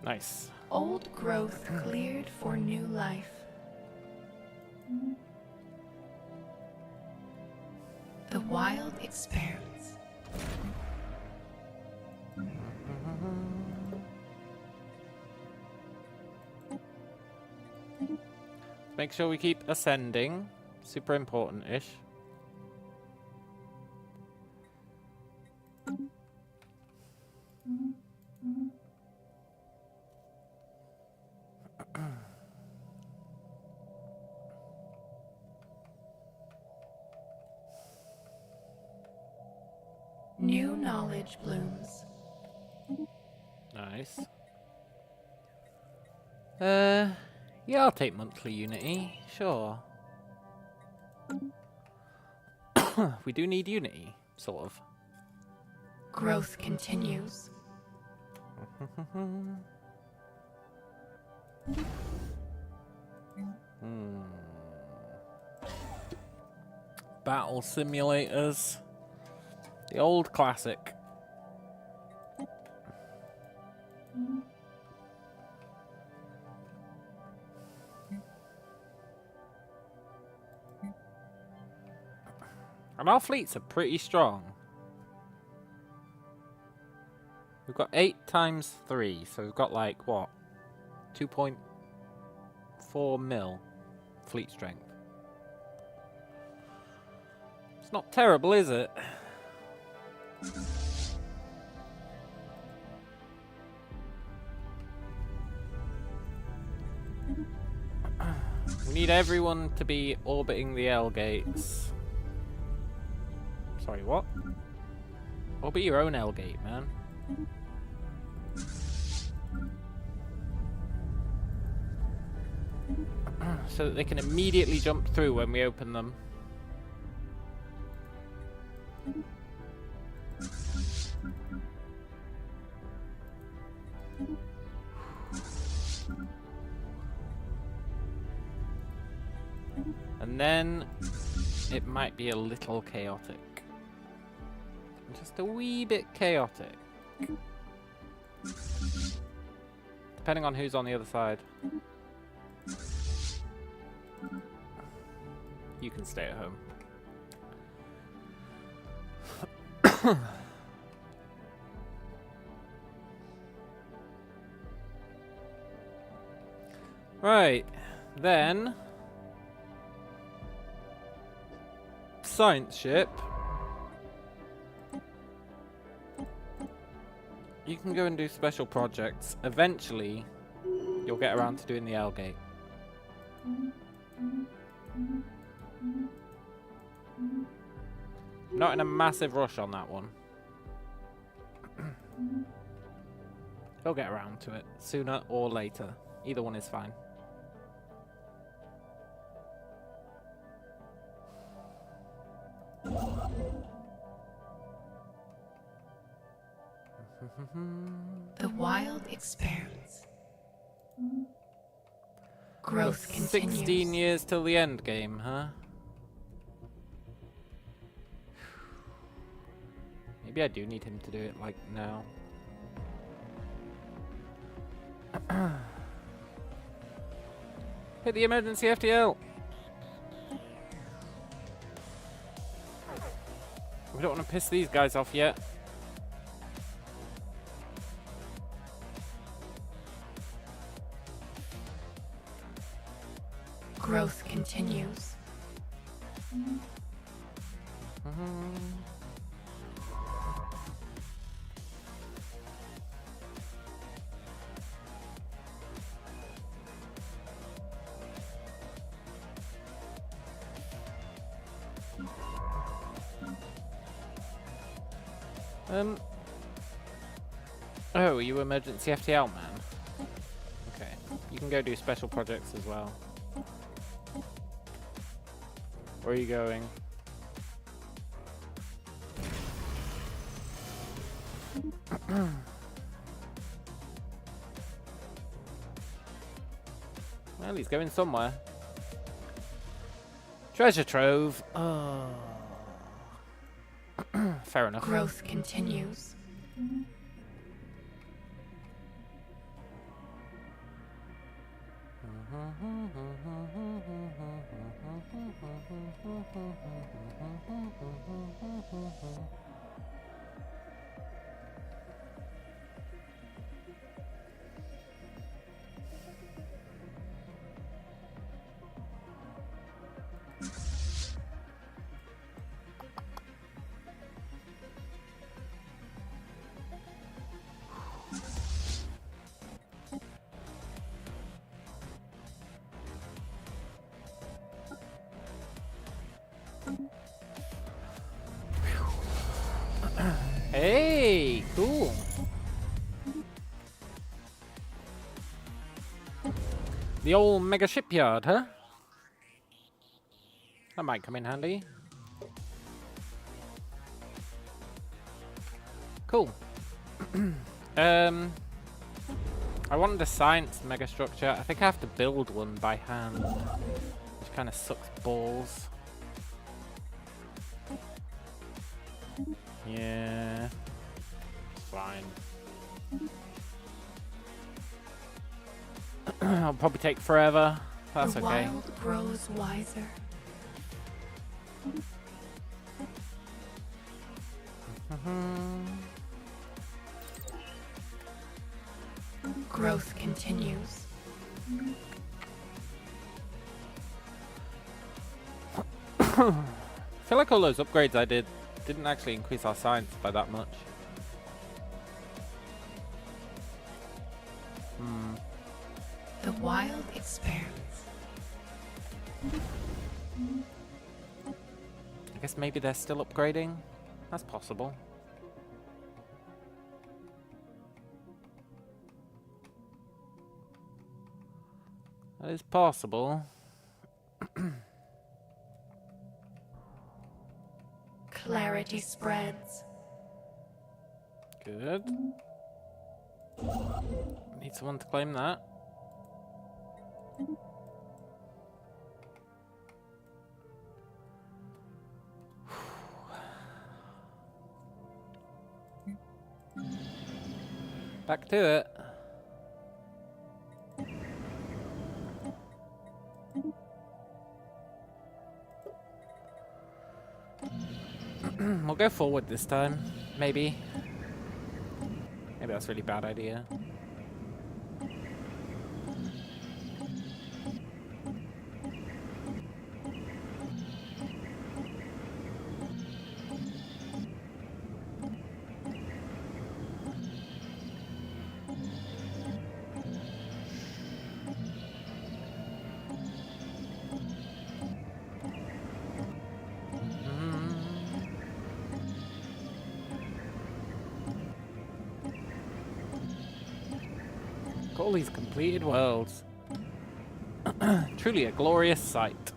Nice. Old growth cleared for new life. The wild expands. Make sure we keep ascending. Super important-ish. New knowledge blooms. Nice. Yeah, I'll take monthly Unity. Sure. We do need Unity, sort of. Growth continues. Battle simulators. The old classic. And our fleets are pretty strong. We've got 8 times 3, so we've got like, what? 2.4 mil fleet strength. It's not terrible, is it? We need everyone to be orbiting the L gates. Sorry, what? Orbit your own L gate, man. So that they can immediately jump through when we open them. And then it might be a little chaotic. Just a wee bit chaotic. Depending on who's on the other side. You can stay at home. Right, then science ship. You can go and do special projects. Eventually, you'll get around to doing the L gate. Not in a massive rush on that one. You'll get around to it sooner or later. Either one is fine. The wild expands. Growth continues. 16 years till the end game, huh? Maybe I do need him to do it, like, now. Hit the emergency FTL! We don't want to piss these guys off yet. Growth continues. Oh, are you emergency FTL man? Okay, you can go do special projects as well. Where are you going? Well, he's going somewhere. Treasure trove. Oh. Fair enough. Growth continues. Hey, cool. The old mega shipyard, huh? That might come in handy. Cool. I wanted a science megastructure. I think I have to build one by hand, which kind of sucks balls. Yeah, fine. I'll probably take forever. That's the okay. wild grows wiser. Growth continues. I feel like all those upgrades I did didn't actually increase our science by that much. The wild expands. I guess maybe they're still upgrading. That's possible. That is possible. Clarity spreads. Good. Need someone to claim that. Back to it. We'll go forward this time, maybe. Maybe that's a really bad idea. All these completed worlds. Truly a glorious sight.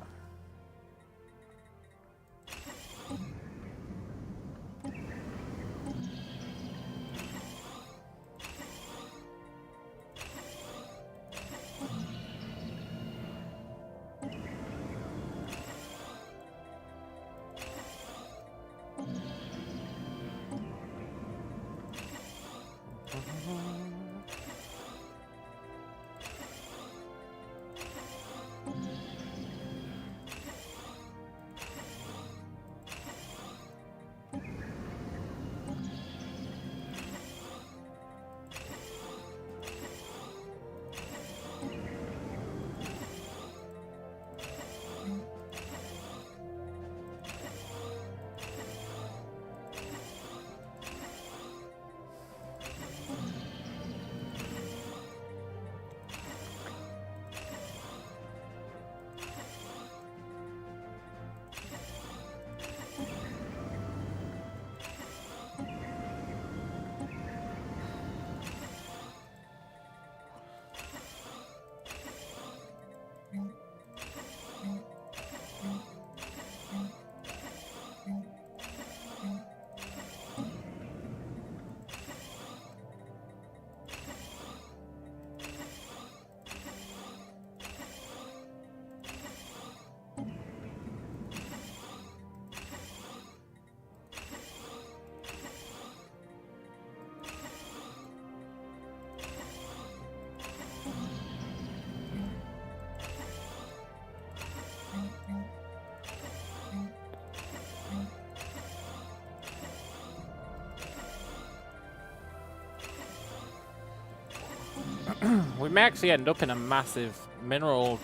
We may actually end up in a massive mineral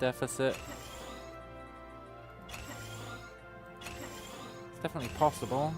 deficit. It's definitely possible.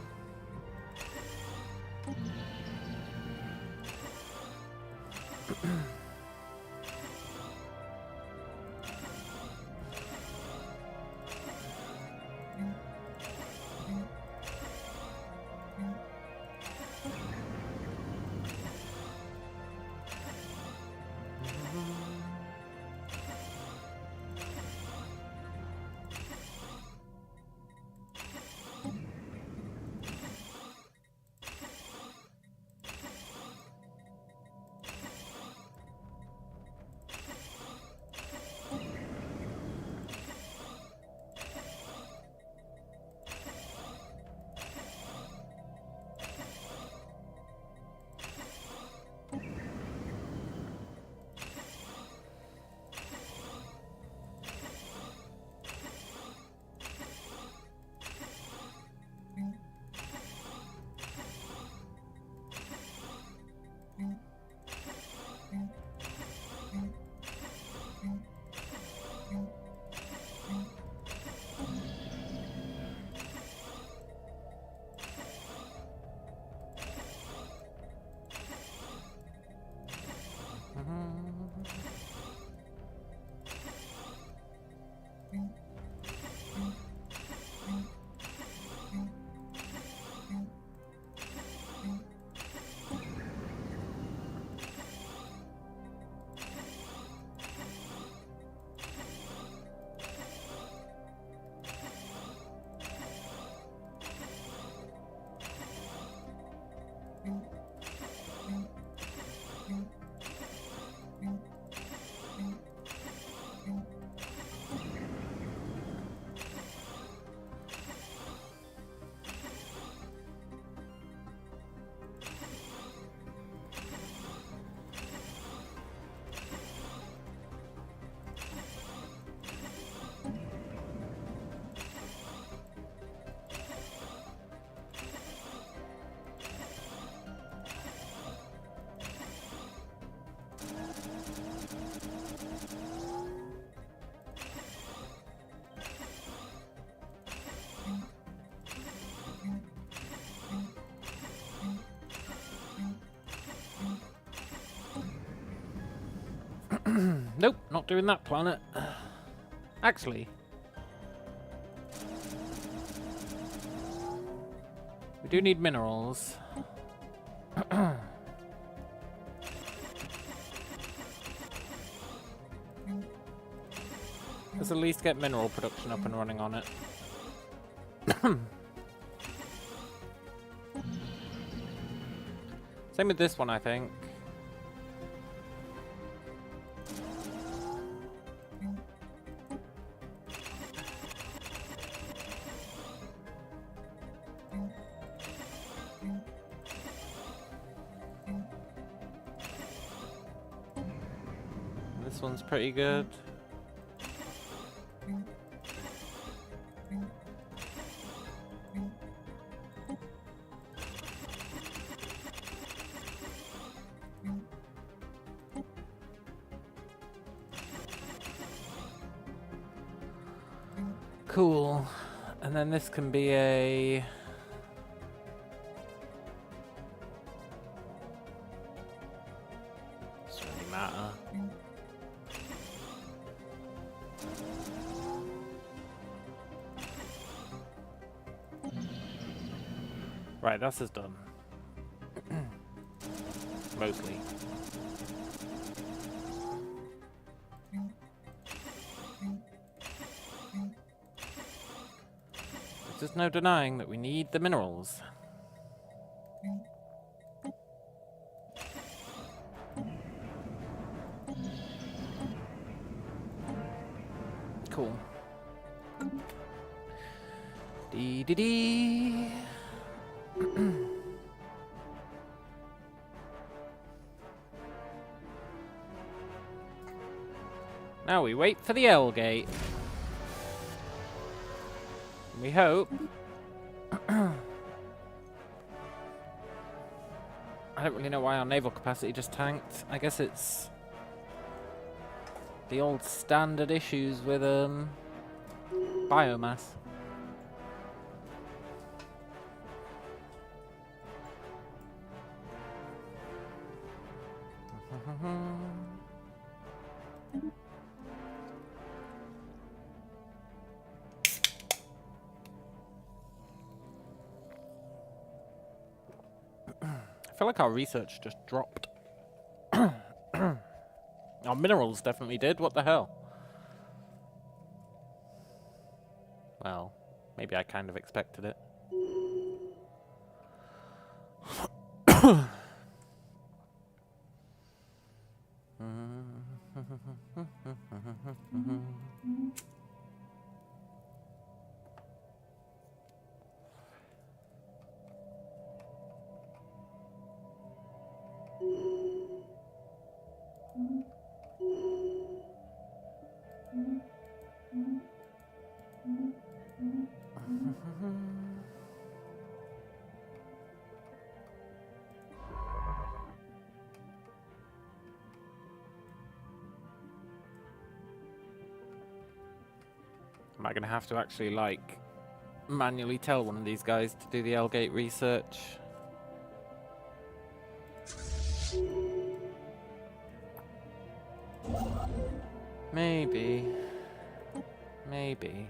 Nope, not doing that planet. Actually, we do need minerals. Let's at least get mineral production up and running on it. Same with this one, I think. This one's pretty good. Cool. And then this can be a... Doesn't really matter. Right, that's us done. Mostly. There's no denying that we need the minerals. Cool. Dee dee dee. Now we wait for the L gate. We hope. I don't really know why our naval capacity just tanked. I guess it's the old standard issues with biomass. I feel like our research just dropped. Our minerals definitely did. What the hell? Well, maybe I kind of expected it. Am I going to have to actually, like, manually tell one of these guys to do the L-gate research? Maybe. Maybe.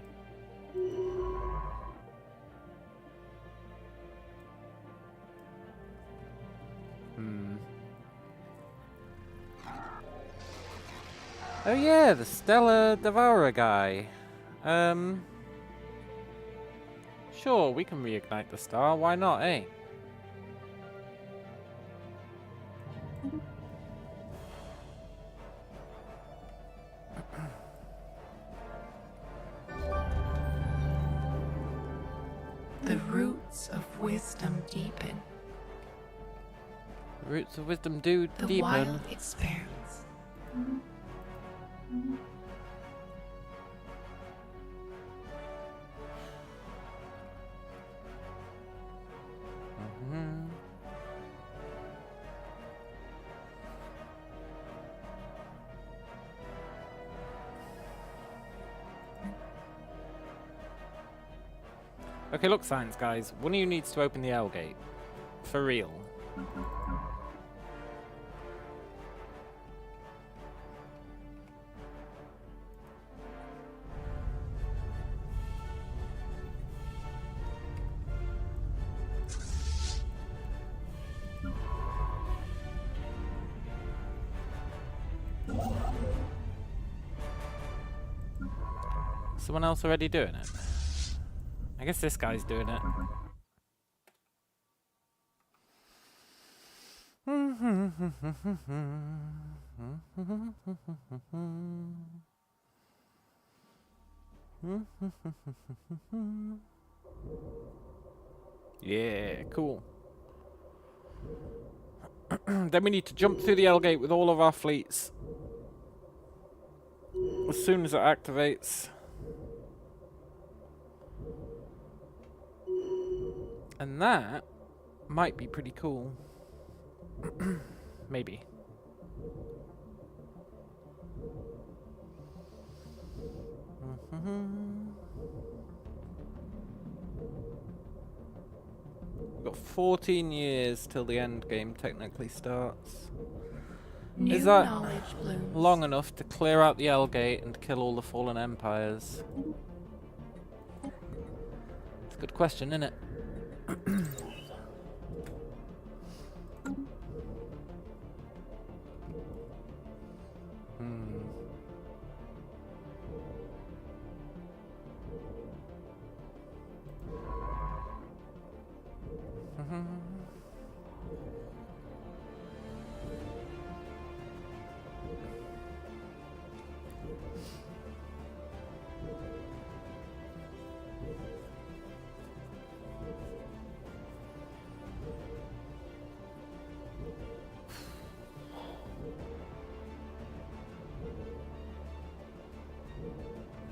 Oh yeah, the Stellar Devourer guy. Sure, we can reignite the star, why not, eh? The roots of wisdom deepen. The roots of wisdom do The deepen. wild expands. Okay, look, science guys. One of you needs to open the L gate. For real. someone else already doing it? I guess this guy's doing it. Yeah, cool. Then we need to jump through the L gate with all of our fleets as soon as it activates. And that might be pretty cool. Maybe. We've got 14 years till the end game technically starts. New Is that knowledge blooms. long enough to clear out the L gate and kill all the fallen empires? It's a good question, isn't it?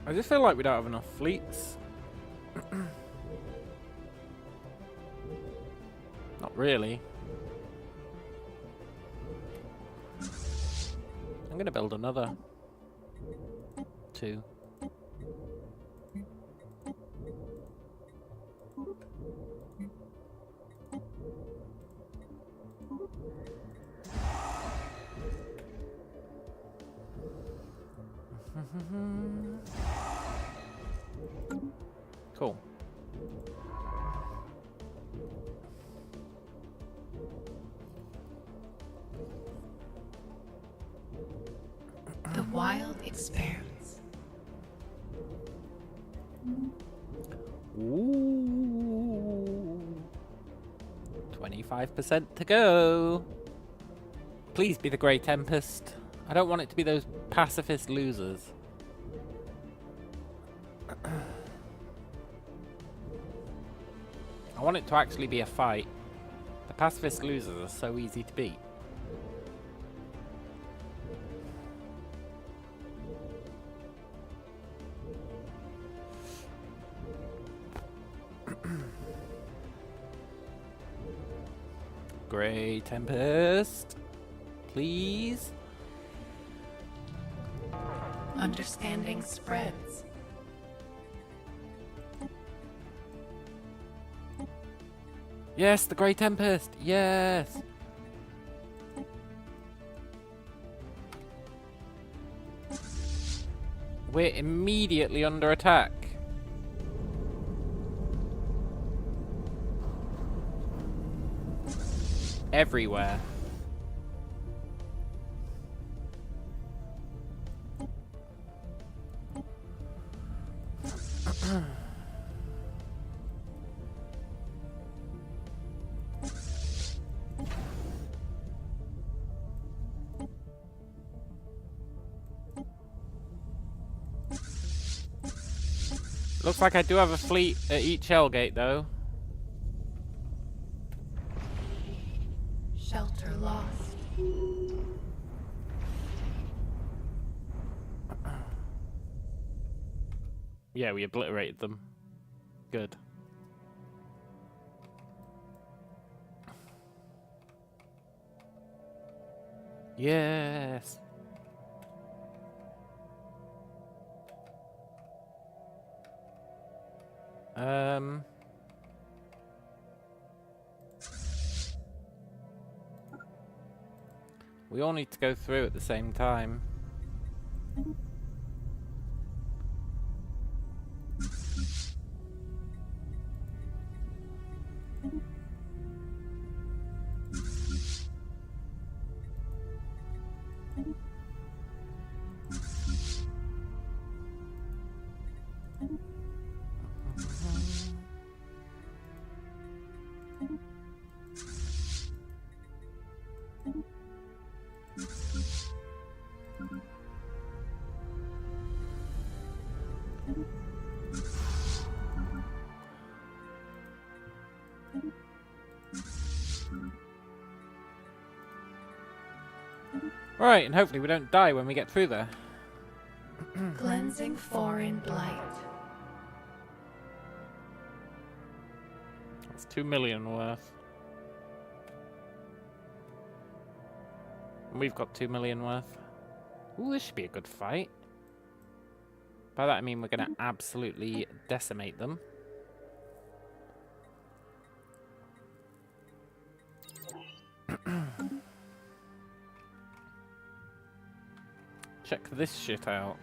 I just feel like we don't have enough fleets. Not really. I'm gonna build another 2. Cool. The wild expands. Ooh. 25% to go. Please be the Grey Tempest. I don't want it to be those pacifist losers. I want it to actually be a fight. The pacifist losers are so easy to beat. Grey Tempest, please. Understanding spreads. Yes, the Grey Tempest. Yes. We're immediately under attack. Everywhere. Looks like I do have a fleet at each L gate, though. Shelter lost. Yeah, we obliterated them. Good. Yes. We all need to go through at the same time. Right, and hopefully we don't die when we get through there. Cleansing foreign blight. That's 2 million worth. And we've got 2 million worth. Ooh, this should be a good fight. By that I mean we're going to absolutely decimate them. Check this shit out.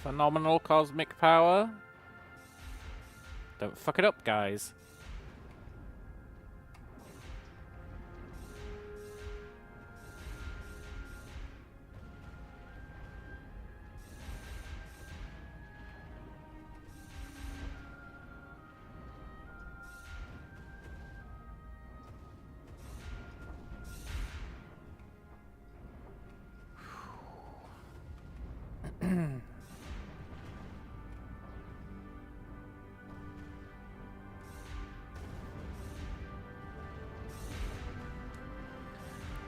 Phenomenal cosmic power. Don't fuck it up, guys.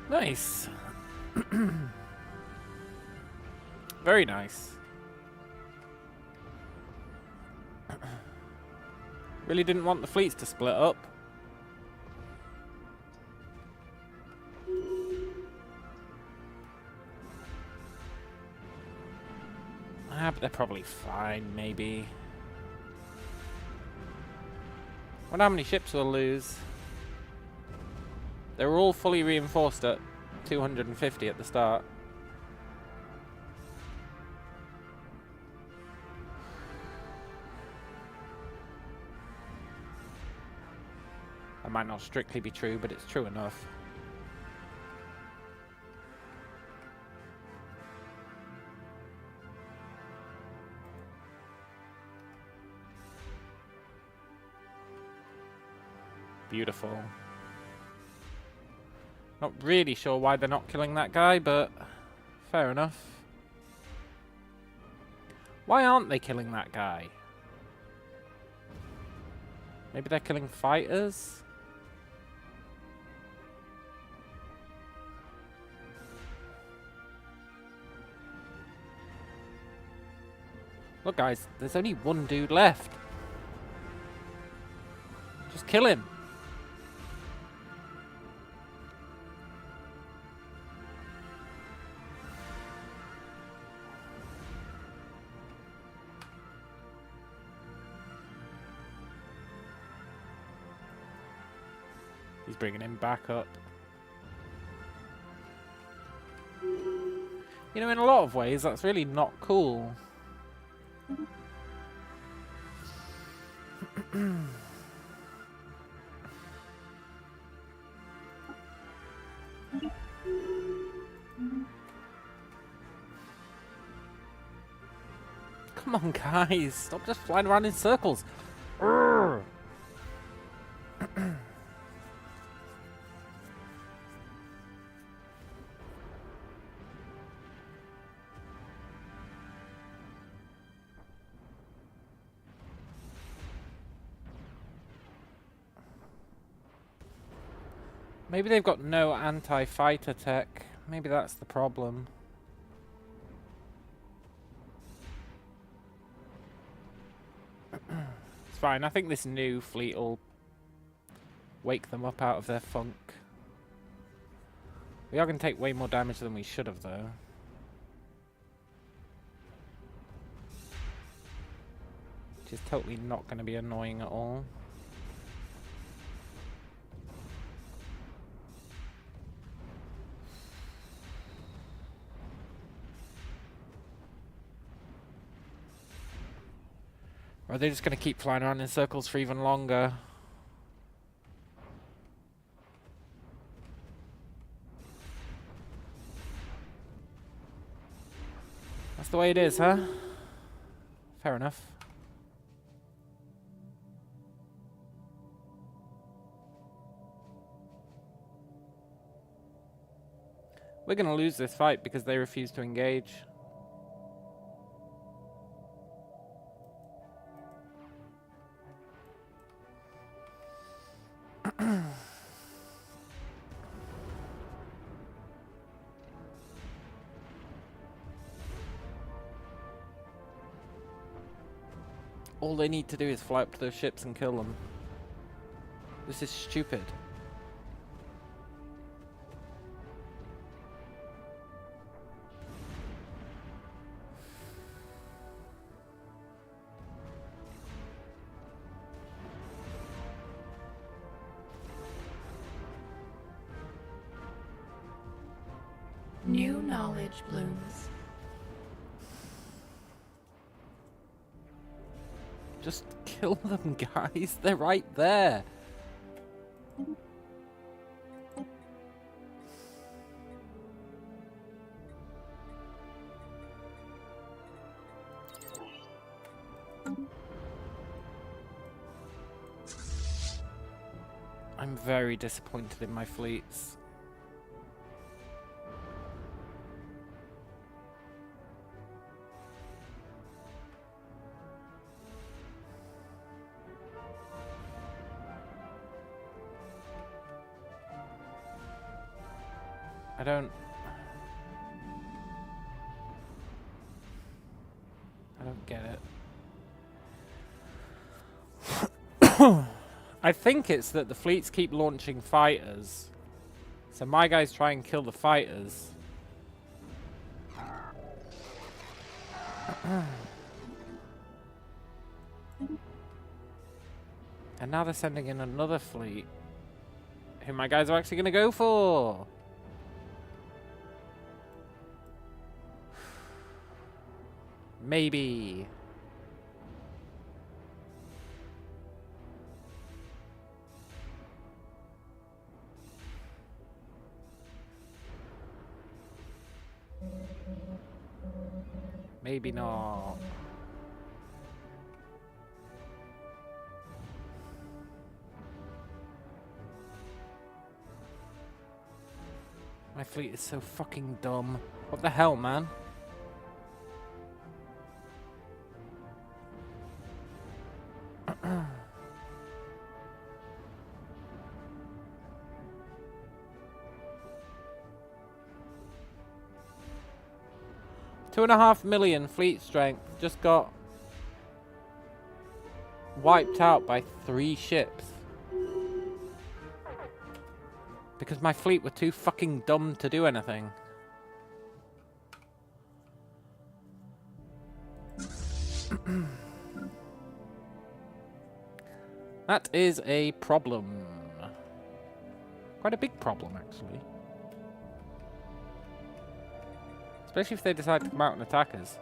Nice. Very nice. Really didn't want the fleets to split up. Ah, but they're probably fine, maybe. I wonder how many ships we'll lose. They were all fully reinforced at 250 at the start. That might not strictly be true, but it's true enough. Beautiful. Not really sure why they're not killing that guy, but fair enough. Why aren't they killing that guy? Maybe they're killing fighters? Look, guys, there's only one dude left. Just kill him. He's bringing him back up. You know, in a lot of ways, that's really not cool. Come on, guys. Stop just flying around in circles. Urgh. Maybe they've got no anti-fighter tech. Maybe that's the problem. It's fine. I think this new fleet will wake them up out of their funk. We are going to take way more damage than we should have, though. Which is totally not going to be annoying at all. Or are they just going to keep flying around in circles for even longer? That's the way it is, huh? Fair enough. We're going to lose this fight because they refuse to engage. All they need to do is fly up to those ships and kill them. This is stupid. New knowledge blooms. Just kill them, guys. They're right there. I'm very disappointed in my fleets. I don't get it. I think it's that the fleets keep launching fighters. So my guys try and kill the fighters. And now they're sending in another fleet. Who my guys are actually going to go for. Maybe. Maybe not. My fleet is so fucking dumb. What the hell, man? $2.5 million fleet strength just got wiped out by 3 ships. Because my fleet were too fucking dumb to do anything. That is a problem. Quite a big problem, actually. Especially if they decide to come out and attack us.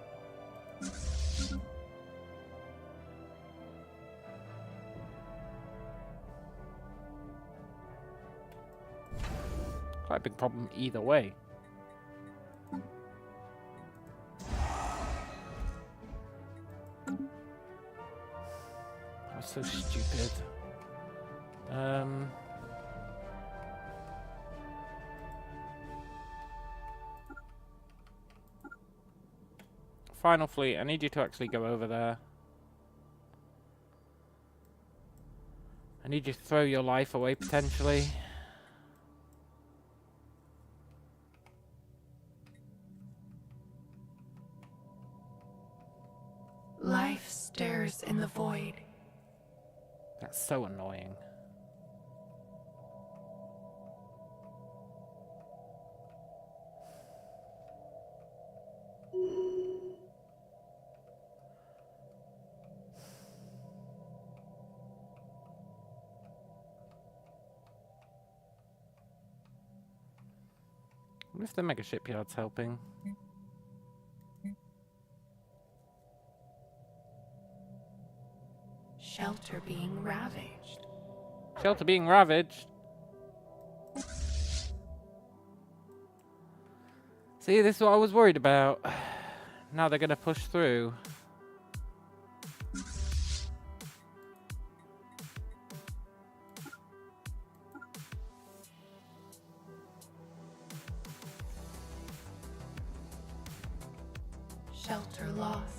Quite a big problem either way. That's so stupid. Final fleet, I need you to actually go over there. I need you to throw your life away, potentially. Life stirs in the void. That's so annoying. I wonder if the mega shipyard's helping. Shelter being ravaged. Shelter being ravaged. See, this is what I was worried about. Now they're going to push through. Shelter lost.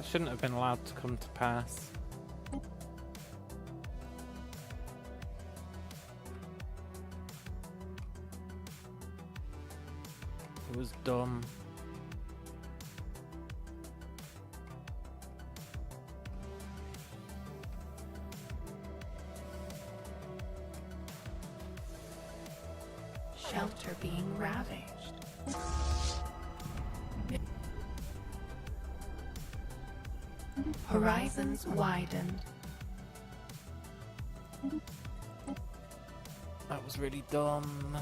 That shouldn't have been allowed to come to pass. It was dumb. Shelter being ravaged. Horizons widened. That was really dumb.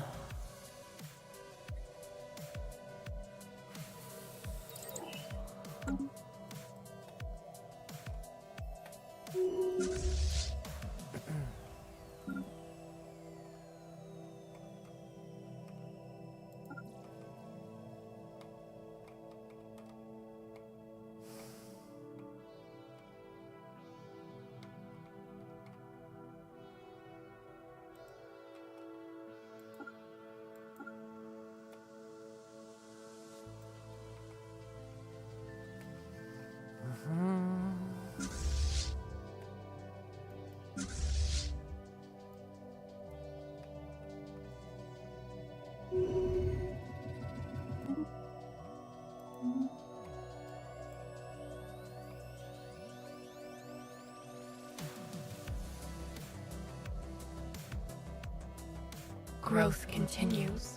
Growth continues.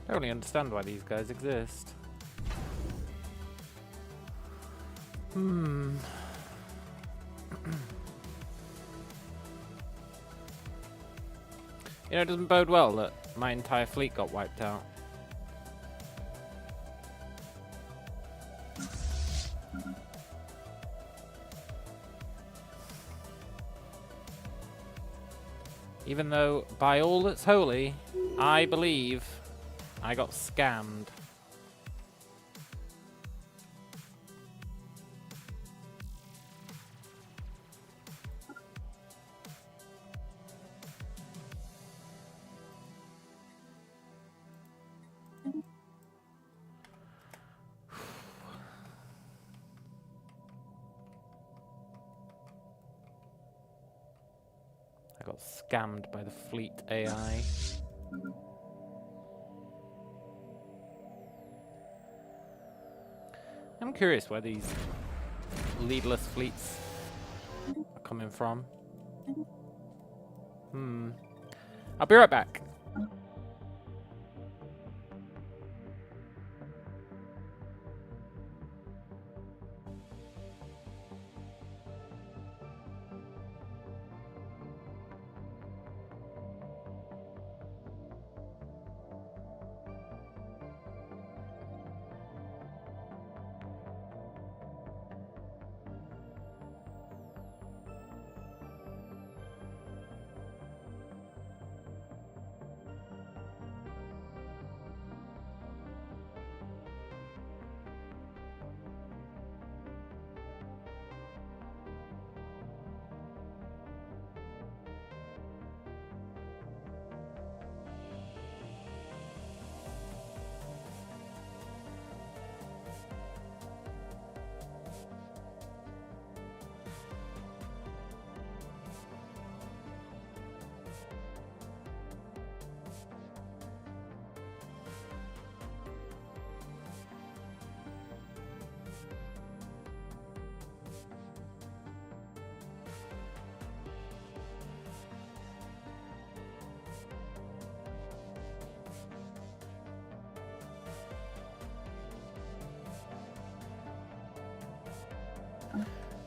I don't really understand why these guys exist. You know, it doesn't bode well that my entire fleet got wiped out. Even though, by all that's holy, I believe I got scammed. I got scammed by the fleet AI. I'm curious where these leadless fleets are coming from. I'll be right back.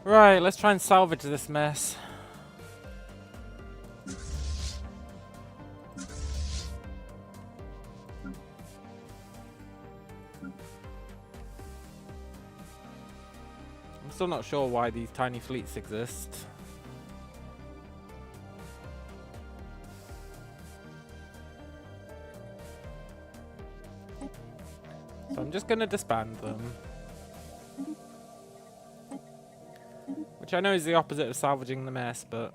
Right, let's try and salvage this mess. I'm still not sure why these tiny fleets exist. So I'm just going to disband them. Which I know is the opposite of salvaging the mess, but...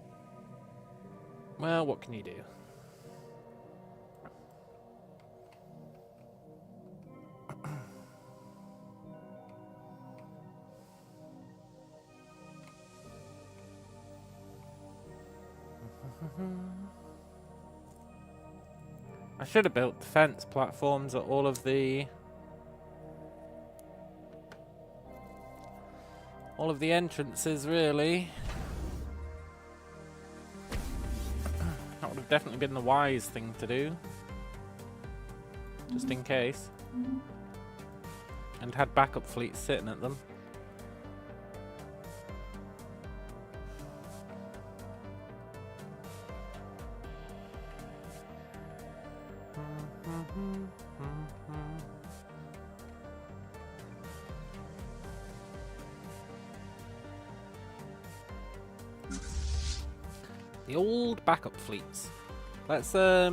well, what can you do? I should have built defense platforms at all of the entrances, really. That would have definitely been the wise thing to do. Just in case. And had backup fleets sitting at them. The old backup fleets. Let's at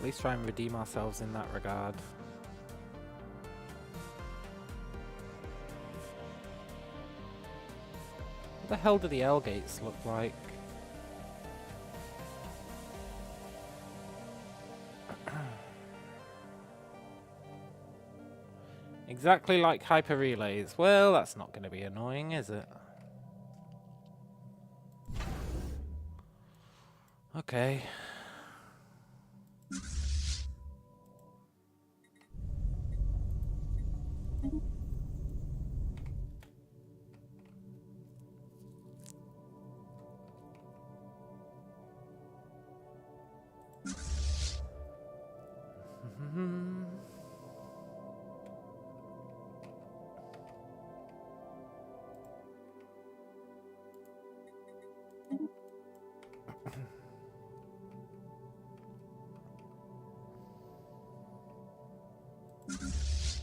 least try and redeem ourselves in that regard. What the hell do the L gates look like? Exactly like hyper relays. Well, that's not going to be annoying, is it? Okay.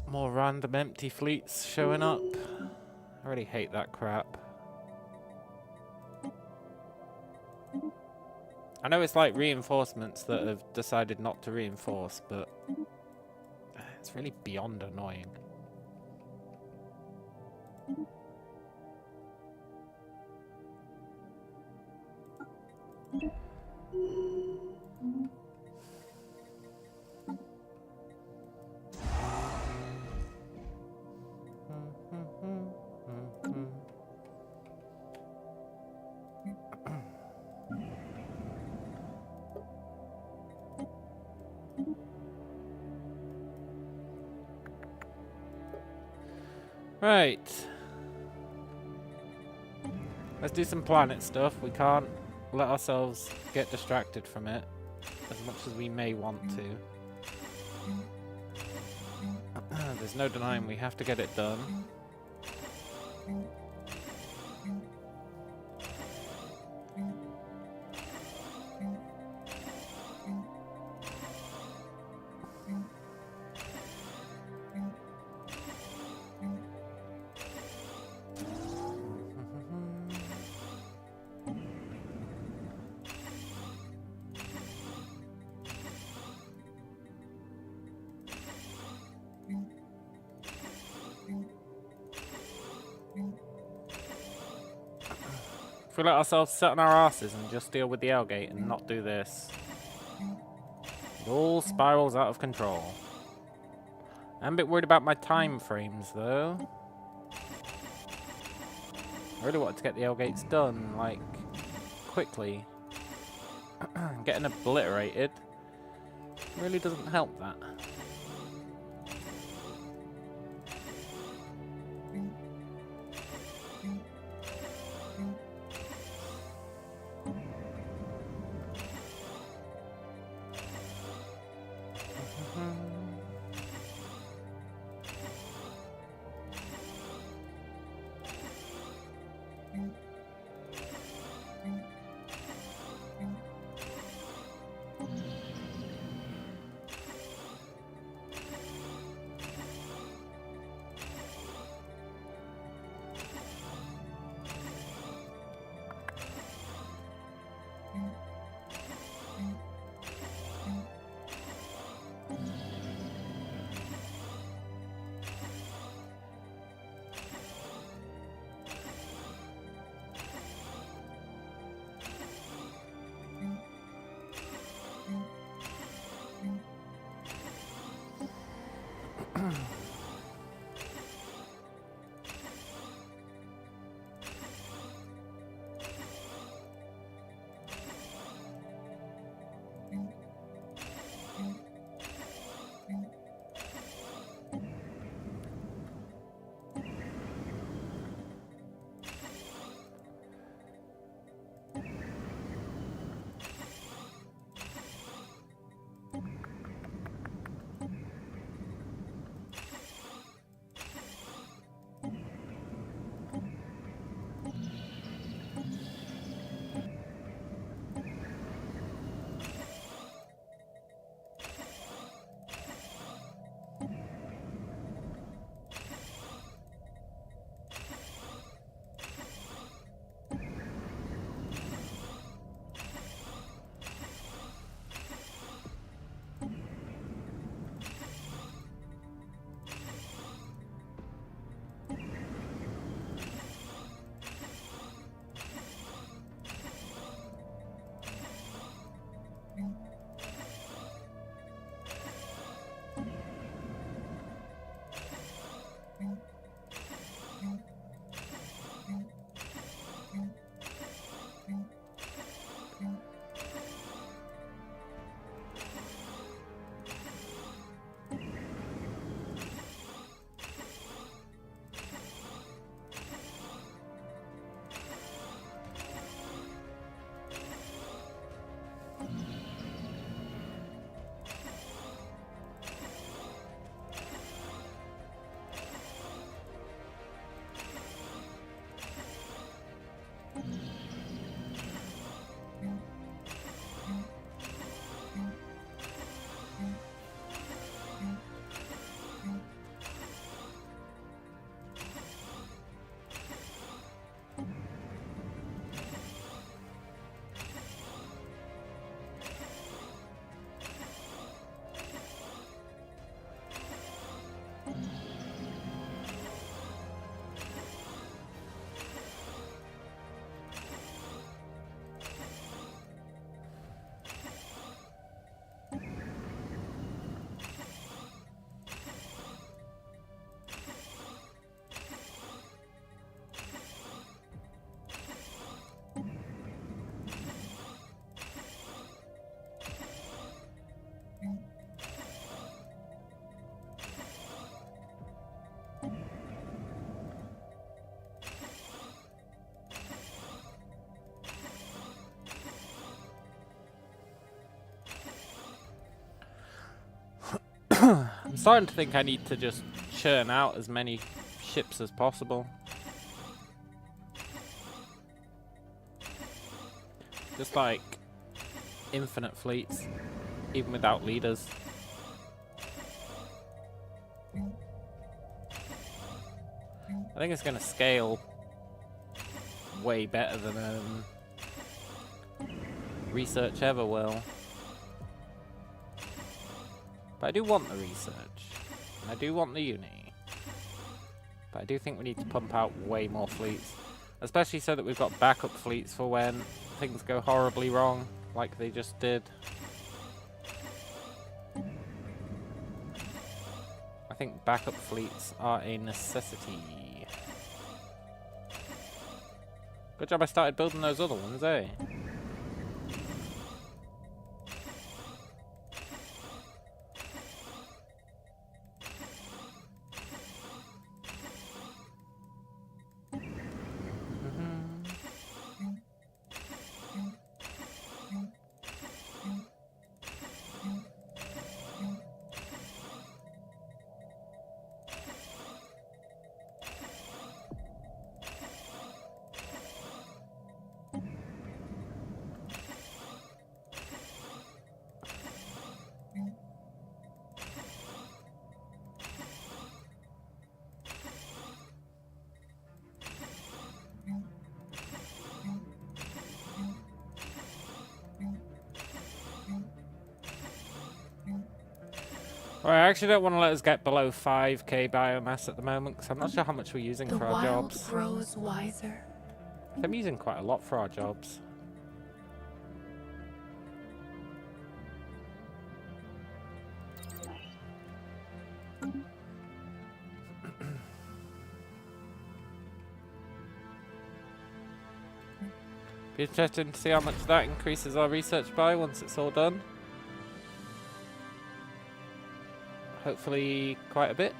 More random empty fleets showing up. I really hate that crap. I know it's like reinforcements that have decided not to reinforce, but it's really beyond annoying. Right. Let's do some planet stuff. We can't let ourselves get distracted from it as much as we may want to. There's no denying we have to get it done. If we let ourselves sit on our asses and just deal with the L gate and not do this, it all spirals out of control. I'm a bit worried about my time frames, though. I really wanted to get the L gates done, like, quickly. Getting obliterated really doesn't help that. I'm starting to think I need to just churn out as many ships as possible. Just like infinite fleets, even without leaders. I think it's going to scale way better than research ever will. But I do want the research, and I do want the uni. But I do think we need to pump out way more fleets, especially so that we've got backup fleets for when things go horribly wrong, like they just did. I think backup fleets are a necessity. Good job I started building those other ones, eh? Right, I actually don't want to let us get below 5k biomass at the moment, because I'm not sure how much we're using for our jobs. The wild grows wiser. I'm using quite a lot for our jobs. Be interesting to see how much that increases our research by once it's all done. Hopefully quite a bit.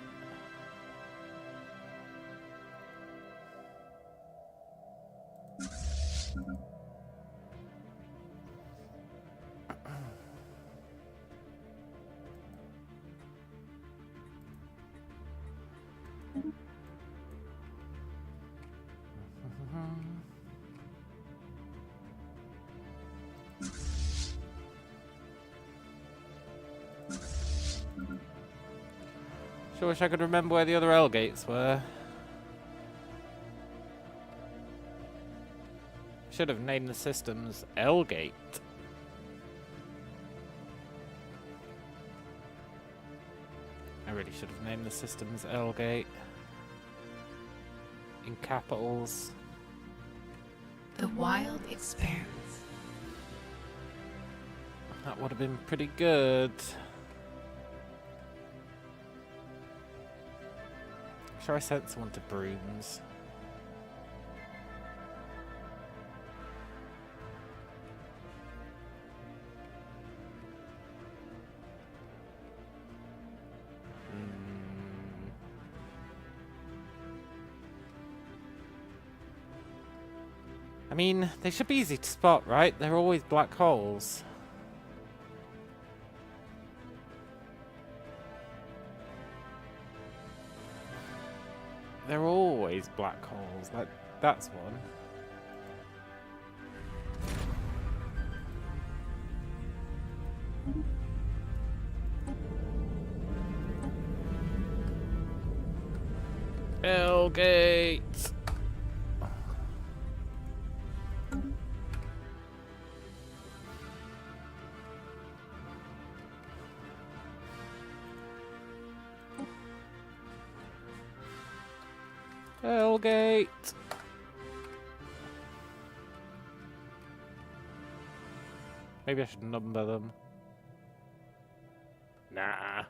Sure wish I could remember where the other L gates were. Should have named the systems L gate. I really should have named the systems L gate. In capitals. The wild expands. That would have been pretty good. I'm sure I sent someone to Brooms. I mean, they should be easy to spot, right? They're always black holes. They're always black holes. That's one. Hellgate. Hellgate. Maybe I should number them. Nah.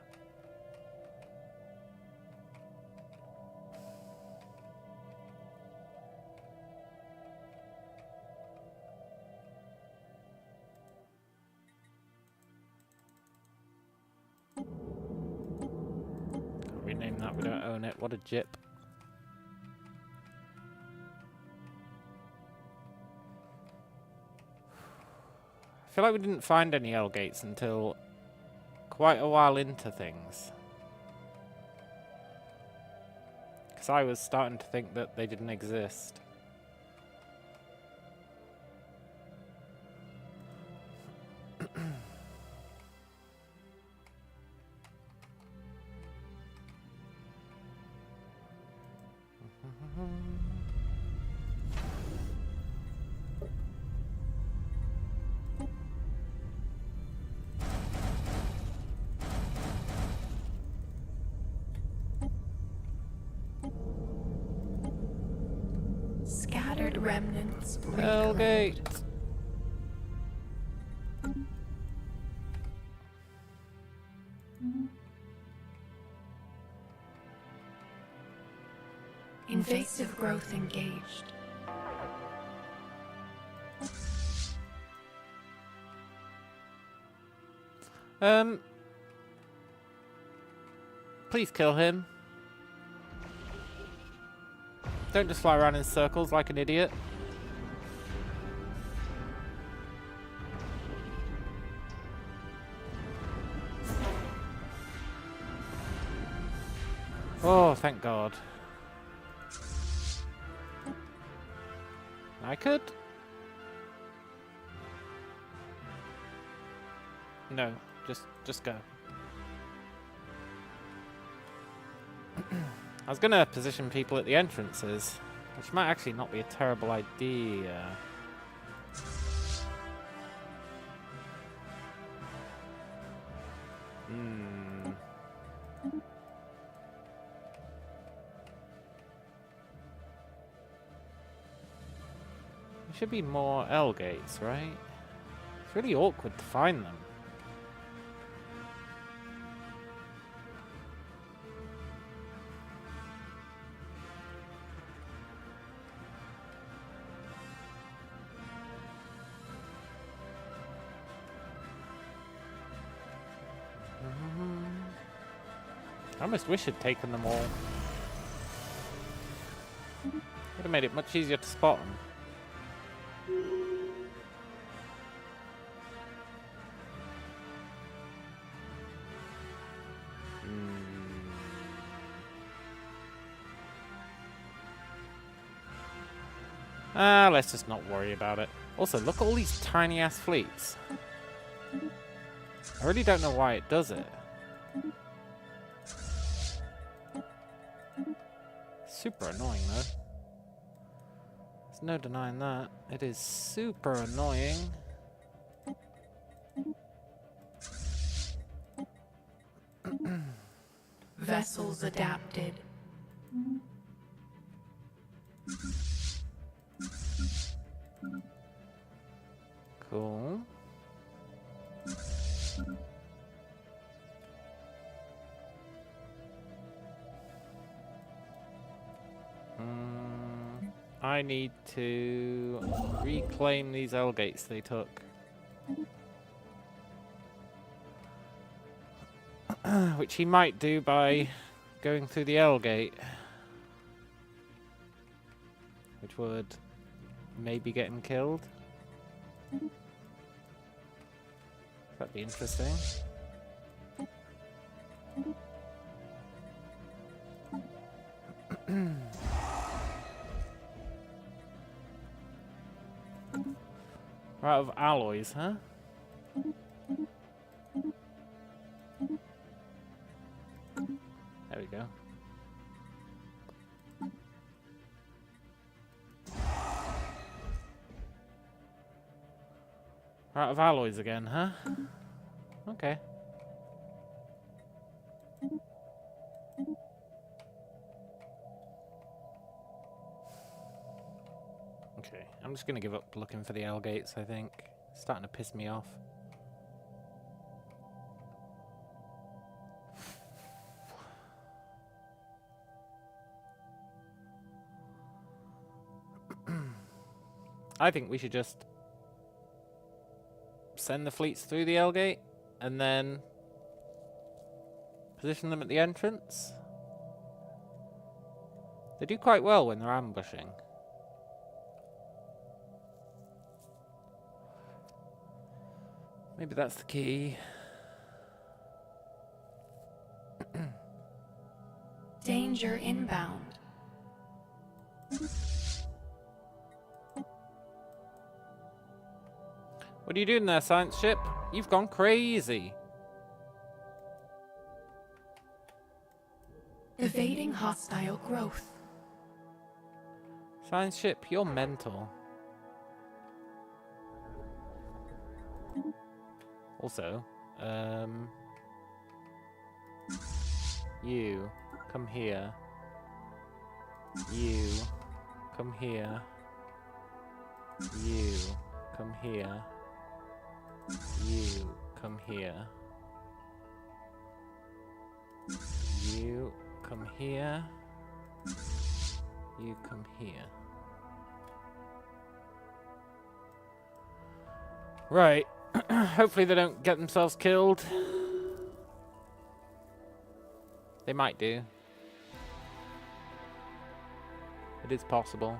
Can't rename that, we don't own it. What a jip. I feel like we didn't find any L gates until quite a while into things. Because I was starting to think that they didn't exist. Scattered remnants. Hellgate. Invasive growth engaged. Please kill him. Don't just fly around in circles like an idiot. Oh, thank God. I could? No, just go. I was gonna position people at the entrances, which might actually not be a terrible idea. There should be more L gates, right? It's really awkward to find them. I almost wish I'd taken them all. Would have made it much easier to spot them. Let's just not worry about it. Also, look at all these tiny ass fleets. I really don't know why it does it. Super annoying though. There's no denying that. It is super annoying. Vessels adapted. Cool. I need to reclaim these L gates they took. Which he might do by going through the L gate. Which would maybe get him killed. That'd be interesting. We're out of alloys, huh? There we go. We're out of alloys again, huh? Okay. Okay, I'm just gonna give up looking for the L gates, I think. It's starting to piss me off. I think we should just send the fleets through the L gate and then position them at the entrance. They do quite well when they're ambushing. Maybe that's the key. Danger inbound. What are you doing there, science ship? You've gone crazy. Evading hostile growth. Science ship, you're mental. Also, you come here. You come here. You come here. You come here. You come here. You come here. Right. Hopefully they don't get themselves killed. They might do. It is possible.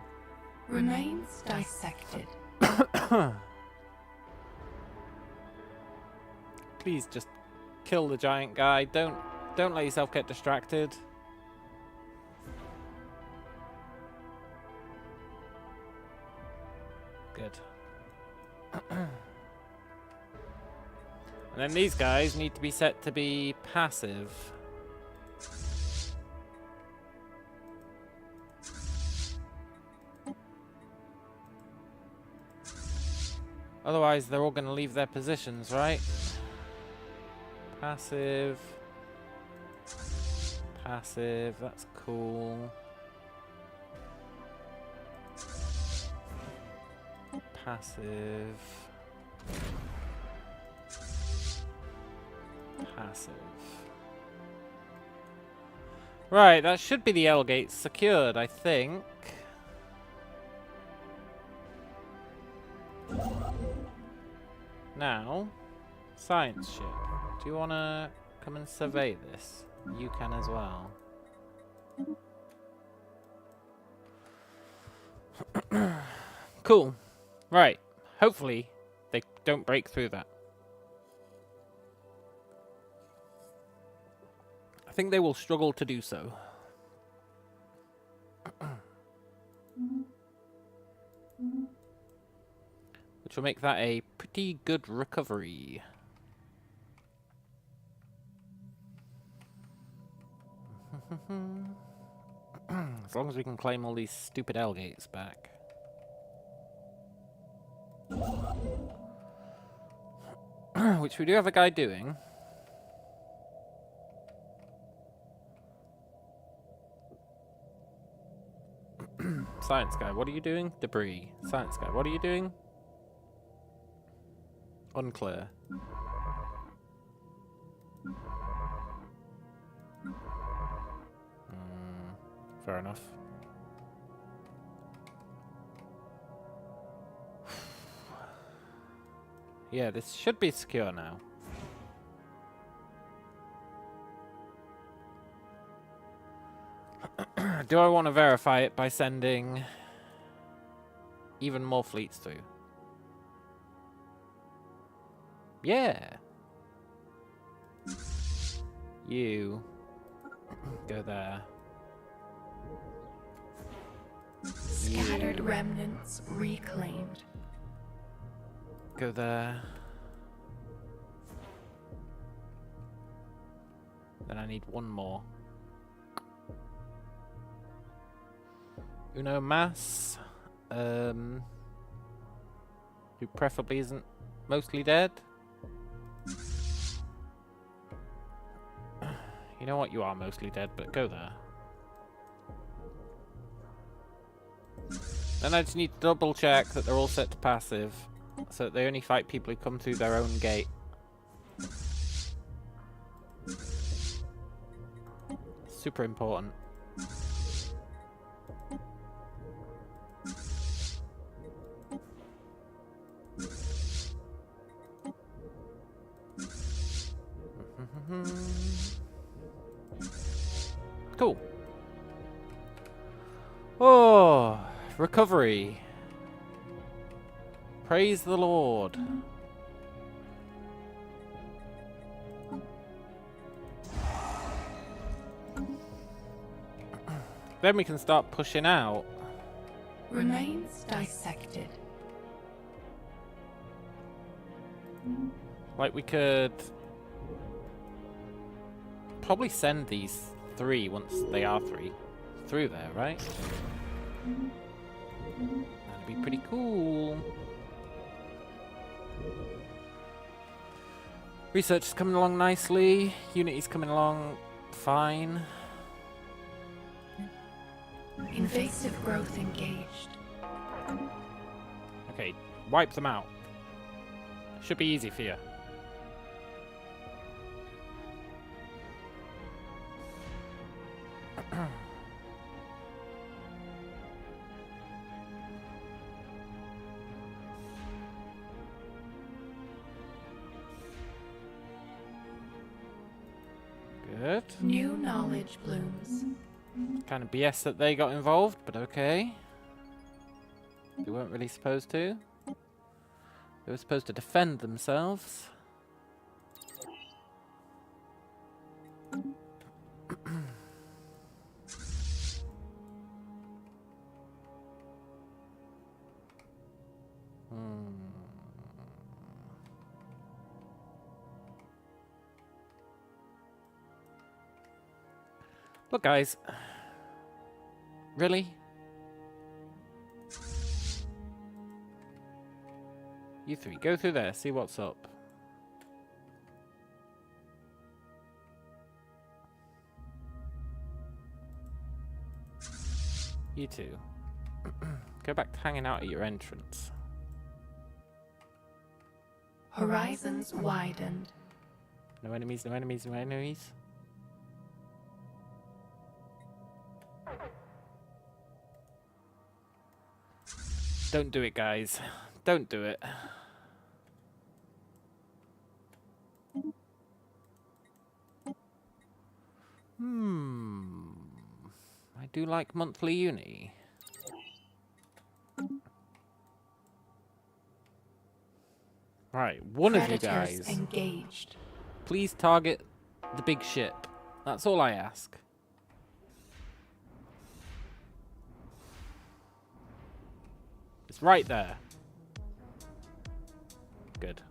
Remains dissected. Please just kill the giant guy. Don't let yourself get distracted. Good. And then these guys need to be set to be passive. Otherwise, they're all going to leave their positions, right? Passive. Passive, that's cool. Passive. Passive. Right, that should be the L gates secured, I think. Now, science ship. Do you want to come and survey this? You can as well. Cool. Right. Hopefully, they don't break through that. I think they will struggle to do so. Which will make that a pretty good recovery. As long as we can claim all these stupid L gates back. Which we do have a guy doing. Science guy, what are you doing? Debris. Science guy, what are you doing? Unclear. Fair enough. Yeah, this should be secure now. Do I want to verify it by sending even more fleets through? Yeah. You go there. Scattered remnants reclaimed. Go there. Then I need one more. Uno Mas. Who preferably isn't mostly dead. You know what? You are mostly dead, but go there. Then I just need to double check that they're all set to passive, so that they only fight people who come through their own gate. Super important. Cool. Oh, recovery. Praise the Lord. then we can start pushing out. Remains dissected. Like, we could probably send these 3, once they are 3, through there, right? That'd be pretty cool. Research is coming along nicely. Unity's coming along fine. Invasive growth engaged. Okay, wipe them out. Should be easy for you. Good. New knowledge blooms. Kind of BS that they got involved, but okay. They weren't really supposed to. They were supposed to defend themselves. Look, guys. Really? You 3, go through there, see what's up. You 2. Go back to hanging out at your entrance. Horizons widened. No enemies, no enemies, no enemies. Don't do it, guys. Don't do it. I do like monthly uni. Right, one of you guys, engaged. please target the big ship. That's all I ask. It's right there. Good.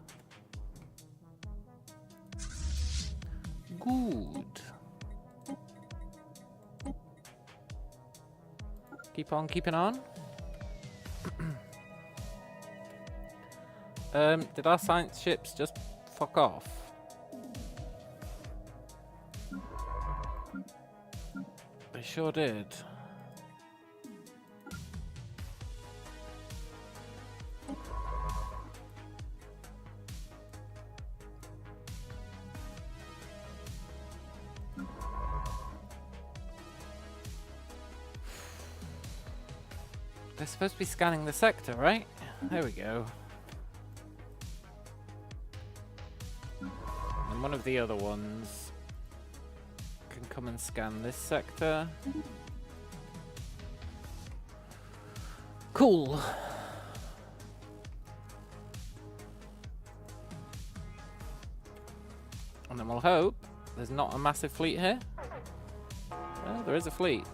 Good. Keep on keeping on. Did our science ships just fuck off? They sure did. They're supposed to be scanning the sector, right? There we go. And one of the other ones can come and scan this sector. Cool. And then we'll hope there's not a massive fleet here. Well, there is a fleet.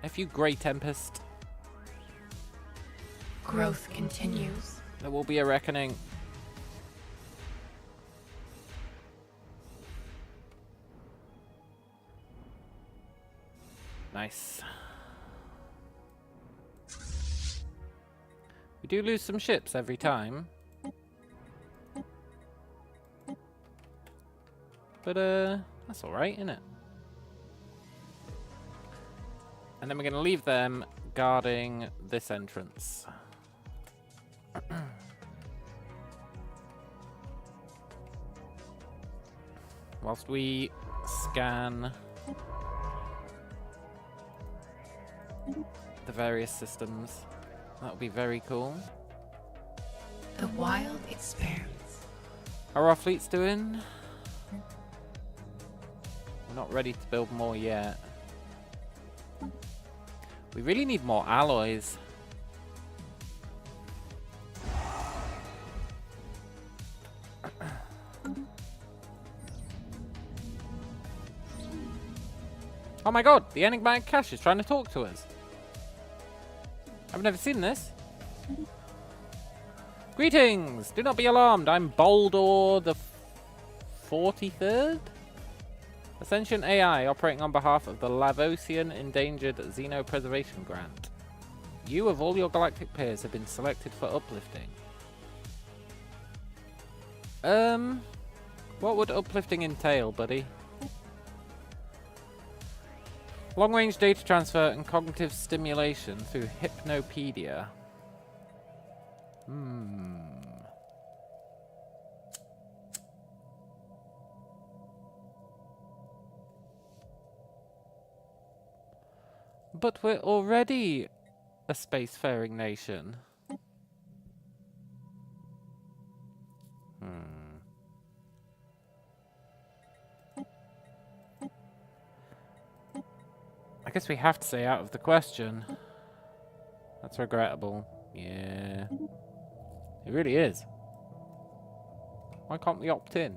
If you Grey Tempest, Growth continues. there will be a reckoning. Nice. We do lose some ships every time. But, that's alright, isn't it? And then we're going to leave them guarding this entrance. Whilst we scan the various systems. That would be very cool. The wild expands. How are our fleets doing? We're not ready to build more yet. We really need more alloys. Oh my god, the enigmatic cache is trying to talk to us. I've never seen this. Greetings! Do not be alarmed. I'm Baldor the 43rd? A sentient AI operating on behalf of the Lavosian Endangered Xenopreservation Grant. You, of all your galactic peers, have been selected for uplifting. What would uplifting entail, buddy? Long-range data transfer and cognitive stimulation through hypnopedia. But we're already a spacefaring nation. I guess we have to say out of the question. That's regrettable. Yeah. It really is. Why can't we opt in?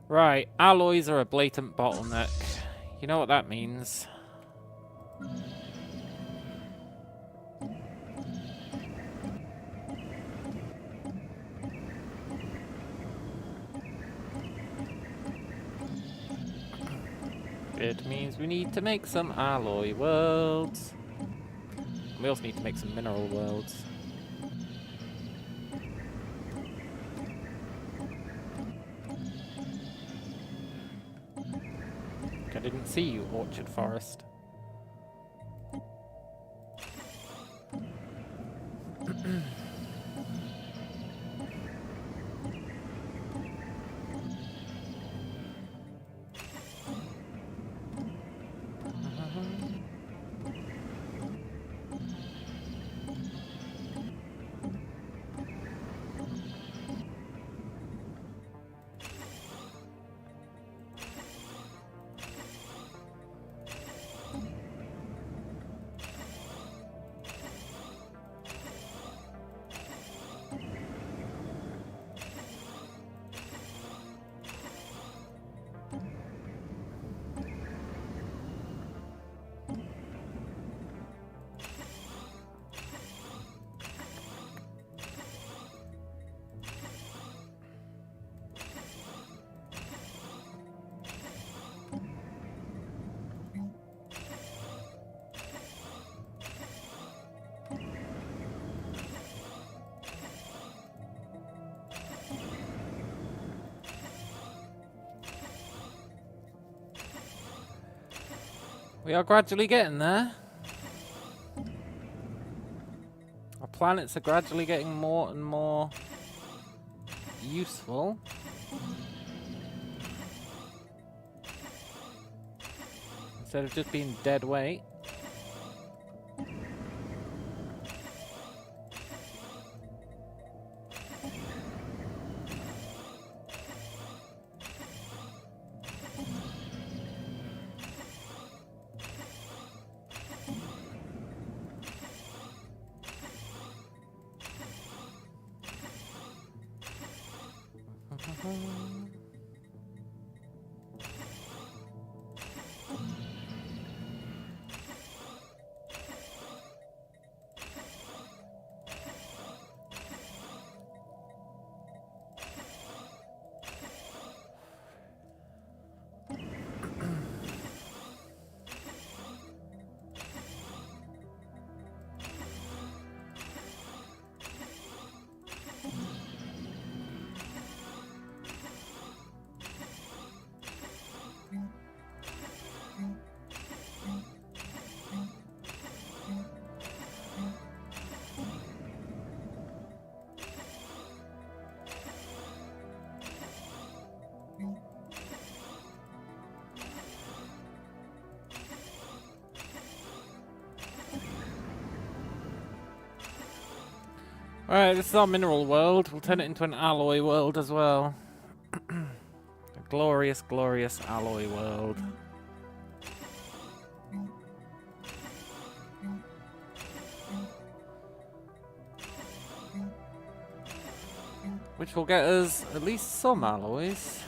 Right, alloys are a blatant bottleneck. You know what that means. It means we need to make some alloy worlds. We also need to make some mineral worlds. I didn't see you, Orchard Forest. We are gradually getting there. Our planets are gradually getting more and more useful. Instead of just being dead weight. Alright, this is our mineral world. We'll turn it into an alloy world as well. glorious, glorious alloy world. Which will get us at least some alloys.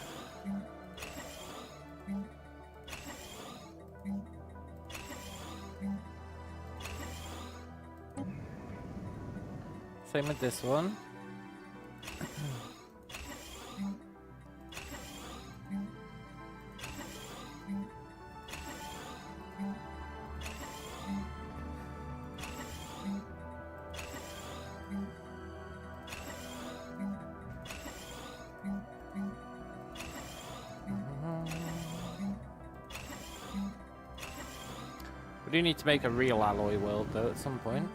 Same with this one. We do need to make a real alloy world though at some point.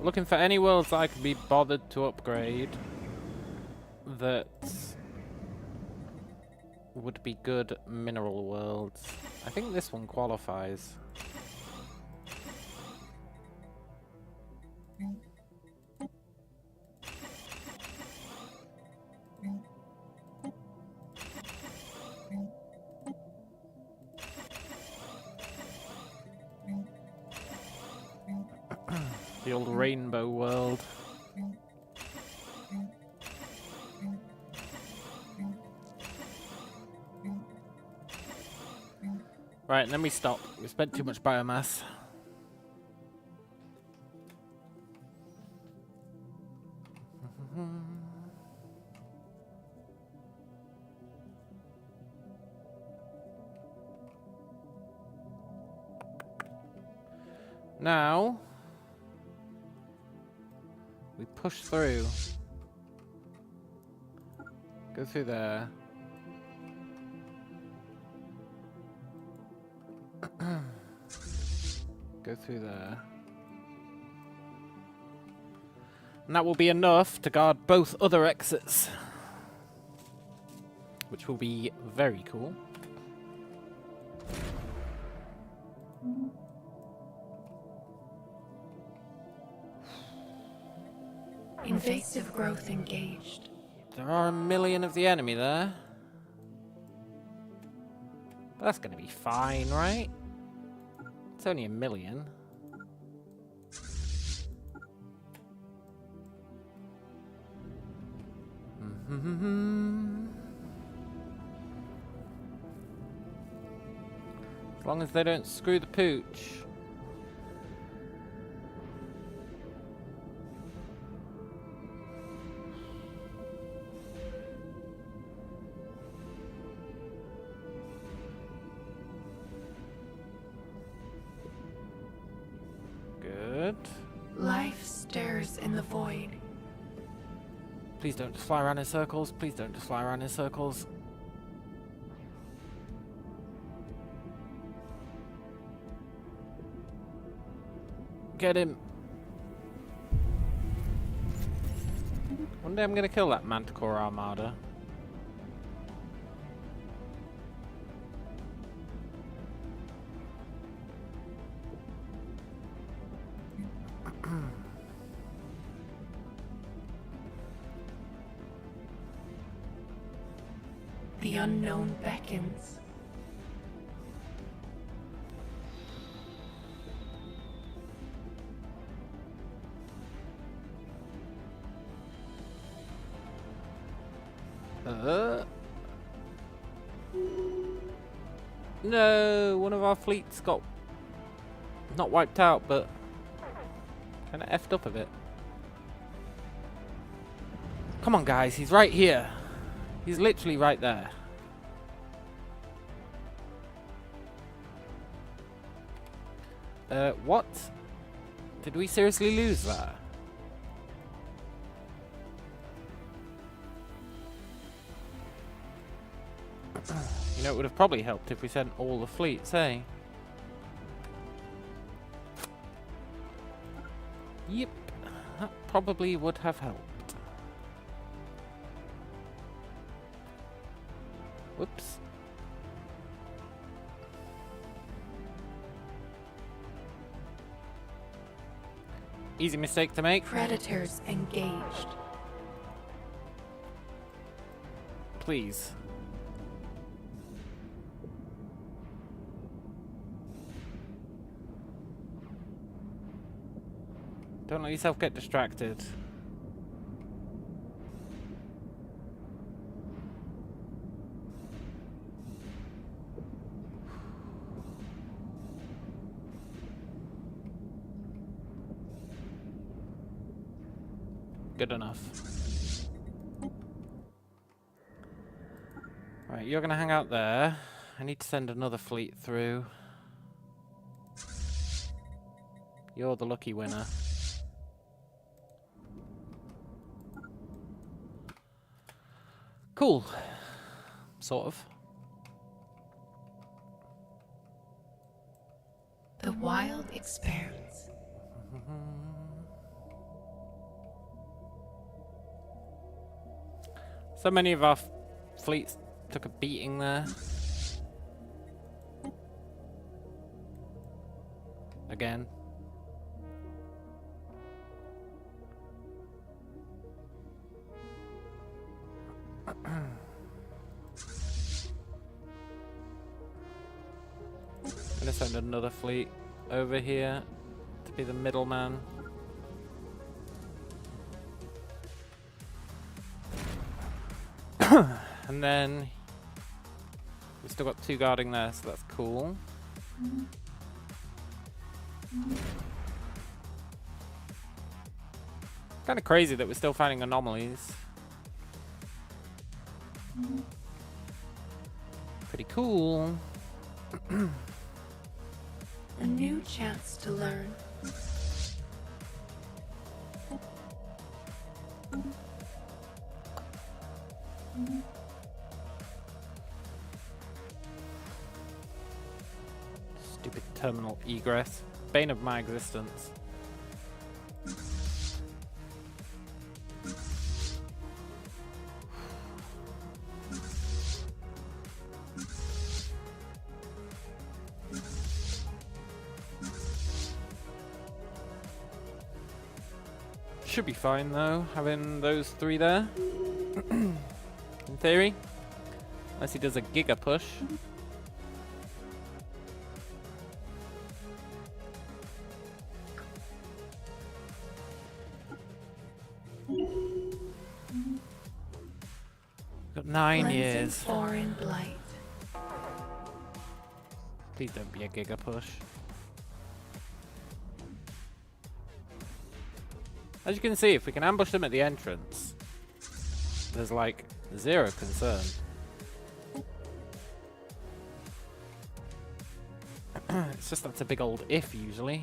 Looking for any worlds I could be bothered to upgrade that would be good mineral worlds. I think this one qualifies. The old rainbow world. Right, and then we stop. We spent too much biomass. Now, we push through. Go through there. Go through there. And that will be enough to guard both other exits. Which will be very cool. Invasive growth engaged. There are 1 million of the enemy there. But that's going to be fine, right? It's only 1 million. As long as they don't screw the pooch. Good. Life stirs in the void. Please don't just fly around in circles. Please don't just fly around in circles. Get him. One day I'm gonna kill that Manticore Armada. The unknown beckons. No, one of our fleets got not wiped out, but kind of effed up a bit. Come on, guys, he's right here. He's literally right there. What? Did we seriously lose that? You know, it would have probably helped if we sent all the fleets, eh? Yep, that probably would have helped. Whoops. Easy mistake to make. Predators engaged. Please. Don't let yourself get distracted. Good enough. Right, you're gonna hang out there. I need to send another fleet through. You're the lucky winner. Cool. Sort of. The wild expanse. So many of our fleets took a beating there. Again. I'm gonna send another fleet over here to be the middleman. And then we've still got 2 guarding there, so that's cool. Kind of crazy that we're still finding anomalies. Pretty cool. A new chance to learn. Stupid terminal egress. Bane of my existence. Should be fine though, having those three there. In theory. Unless he does a giga push. Got 9 Cleansing years. foreign blight. Please don't be a giga push. As you can see, if we can ambush them at the entrance, there's like 0 concern. It's just that's a big old if usually.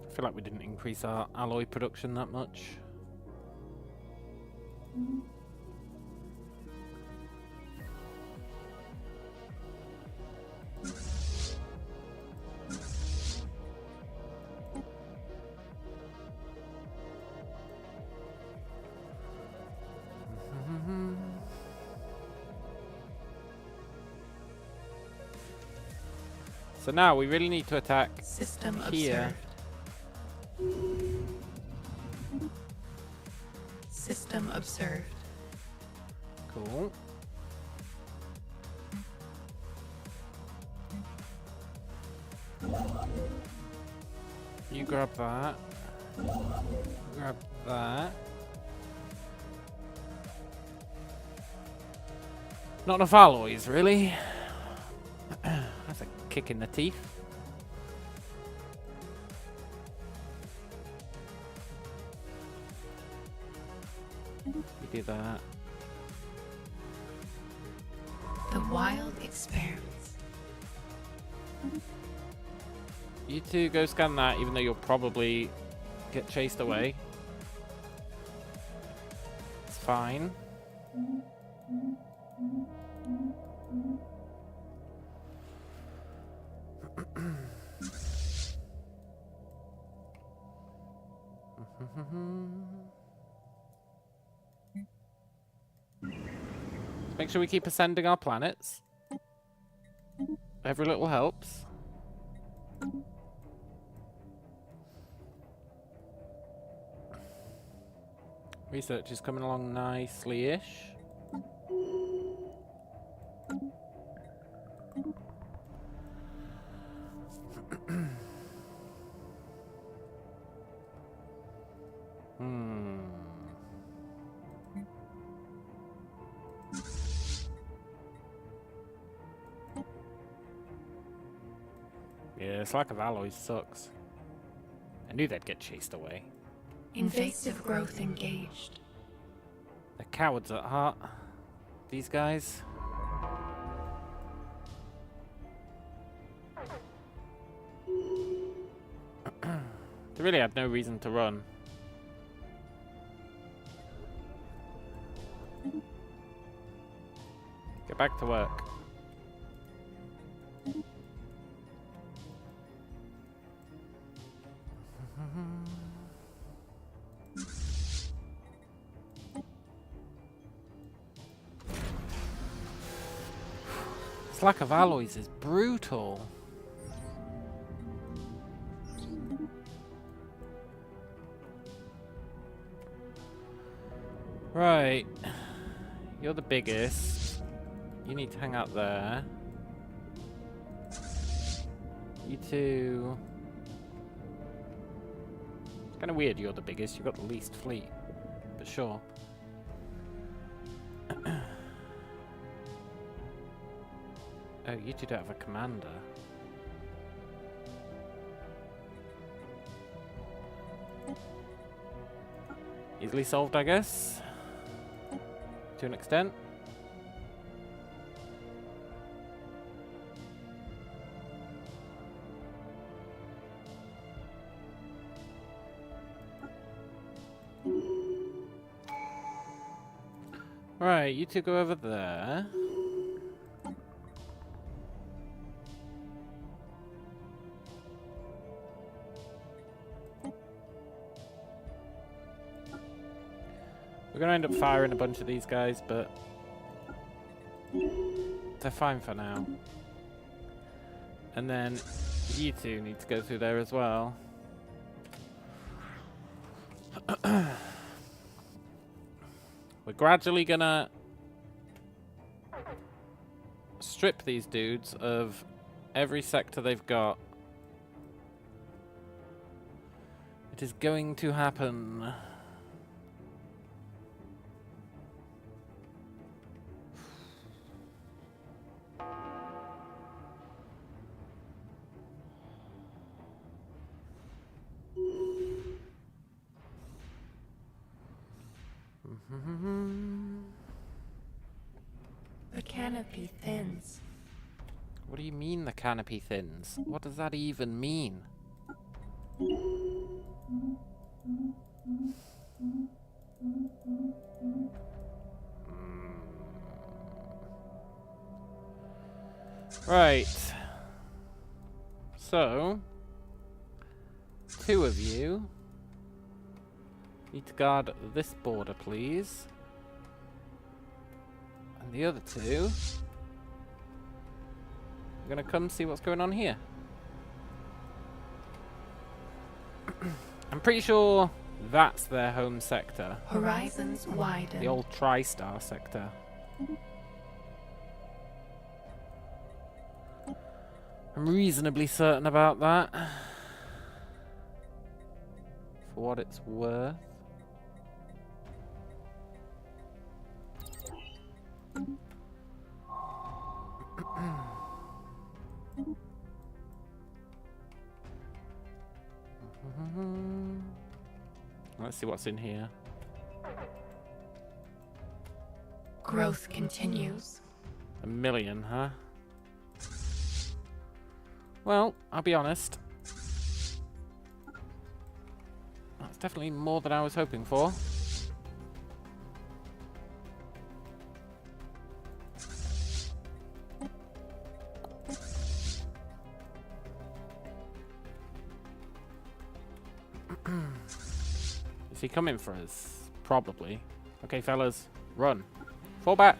I feel like we didn't increase our alloy production that much. So now we really need to attack System here. observed. System observed. Cool. You grab that. Grab that. Not enough alloys, really. That's a kick in the teeth. You do that. The wild experiments. You two go scan that, even though you'll probably get chased away. It's fine. Make sure we keep ascending our planets. Every little helps. Research is coming along nicely-ish. Yeah, this lack of alloys sucks. I knew they'd get chased away. Invasive growth engaged. They're cowards at heart, these guys. They really had no reason to run. Get back to work. This lack of alloys is brutal. Right. You're the biggest. You need to hang out there. You two... It's kind of weird you're the biggest. You've got the least fleet. But sure. Oh, you two don't have a commander. Easily solved, I guess. To an extent. Right, you two go over there. We're gonna end up firing a bunch of these guys, but they're fine for now. And then you two need to go through there as well. We're gradually gonna strip these dudes of every sector they've got. It is going to happen. The canopy thins. What do you mean the canopy thins? What does that even mean? Right. So, two of you need to guard this border, please. And the other two are gonna come see what's going on here. I'm pretty sure that's their home sector. Horizons widen. The old TriStar sector. I'm reasonably certain about that. For what it's worth. Let's see what's in here. Growth continues. 1 million, huh? Well, I'll be honest. That's definitely more than I was hoping for. Is he coming for us? Probably. Okay, fellas, run. Fall back.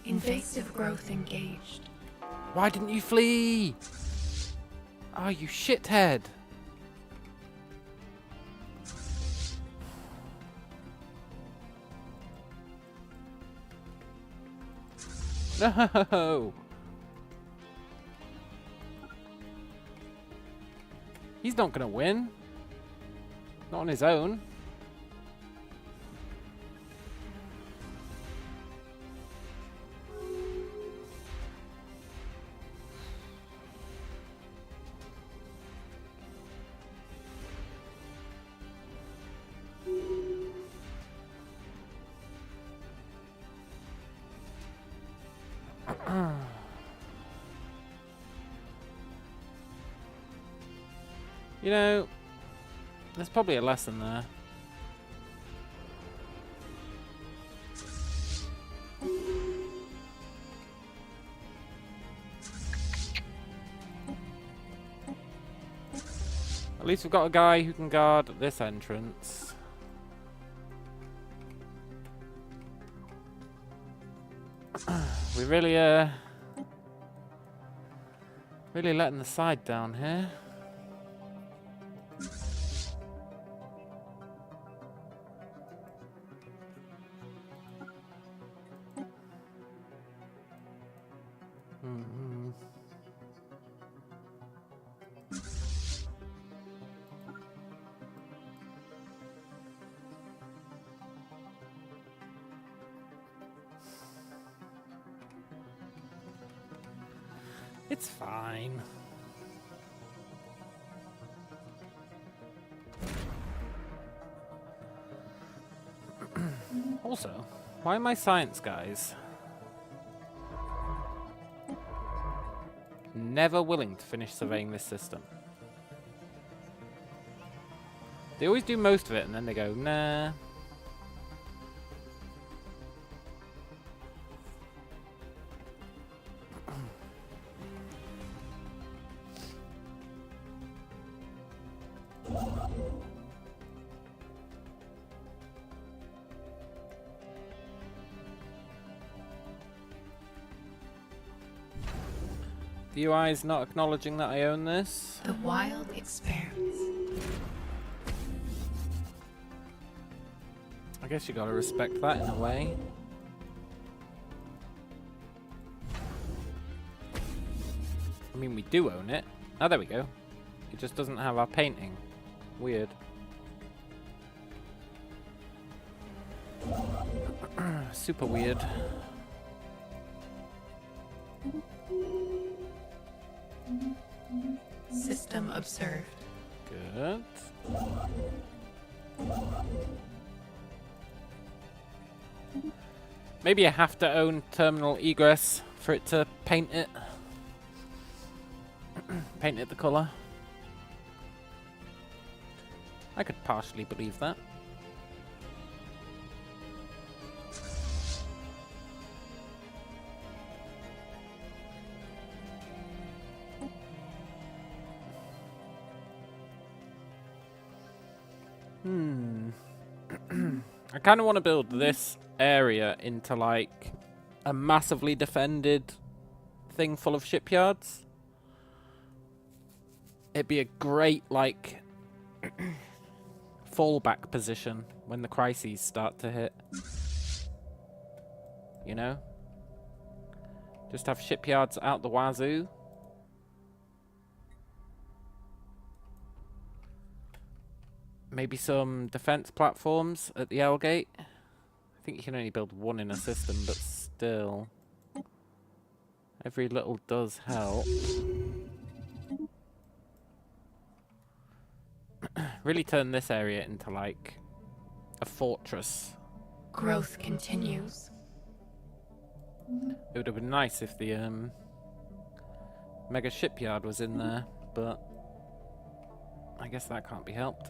Invasive growth engaged. Why didn't you flee? Oh, you shithead. No. He's not gonna win. Not on his own. You know, there's probably a lesson there. At least we've got a guy who can guard this entrance. We really, Really letting the side down here. It's fine. Also, why are my science guys never willing to finish surveying this system? They always do most of it and then they go, nah. The UI is not acknowledging that I own this. The wild expanse. I guess you gotta respect that in a way. I mean, we do own it. Oh, there we go. It just doesn't have our painting. Weird. Super weird. System observed. Good. Maybe I have to own terminal egress for it to paint it. Paint it the colour. I could partially believe that. I kind of want to build this area into like a massively defended thing full of shipyards. It'd be a great like fallback position when the crises start to hit. You know? Just have shipyards out the wazoo. Maybe some defense platforms at the L gate. I think you can only build one in a system, but still. Every little does help. Really turn this area into like a fortress. Growth continues. It would have been nice if the mega shipyard was in there, but I guess that can't be helped.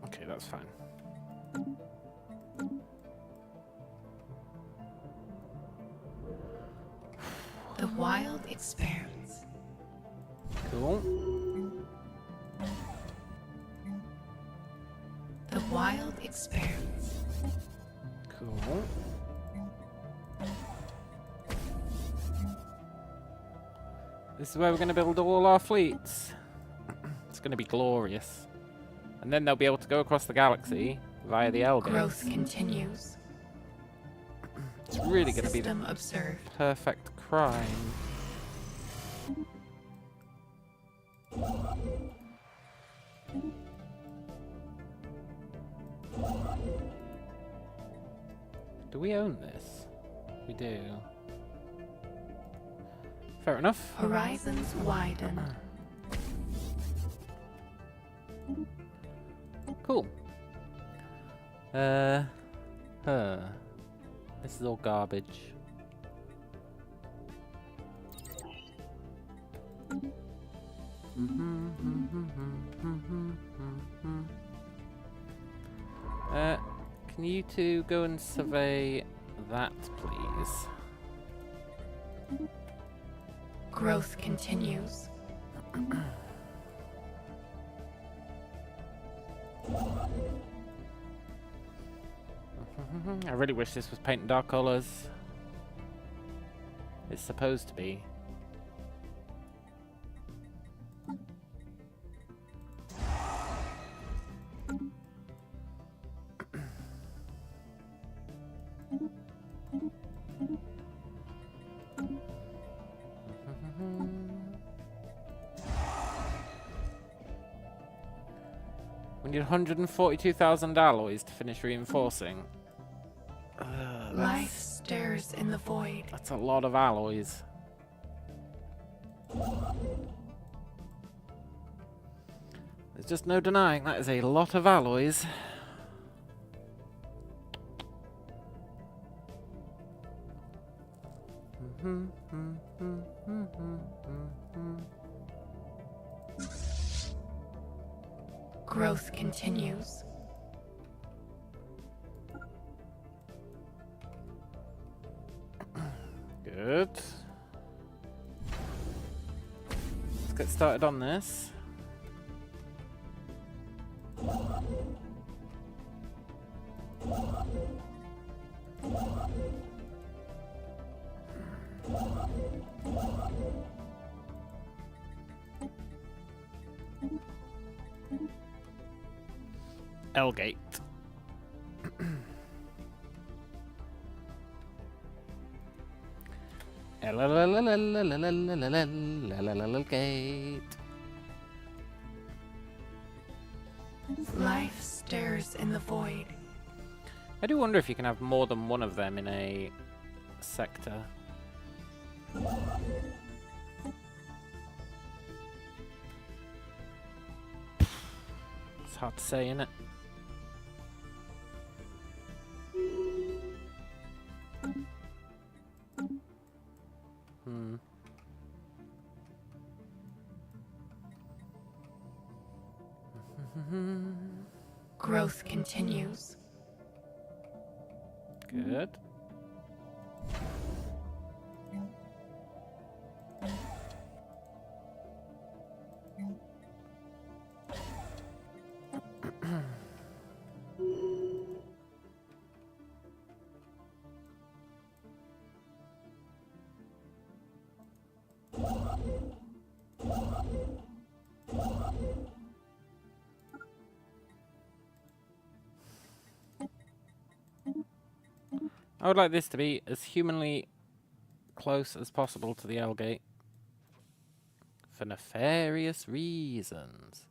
Okay, that's fine. The wild expanse. Cool. The wild expanse. Cool. This is where we're going to build all our fleets. It's going to be glorious. And then they'll be able to go across the galaxy via the L gate. Growth continues. It's really going to be the System observed. perfect crime. Do we own this? We do. Fair enough. Horizons widen. Cool. This is all garbage. Can you two go and survey that, please? Growth continues. I really wish this was painted our colours. It's supposed to be. We need 142,000 alloys to finish reinforcing. Life stirs in the void. That's a lot of alloys. There's just no denying that is a lot of alloys. Growth continues. Good. Let's get started on this. L-gate. L-gate. Life stirs in the void. I do wonder if you can have more than one of them in a sector. It's hard to say, innit? Growth continues. Good. I would like this to be as humanly close as possible to the L-gate. For nefarious reasons.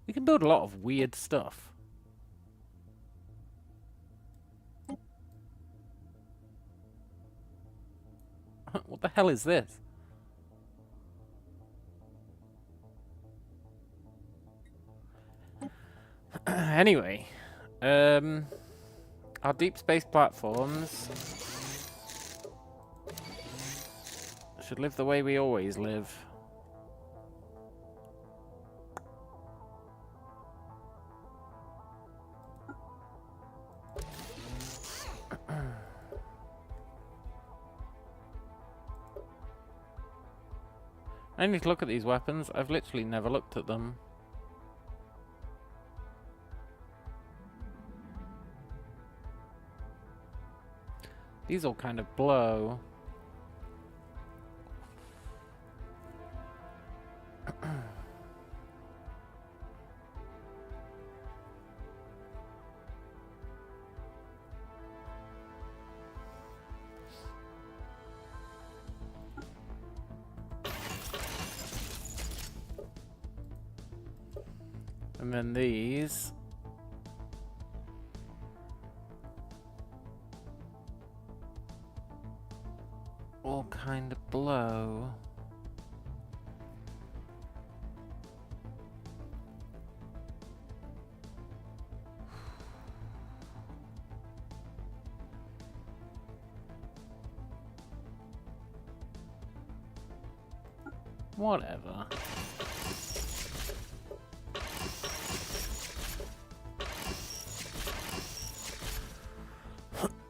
We can build a lot of weird stuff. What the hell is this? Anyway, our deep space platforms should live the way we always live. I need to look at these weapons. I've literally never looked at them. These all kind of blow. And then these. All kind of blow. Whatever.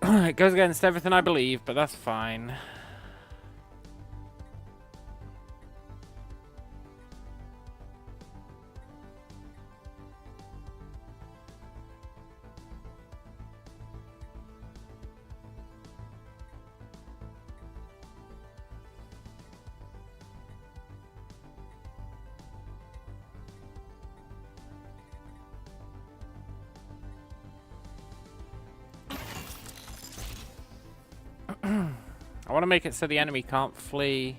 It goes against everything I believe, but that's fine. I want to make it so the enemy can't flee.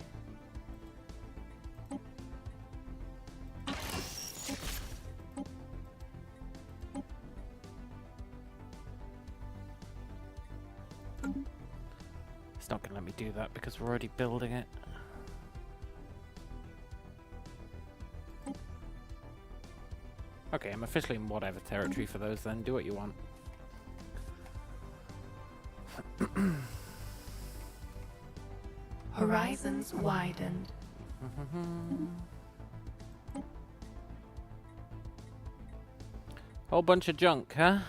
It's not going to let me do that because we're already building it. Okay, I'm officially in whatever territory for those then. Do what you want. Horizons widened. Whole bunch of junk, huh?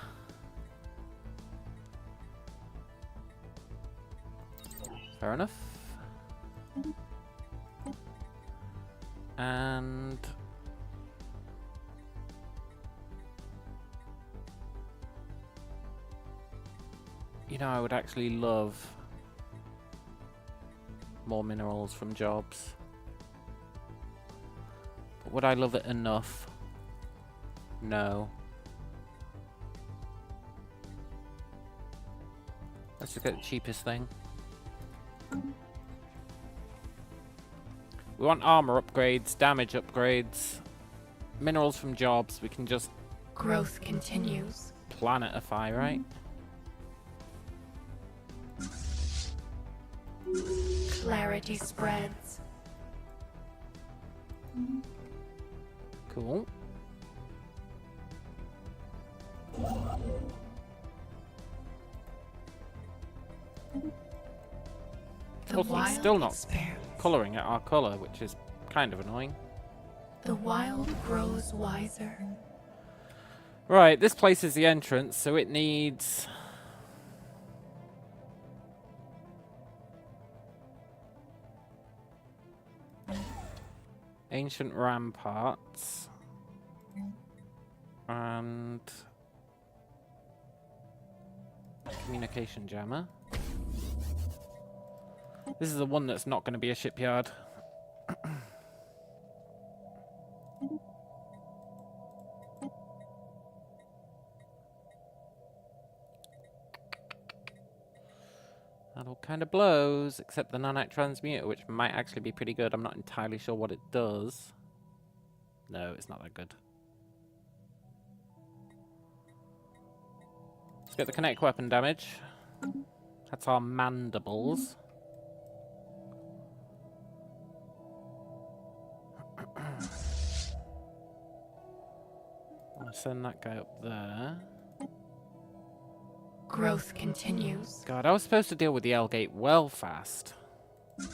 Fair enough. And you know, I would actually love more minerals from jobs. But would I love it enough? No. Let's just get the cheapest thing. We want armor upgrades, damage upgrades, minerals from jobs. We can just Growth continues. planetify, right? Clarity spreads. Cool. Also, it's still not colouring at our colour, which is kind of annoying. The wild grows wiser. Right, this place is the entrance, so it needs... ancient ramparts. And... communication jammer. This is the one that's not going to be a shipyard. That all kind of blows, except the nanite transmuter, which might actually be pretty good. I'm not entirely sure what it does. No, it's not that good. Let's get the kinetic weapon damage. That's our mandibles. I'll send that guy up there. Growth continues. God, I was supposed to deal with the L gate well fast. I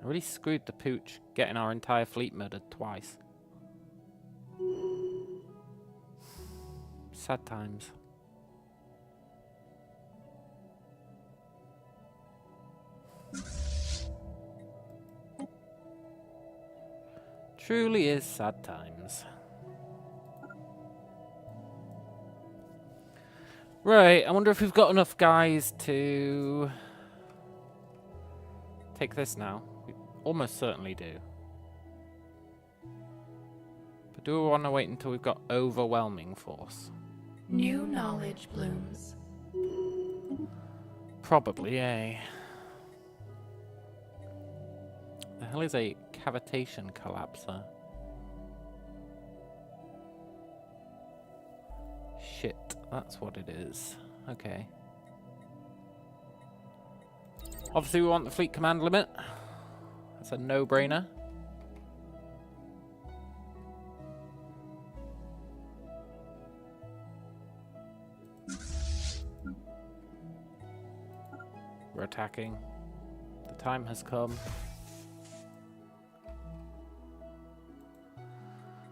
really screwed the pooch getting our entire fleet murdered twice. Sad times. Truly is sad times. Right, I wonder if we've got enough guys to take this now. We almost certainly do. But do we want to wait until we've got overwhelming force? New knowledge blooms. Probably, eh? The hell is a cavitation collapser? Shit, that's what it is. Okay. Obviously we want the fleet command limit. That's a no-brainer. We're attacking. The time has come.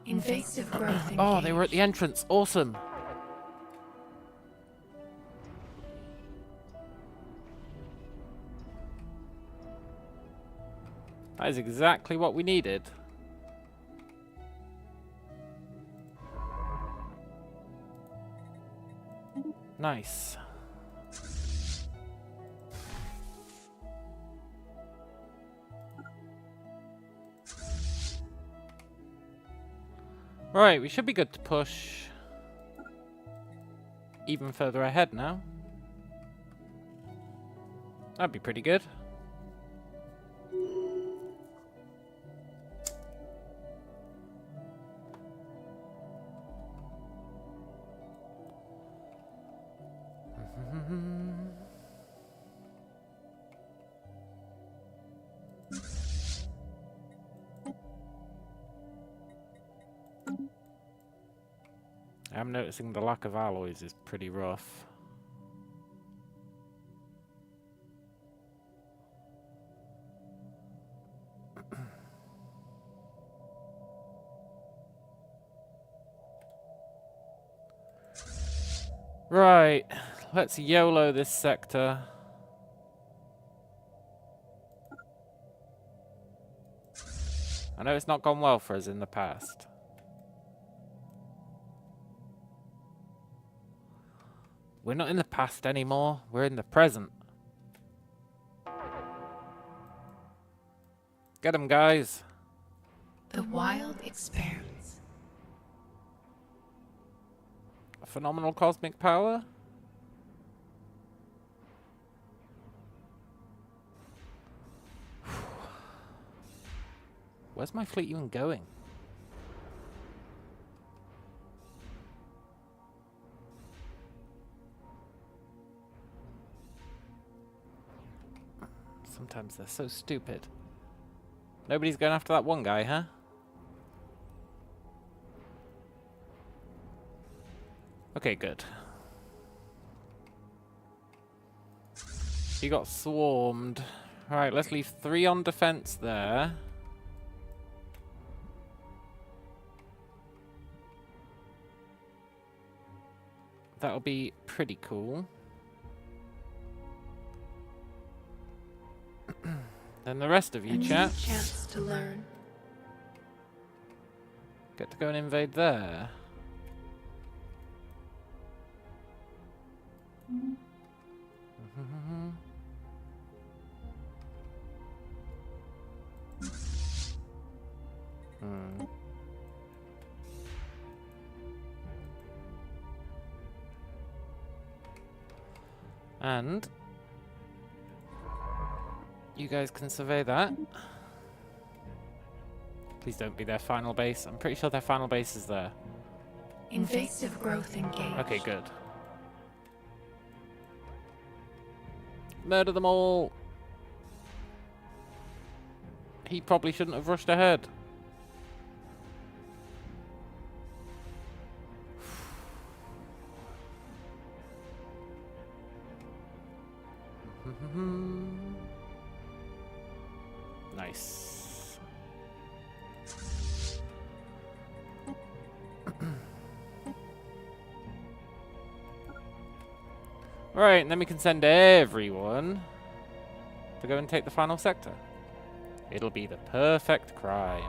Invasive growth Oh, they were at the engaged. entrance. Awesome. That is exactly what we needed. Nice. Right, we should be good to push even further ahead now. That'd be pretty good. I'm noticing the lack of alloys is pretty rough. Right, let's YOLO this sector. I know it's not gone well for us in the past. We're not in the past anymore, we're in the present. Get 'em, guys. The wild expands. Phenomenal cosmic power? Where's my fleet even going? Sometimes they're so stupid. Nobody's going after that one guy, huh? Okay, good. He got swarmed. Right, let's leave 3 on defense there. That'll be pretty cool. Then the rest of you A new chaps chance to learn. get to go and invade there. And you guys can survey that. Please don't be their final base. I'm pretty sure their final base is there. Invasive growth engaged. Okay, good. Murder them all. He probably shouldn't have rushed ahead. Nice. Right, and then we can send everyone to go and take the final sector. It'll be the perfect crime.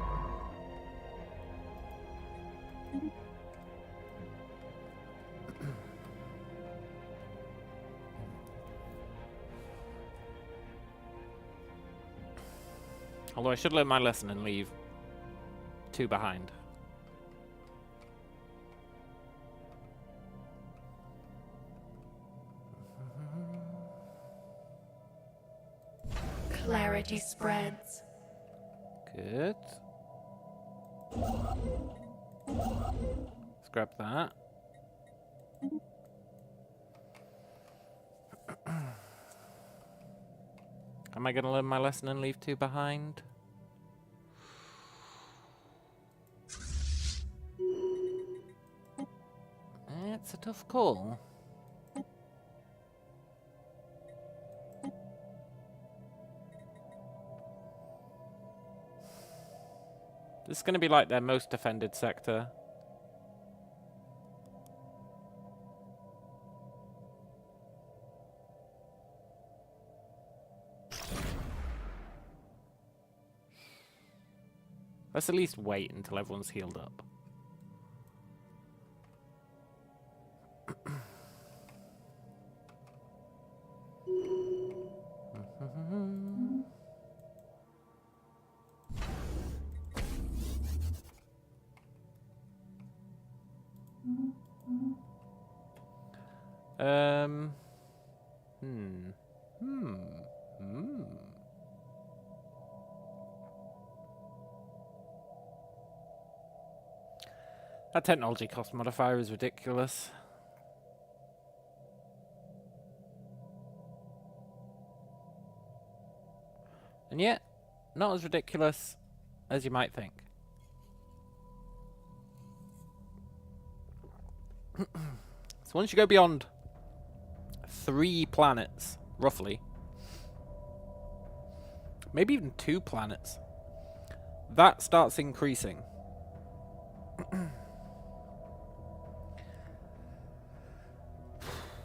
Although I should learn my lesson and leave 2 behind. Clarity spreads. Good. Let's grab that. Am I going to learn my lesson and leave 2 behind? It's a tough call. This is going to be like their most defended sector. Let's at least wait until everyone's healed up. That technology cost modifier is ridiculous. And yet, not as ridiculous as you might think. So once you go beyond 3 planets, roughly, maybe even 2 planets, that starts increasing.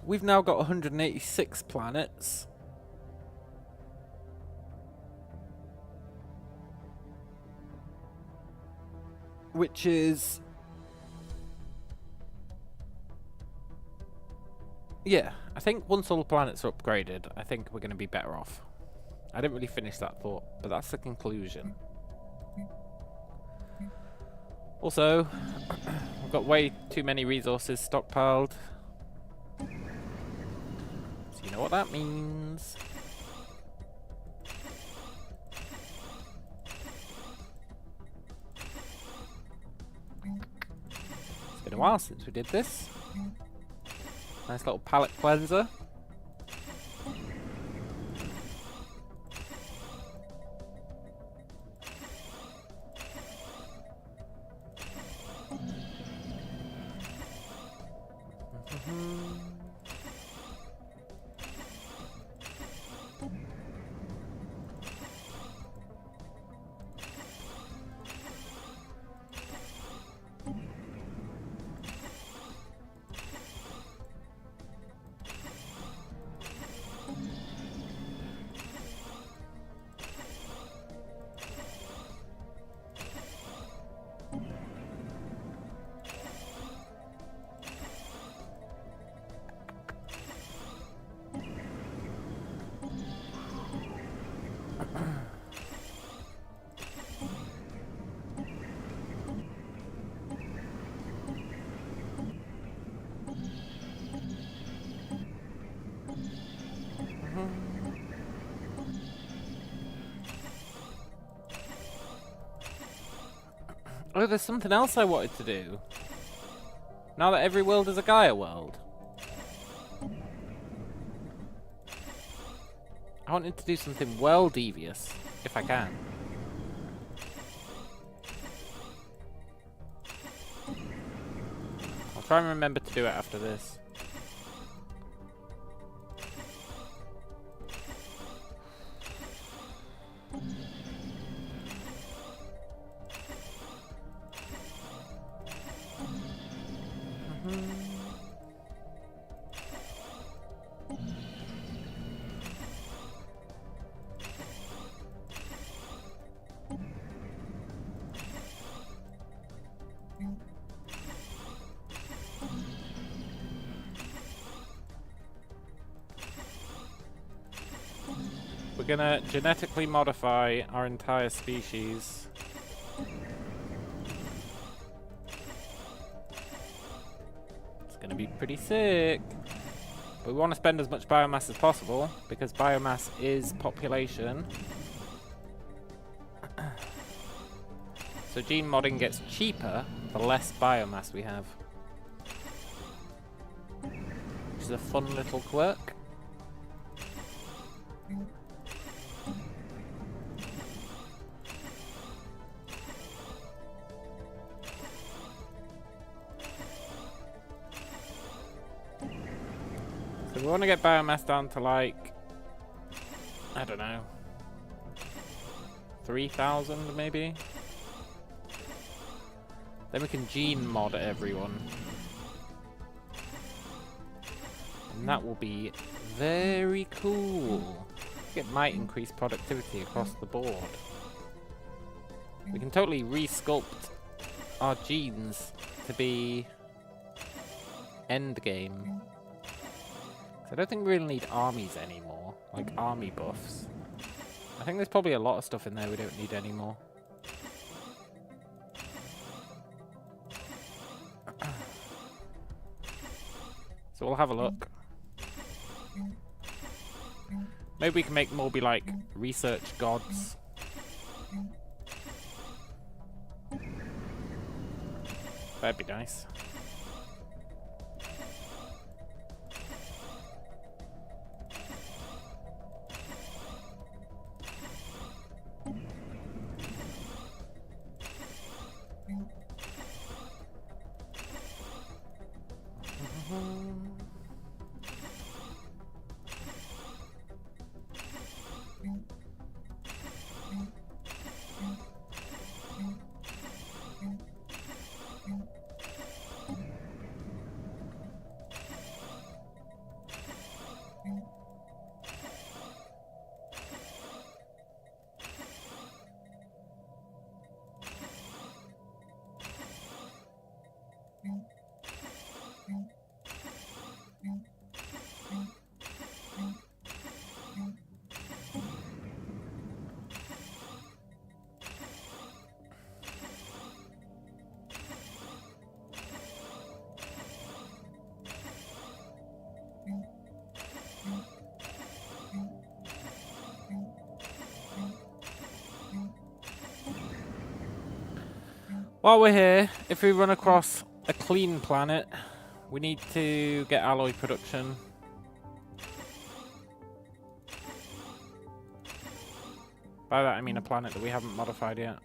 We've now got 186 planets. Which is... yeah, I think once all the planets are upgraded, I think we're going to be better off. I didn't really finish that thought, but that's the conclusion. Also, I've got way too many resources stockpiled. So you know what that means. It's been a while since we did this. Nice little palette cleanser. Oh, there's something else I wanted to do. Now that every world is a Gaia world. I wanted to do something well devious, if I can. I'll try and remember to do it after this. We're gonna genetically modify our entire species. It's gonna be pretty sick. But we want to spend as much biomass as possible, because biomass is population. So gene modding gets cheaper the less biomass we have. Which is a fun little quirk. So we want to get biomass down to like, I don't know, 3,000 maybe? Then we can gene mod everyone. And that will be very cool. It might increase productivity across the board. We can totally resculpt our genes to be endgame. I don't think we really need armies anymore, like army buffs. I think there's probably a lot of stuff in there we don't need anymore. So we'll have a look. Maybe we can make more be like research gods. That'd be nice. While we're here, if we run across a clean planet, we need to get alloy production. By that I mean a planet that we haven't modified yet.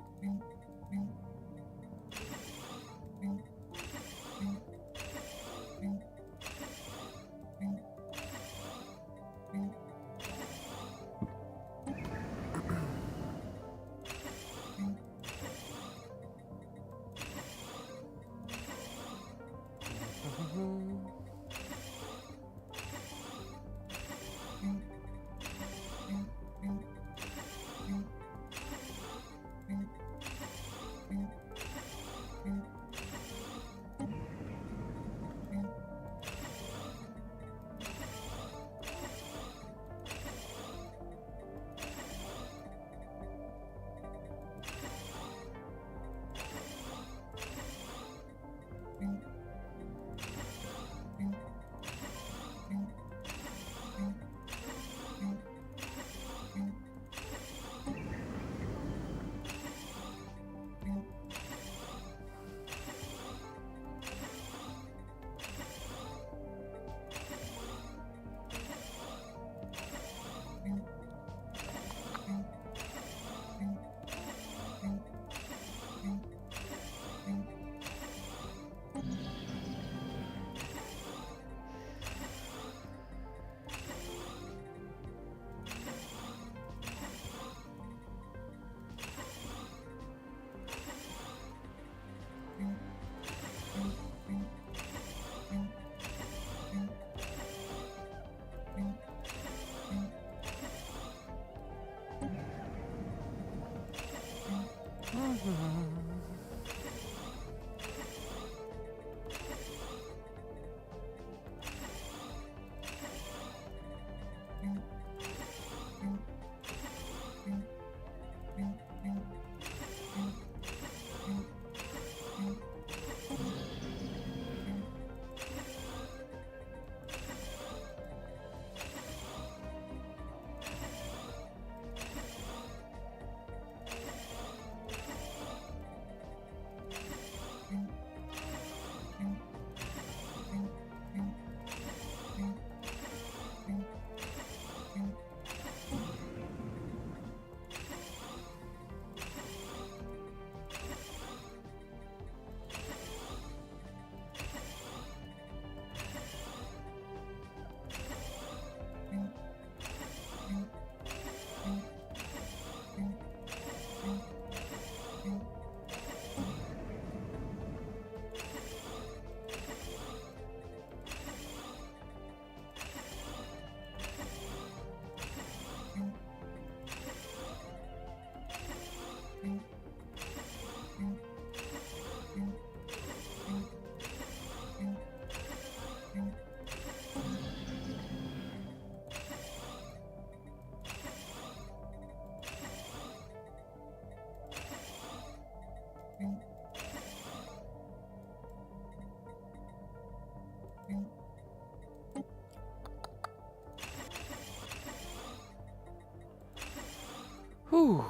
Whew.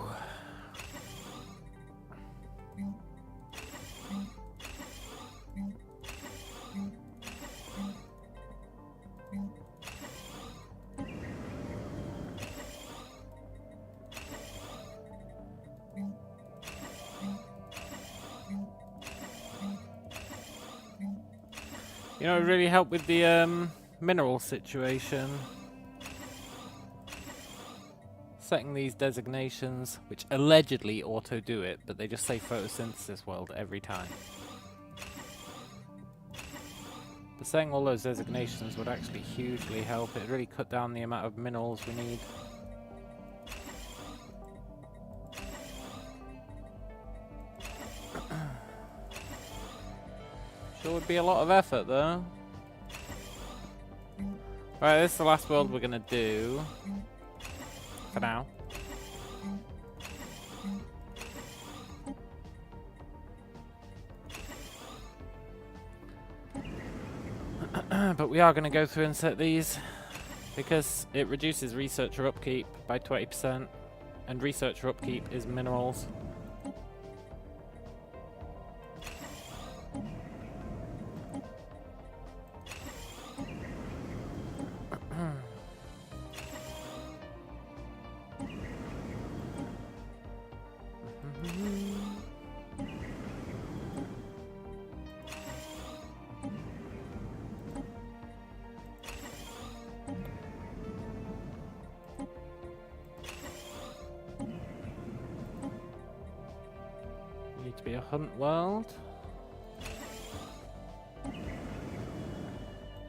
You know, it really helped with the mineral situation. Setting these designations, which allegedly auto-do it, but they just say photosynthesis world every time. But setting all those designations would actually hugely help. It really cut down the amount of minerals we need. Sure would be a lot of effort though. Right, this is the last world we're gonna do. For now. But we are going to go through and set these because it reduces researcher upkeep by 20%, and researcher upkeep is minerals. Need to be a hunt world.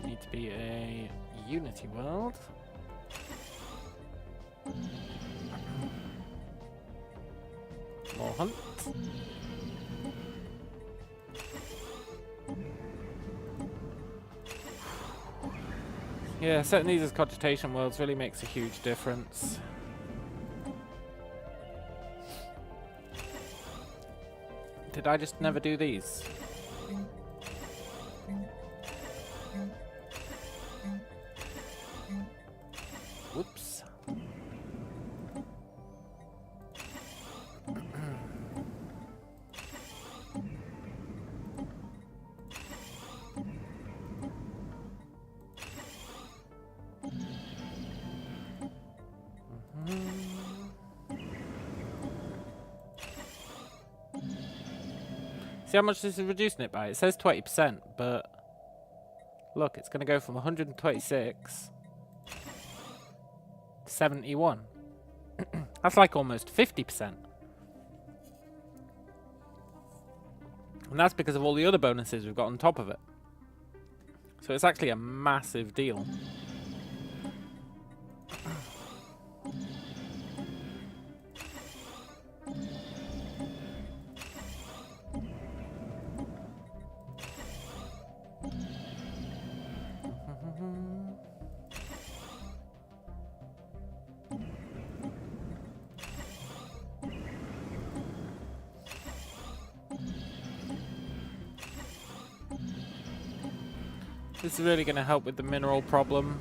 Need to be a unity world. More hunt. Yeah, setting these as cogitation worlds really makes a huge difference. Did I just never do these? Whoops. See how much this is reducing it by? It says 20%, but look, it's going to go from 126 to 71. That's like almost 50%. And that's because of all the other bonuses we've got on top of it. So it's actually a massive deal. This is really going to help with the mineral problem.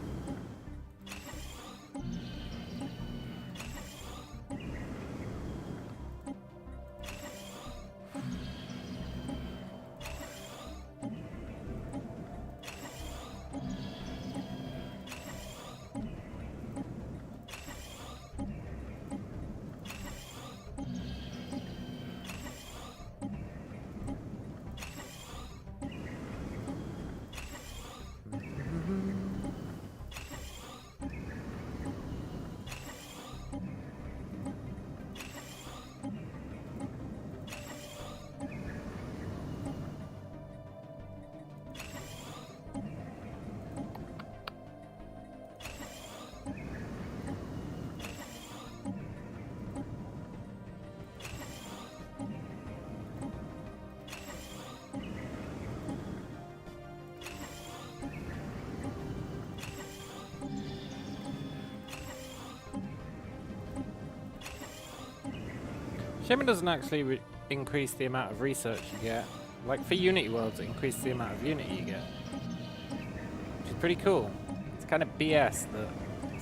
Shame it doesn't actually increase the amount of research you get. Like for Unity worlds, it increases the amount of Unity you get. Which is pretty cool. It's kind of BS that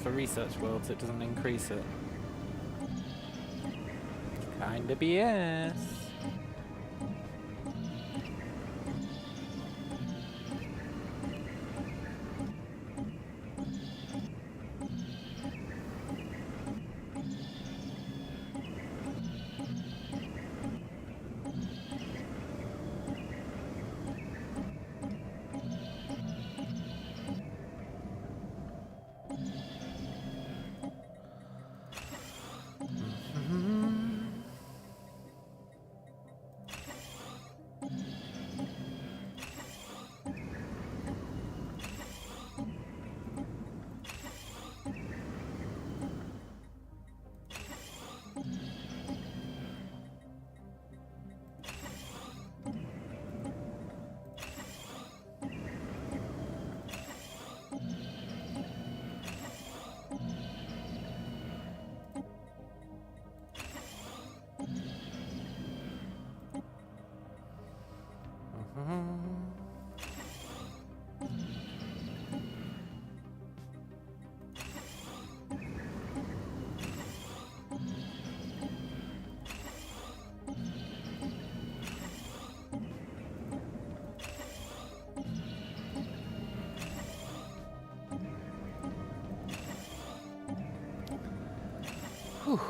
for research worlds it doesn't increase it. Kinda BS. Whew.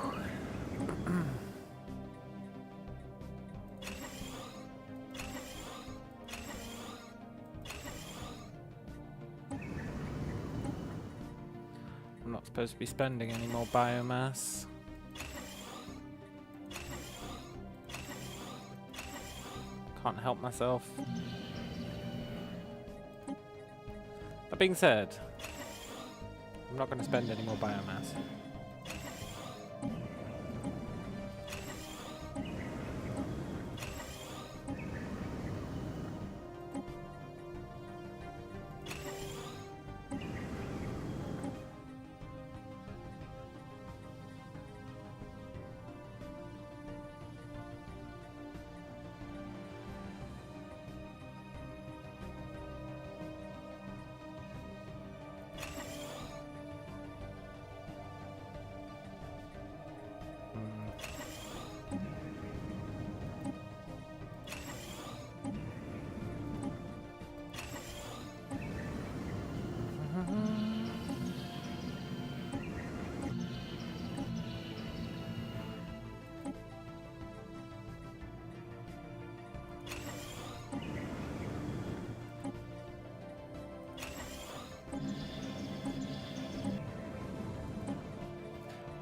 I'm not supposed to be spending any more biomass. Can't help myself. That being said, I'm not going to spend any more biomass.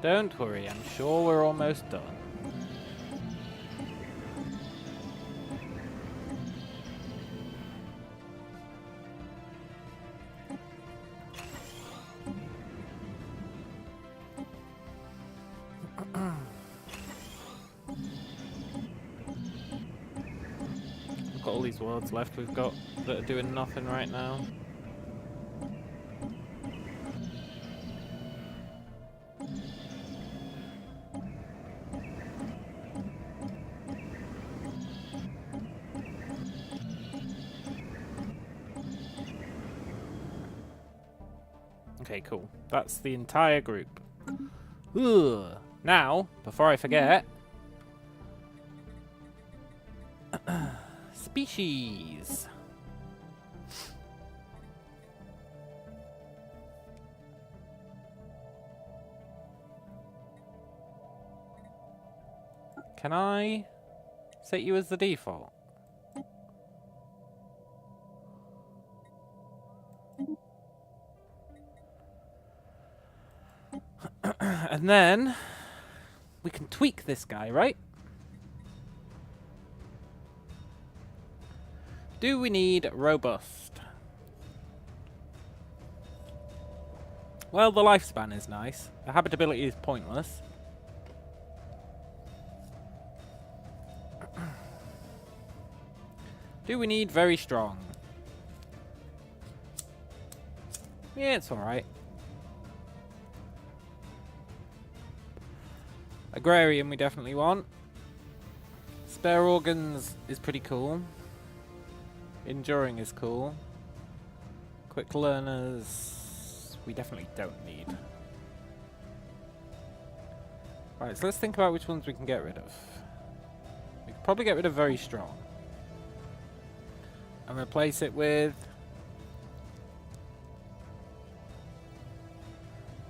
Don't worry, I'm sure we're almost done. We've got all these worlds left we've got that are doing nothing right now. Okay, cool. That's the entire group. Ugh. Now, before I forget... species. Can I set you as the default? And then we can tweak this guy, right? Do we need robust? Well, the lifespan is nice. The habitability is pointless. Do we need very strong? Yeah, it's alright. Agrarian we definitely want. Spare organs is pretty cool. Enduring is cool. Quick learners we definitely don't need. Right, so let's think about which ones we can get rid of. We could probably get rid of very strong. And replace it with...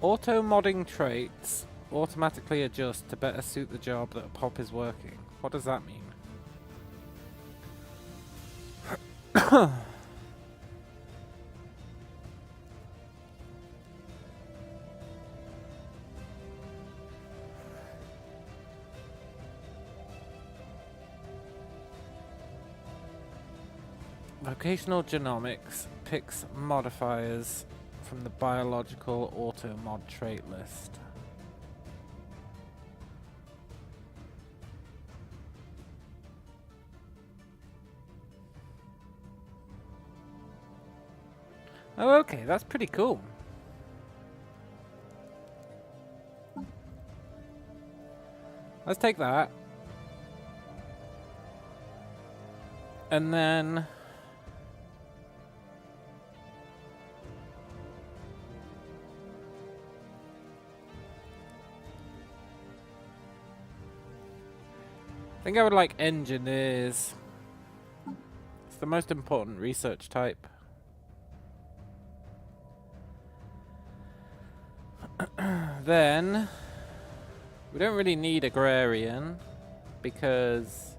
auto-modding traits automatically adjust to better suit the job that a pop is working. What does that mean? Vocational genomics picks modifiers from the biological auto mod trait list. Oh, okay, that's pretty cool. Let's take that. And then... I think I would like engineers. It's the most important research type. Then we don't really need agrarian because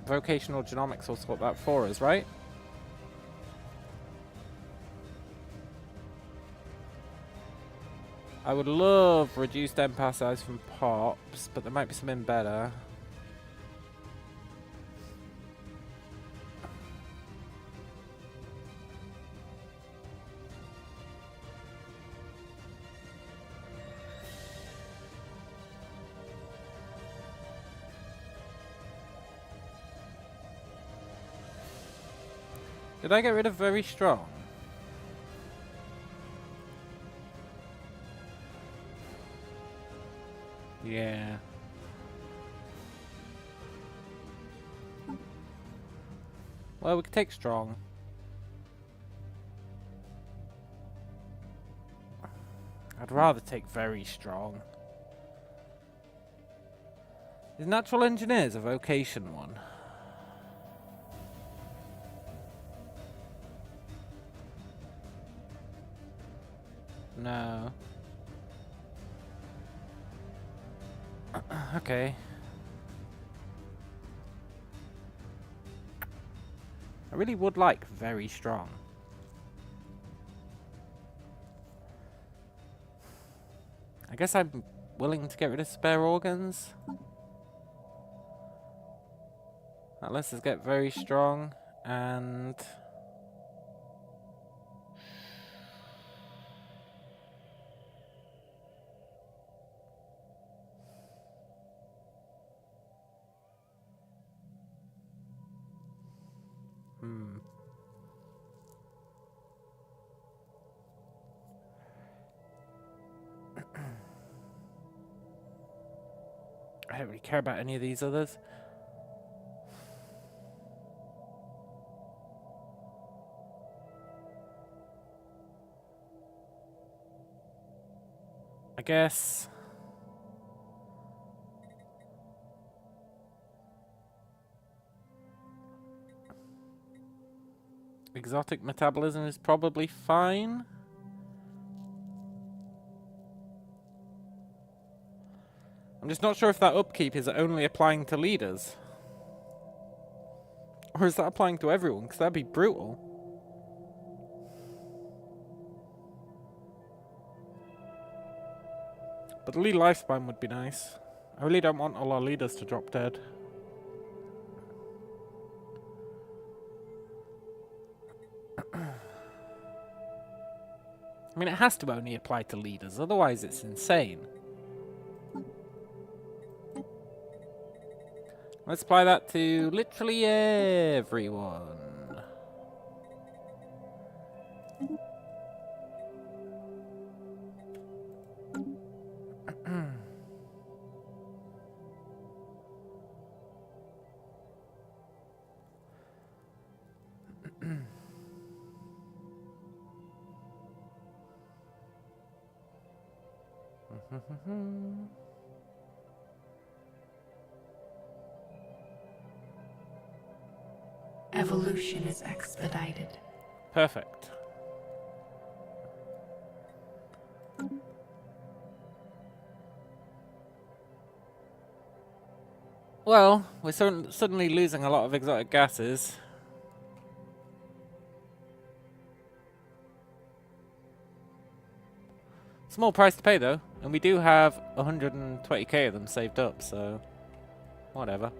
vocational genomics will sort that for us, right? I would love reduced empire size from pops, but there might be something better. Did I get rid of very strong? Yeah. Well, we could take strong. I'd rather take very strong. Is natural engineers a vocation one? No. Okay. I really would like very strong. I guess I'm willing to get rid of spare organs. That lets us get very strong and... I don't really care about any of these others. I guess... exotic metabolism is probably fine. I'm just not sure if that upkeep is only applying to leaders. Or is that applying to everyone? Because that'd be brutal. But the lead lifespan would be nice. I really don't want all our leaders to drop dead. I mean, it has to only apply to leaders, otherwise it's insane. Let's apply that to literally everyone. Evolution is expedited. Perfect. Well, we're suddenly losing a lot of exotic gases. Small price to pay though, and we do have 120k of them saved up, so whatever.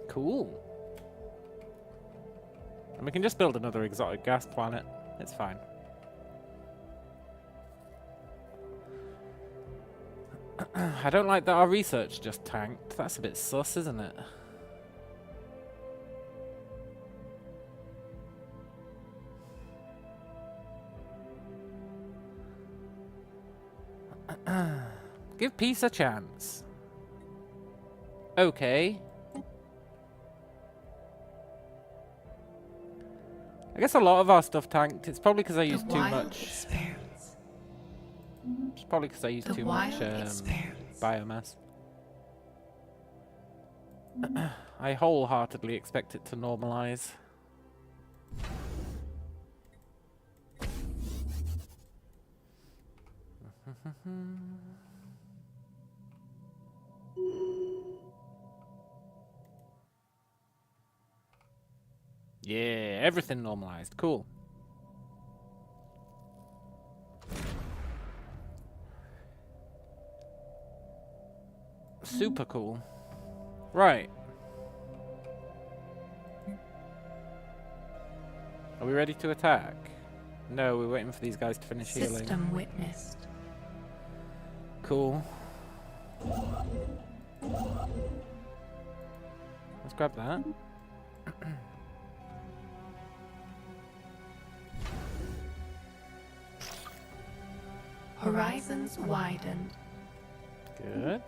Cool. And we can just build another exotic gas planet. It's fine. I don't like that our research just tanked. That's a bit sus, isn't it? Give peace a chance. Okay. I guess a lot of our stuff tanked. It's probably because I used too much. It's probably because I used too much biomass. I wholeheartedly expect it to normalize. Yeah, everything normalized. Cool. Super cool. Right. Are we ready to attack? No, we're waiting for these guys to finish healing. System witnessed. Cool. Let's grab that. Horizons widened. Good.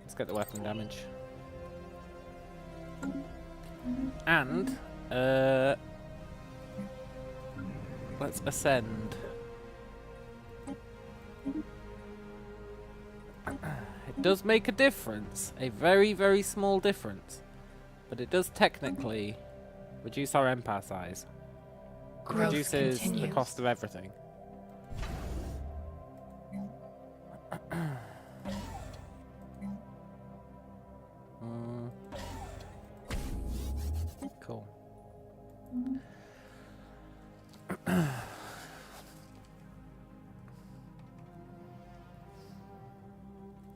Let's get the weapon damage. And, let's ascend. It does make a difference. A very, very small difference. But it does technically reduce our empire size. Growth Reduces continues. the cost of everything. Cool.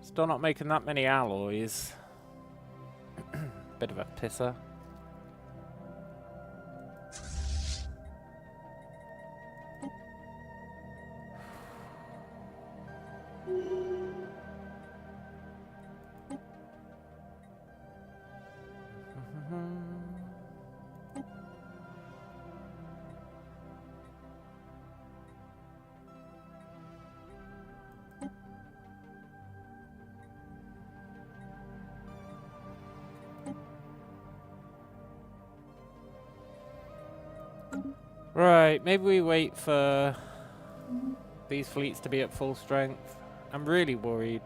Still not making that many alloys. Bit of a pisser. Right, maybe we wait for these fleets to be at full strength. I'm really worried.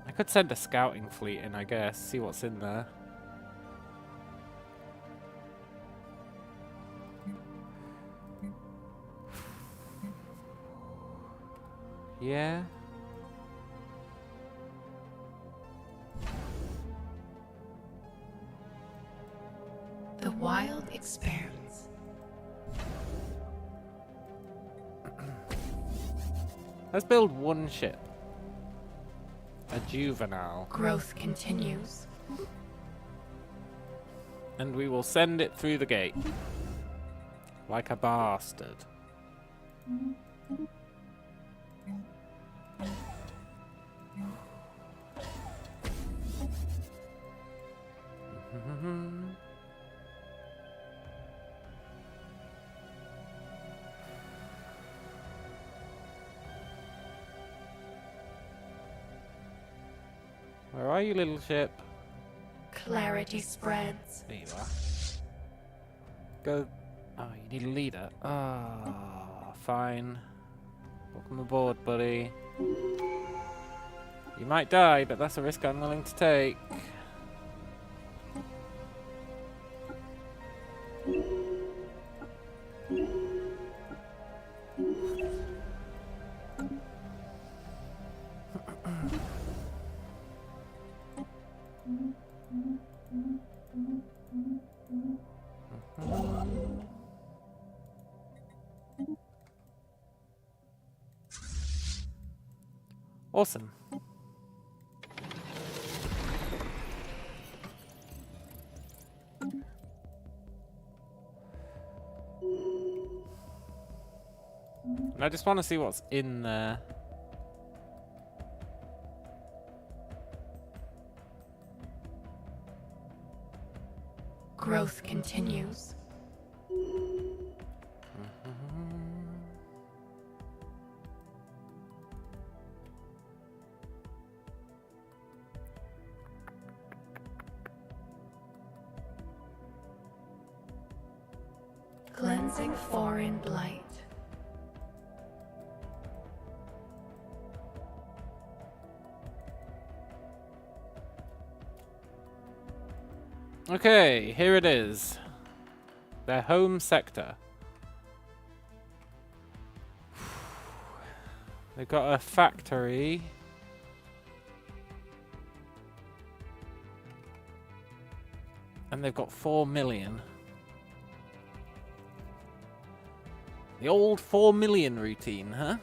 I could send a scouting fleet in, I guess, see what's in there. Yeah. The wild expands. Let's build one ship. A juvenile. Growth continues. And we will send it through the gate. Like a bastard. Where are you, little ship? Clarity spreads. There you are. Go. Oh, you need a leader. Ah, fine. Welcome aboard, buddy. You might die, but that's a risk I'm willing to take. Awesome. And I just want to see what's in there. Growth continues. Cleansing foreign blight. Okay, here it is. Their home sector. They've got a factory. And they've got 4 million. The old 4 million routine, huh?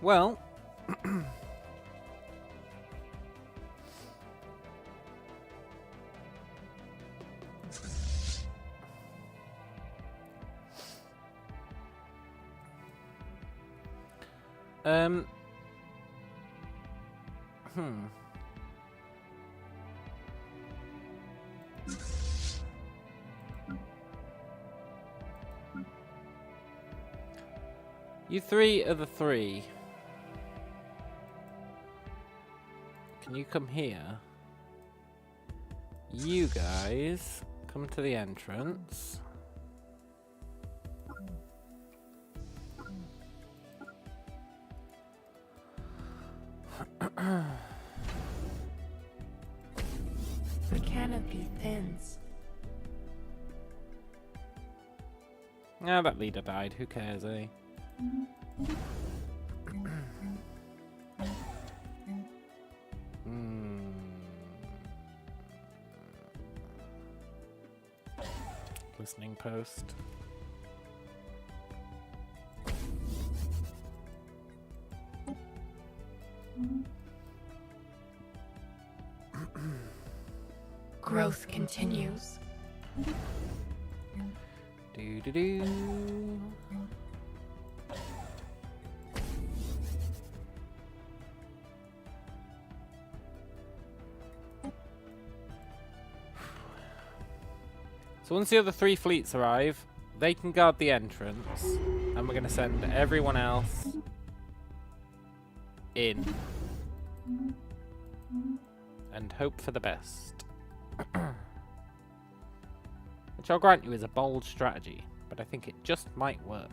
Well... You three are the three. Can you come here? You guys come to the entrance. The canopy thins. Ah, that leader died. Who cares, eh? Listening post. Growth continues. Do-do-do. So once the other 3 fleets arrive, they can guard the entrance, and we're going to send everyone else in and hope for the best. Which I'll grant you is a bold strategy, but I think it just might work.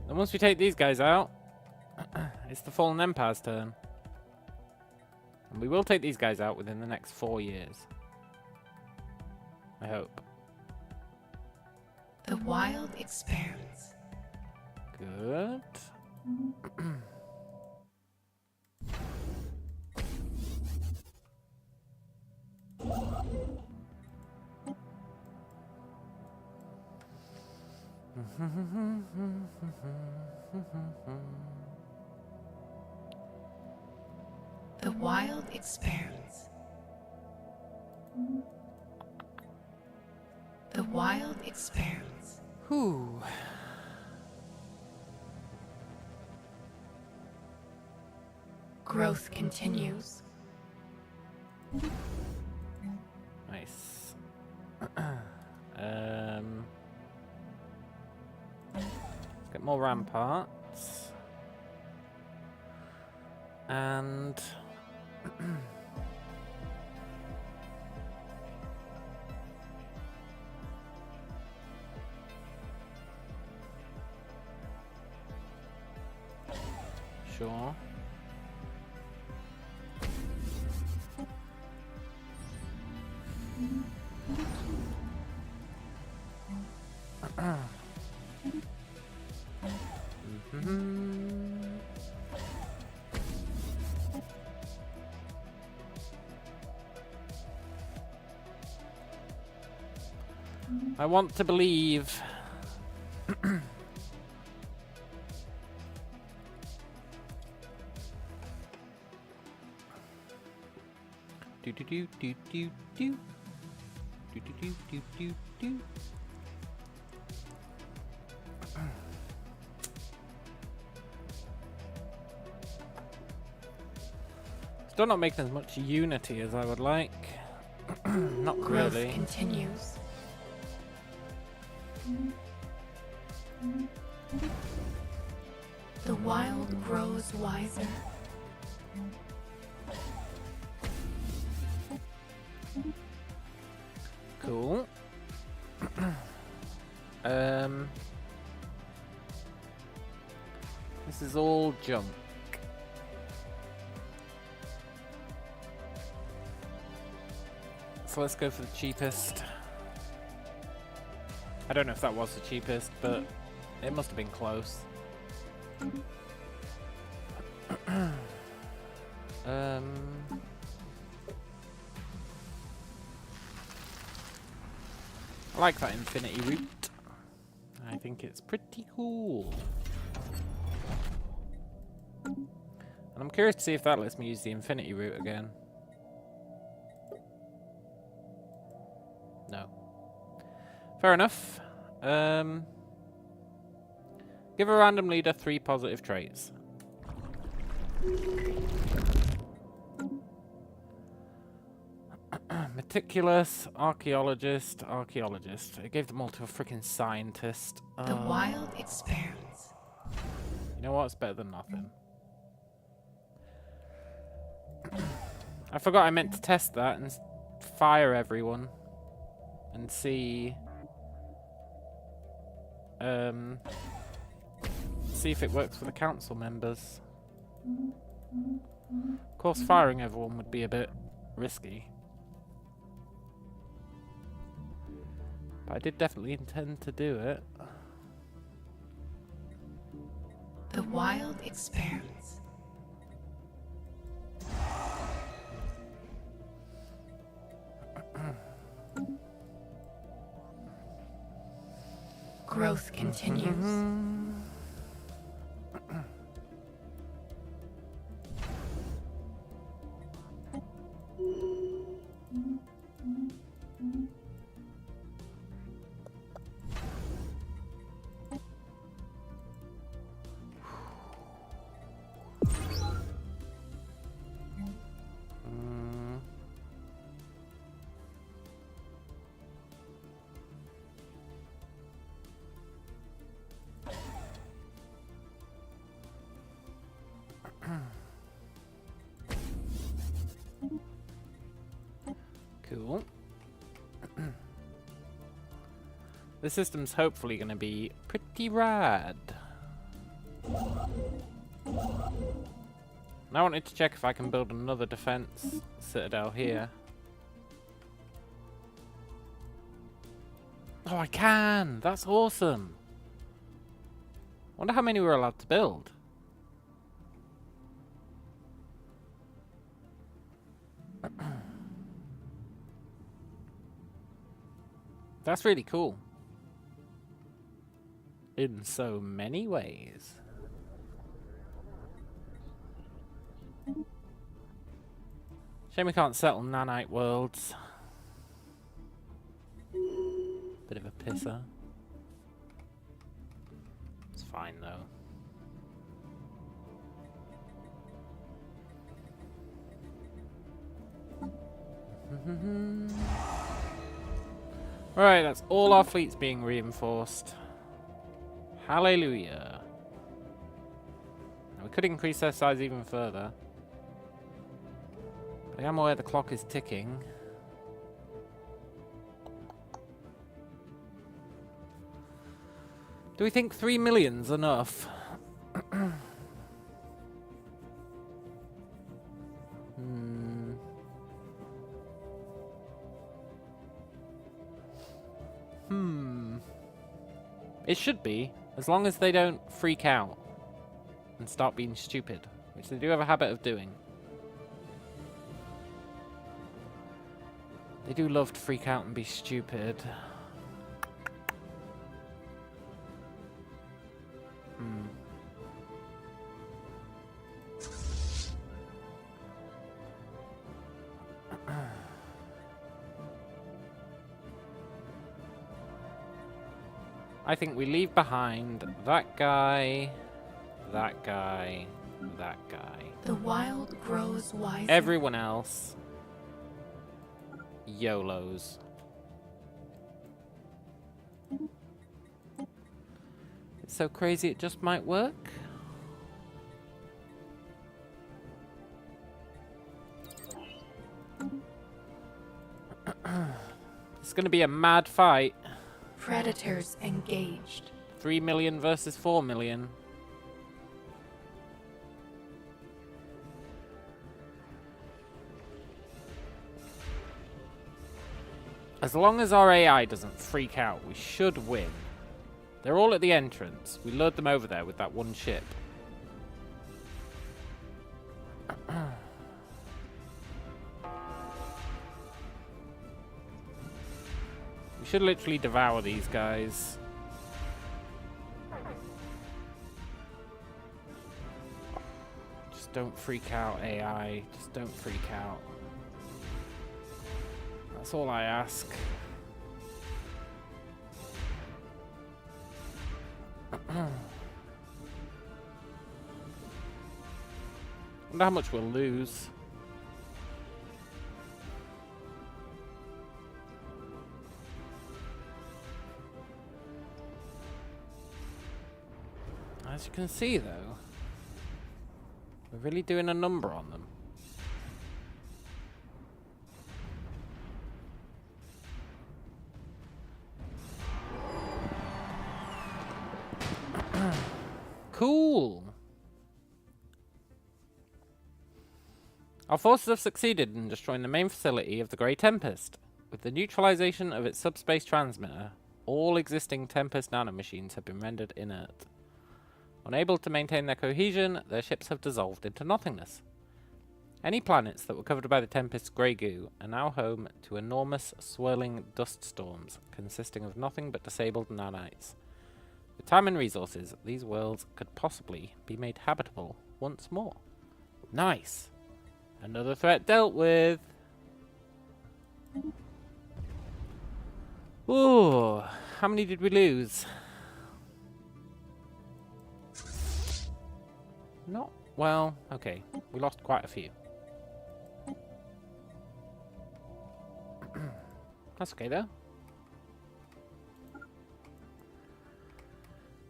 And once we take these guys out, it's the Fallen Empire's turn. And we will take these guys out within the next 4 years. I hope. The wild expands. Good. The wild expands. The wild expands. Whew. Growth continues. Nice. Let's get more ramparts. And sure. I want to believe. Do do do do do do. Do do do do do do. Still not making as much unity as I would like. Not Growth really. continues. The wild grows wiser. Cool. This is all junk. So let's go for the cheapest. I don't know if that was the cheapest, but it must have been close. I like that infinity route. I think it's pretty cool. And I'm curious to see if that lets me use the infinity route again. No. Fair enough. Give a random leader 3 positive traits. Meticulous, archaeologist, archaeologist. It gave them all to a freaking scientist. The wild expands. You know what? It's better than nothing. I forgot I meant to test that and fire everyone and see see if it works for the council members. Of course, firing everyone would be a bit risky. But I did definitely intend to do it. The wild expands. Growth continues. Cool. The system's hopefully going to be pretty rad. And I wanted to check if I can build another defense citadel here. Oh, I can! That's awesome! Wonder how many we're allowed to build. That's really cool. in so many ways. Shame we can't settle nanite worlds. Bit of a pisser. It's fine though. Right, that's all our fleets being reinforced. Hallelujah. Now, we could increase their size even further. But I am aware the clock is ticking. Do we think 3 million's enough? It should be, as long as they don't freak out and start being stupid, which they do have a habit of doing. They do love to freak out and be stupid. I think we leave behind that guy, that guy, that guy. The wild grows wiser. Everyone else, YOLOs. It's so crazy it just might work. It's gonna be a mad fight. Predators engaged. 3 million versus 4 million. As long as our AI doesn't freak out, we should win. They're all at the entrance. We lured them over there with that one ship. We should literally devour these guys. Just don't freak out, AI. Just don't freak out. That's all I ask. Wonder how much we'll lose. As you can see, though, we're really doing a number on them. Cool. Our forces have succeeded in destroying the main facility of the Grey Tempest. With the neutralization of its subspace transmitter, all existing Tempest nanomachines have been rendered inert. Unable to maintain their cohesion, their ships have dissolved into nothingness. Any planets that were covered by the Tempest's grey goo are now home to enormous swirling dust storms consisting of nothing but disabled nanites. With time and resources, these worlds could possibly be made habitable once more. Nice! Another threat dealt with! Ooh, how many did we lose? Not well, okay. We lost quite a few. That's okay though.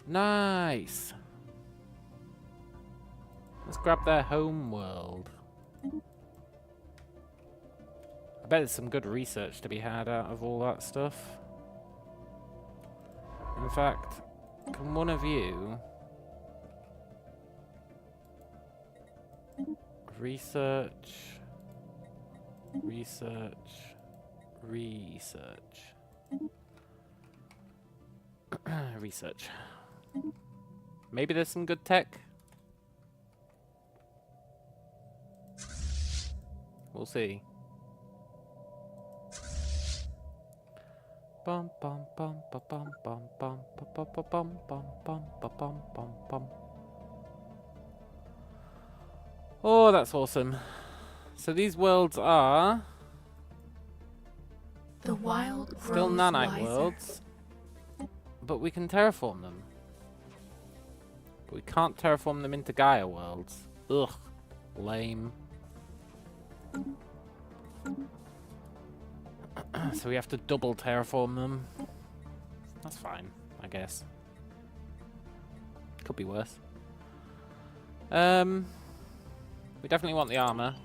Nice. Let's grab their home world. I bet there's some good research to be had out of all that stuff. In fact, can one of you research, research. Maybe there's some good tech. We'll see. Bum bum bum bum bum bum bum Oh, that's awesome. So these worlds are The wild still grows nanite wiser. worlds, but we can terraform them. But we can't terraform them into Gaia worlds. Ugh, lame. So we have to double terraform them. That's fine, I guess. Could be worse. We definitely want the armor.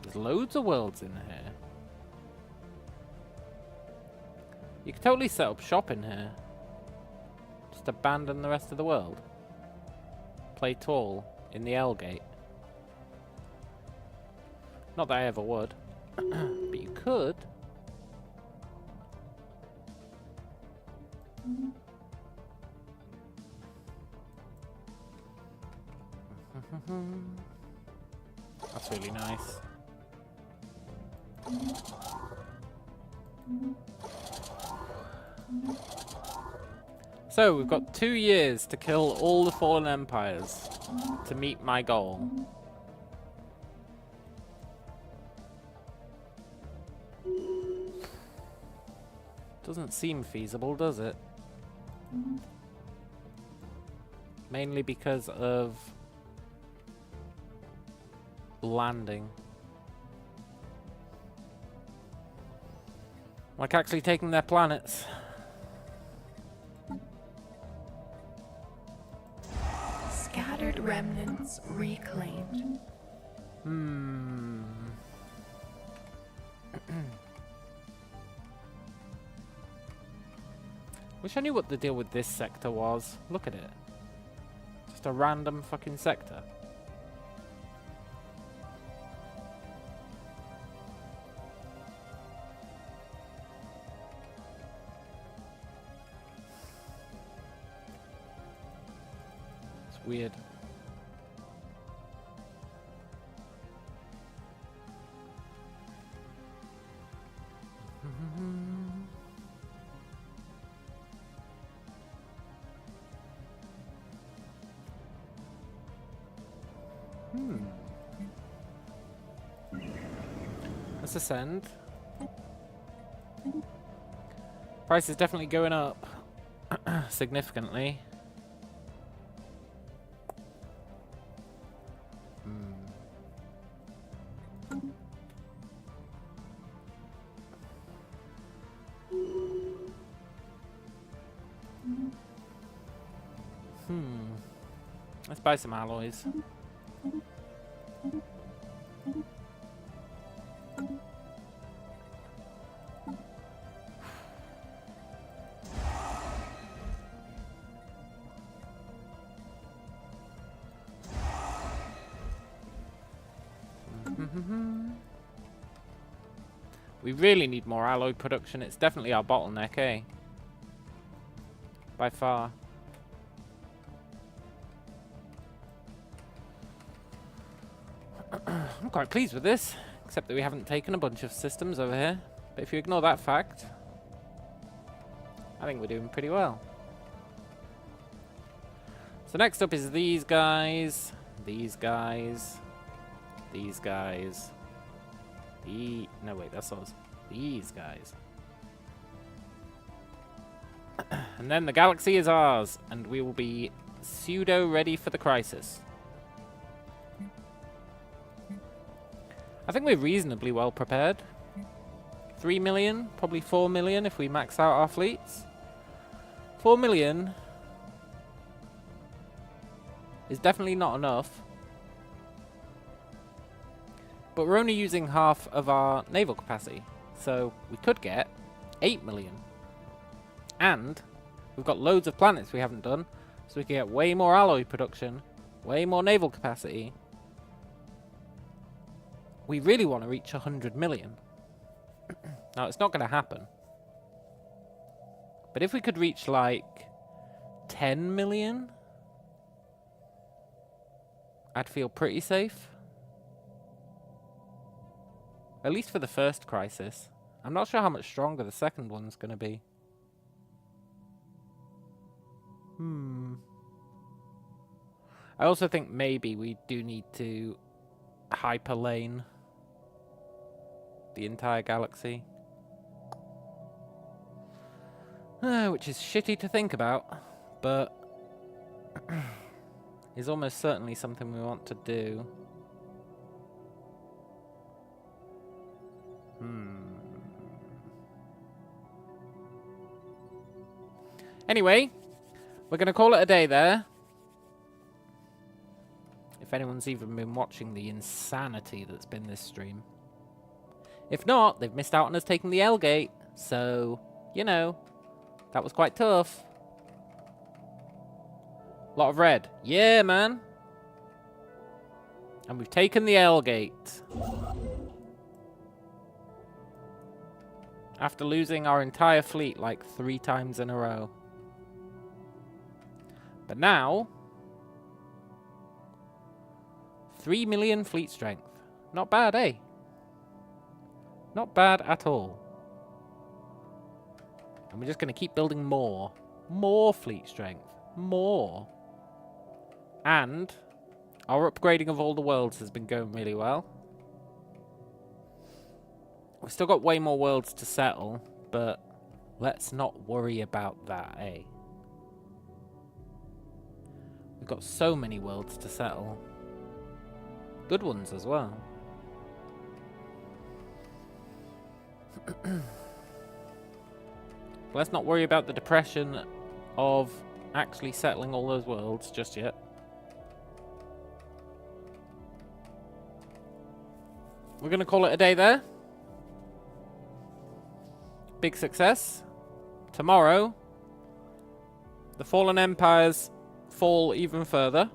There's loads of worlds in here. You could totally set up shop in here. Just abandon the rest of the world. Play tall in the L gate. Not that I ever would. But you could. That's really nice. So, we've got 2 years to kill all the fallen empires to meet my goal. Doesn't seem feasible, does it? Mainly because of landing. Like actually taking their planets. Scattered remnants reclaimed. Wish I knew what the deal with this sector was. Look at it. Just a random fucking sector. It's weird. Let's ascend. Price is definitely going up significantly. Let's buy some alloys. We really need more alloy production. It's definitely our bottleneck, eh? By far. I'm quite pleased with this, except that we haven't taken a bunch of systems over here. But if you ignore that fact, I think we're doing pretty well. So next up is these guys, these guys, these guys. No wait, that's us. These guys. And then the galaxy is ours, and we will be pseudo ready for the crisis. I think we're reasonably well prepared. 3 million, probably 4 million if we max out our fleets. 4 million is definitely not enough. But we're only using half of our naval capacity. So we could get 8 million. And we've got loads of planets we haven't done. So we can get way more alloy production, way more naval capacity. We really want to reach 100 million. Now, it's not going to happen. But if we could reach, like, 10 million, I'd feel pretty safe. At least for the first crisis. I'm not sure how much stronger the second one's going to be. I also think maybe we do need to hyperlane the entire galaxy. Which is shitty to think about, but is almost certainly something we want to do. Anyway, we're going to call it a day there. If anyone's even been watching the insanity that's been this stream. If not, they've missed out on us taking the L gate. So, you know, that was quite tough. A lot of red. Yeah, man. And we've taken the L gate. After losing our entire fleet like 3 times in a row. But now, 3 million fleet strength. Not bad, eh? Not bad at all. And we're just going to keep building more. More fleet strength. More. And our upgrading of all the worlds has been going really well. We've still got way more worlds to settle, but let's not worry about that, eh? We've got so many worlds to settle. Good ones as well. Let's not worry about the depression of actually settling all those worlds just yet. We're going to call it a day there. Big success. Tomorrow, the fallen empires fall even further.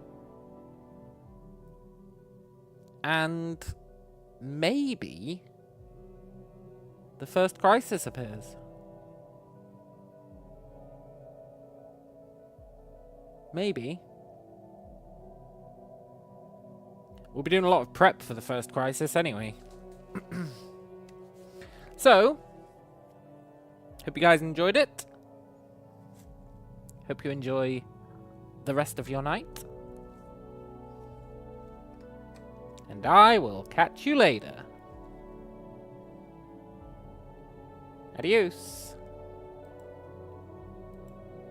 And maybe the first crisis appears. Maybe. We'll be doing a lot of prep for the first crisis anyway. So, hope you guys enjoyed it. Hope you enjoy the rest of your night. And I will catch you later. Adios.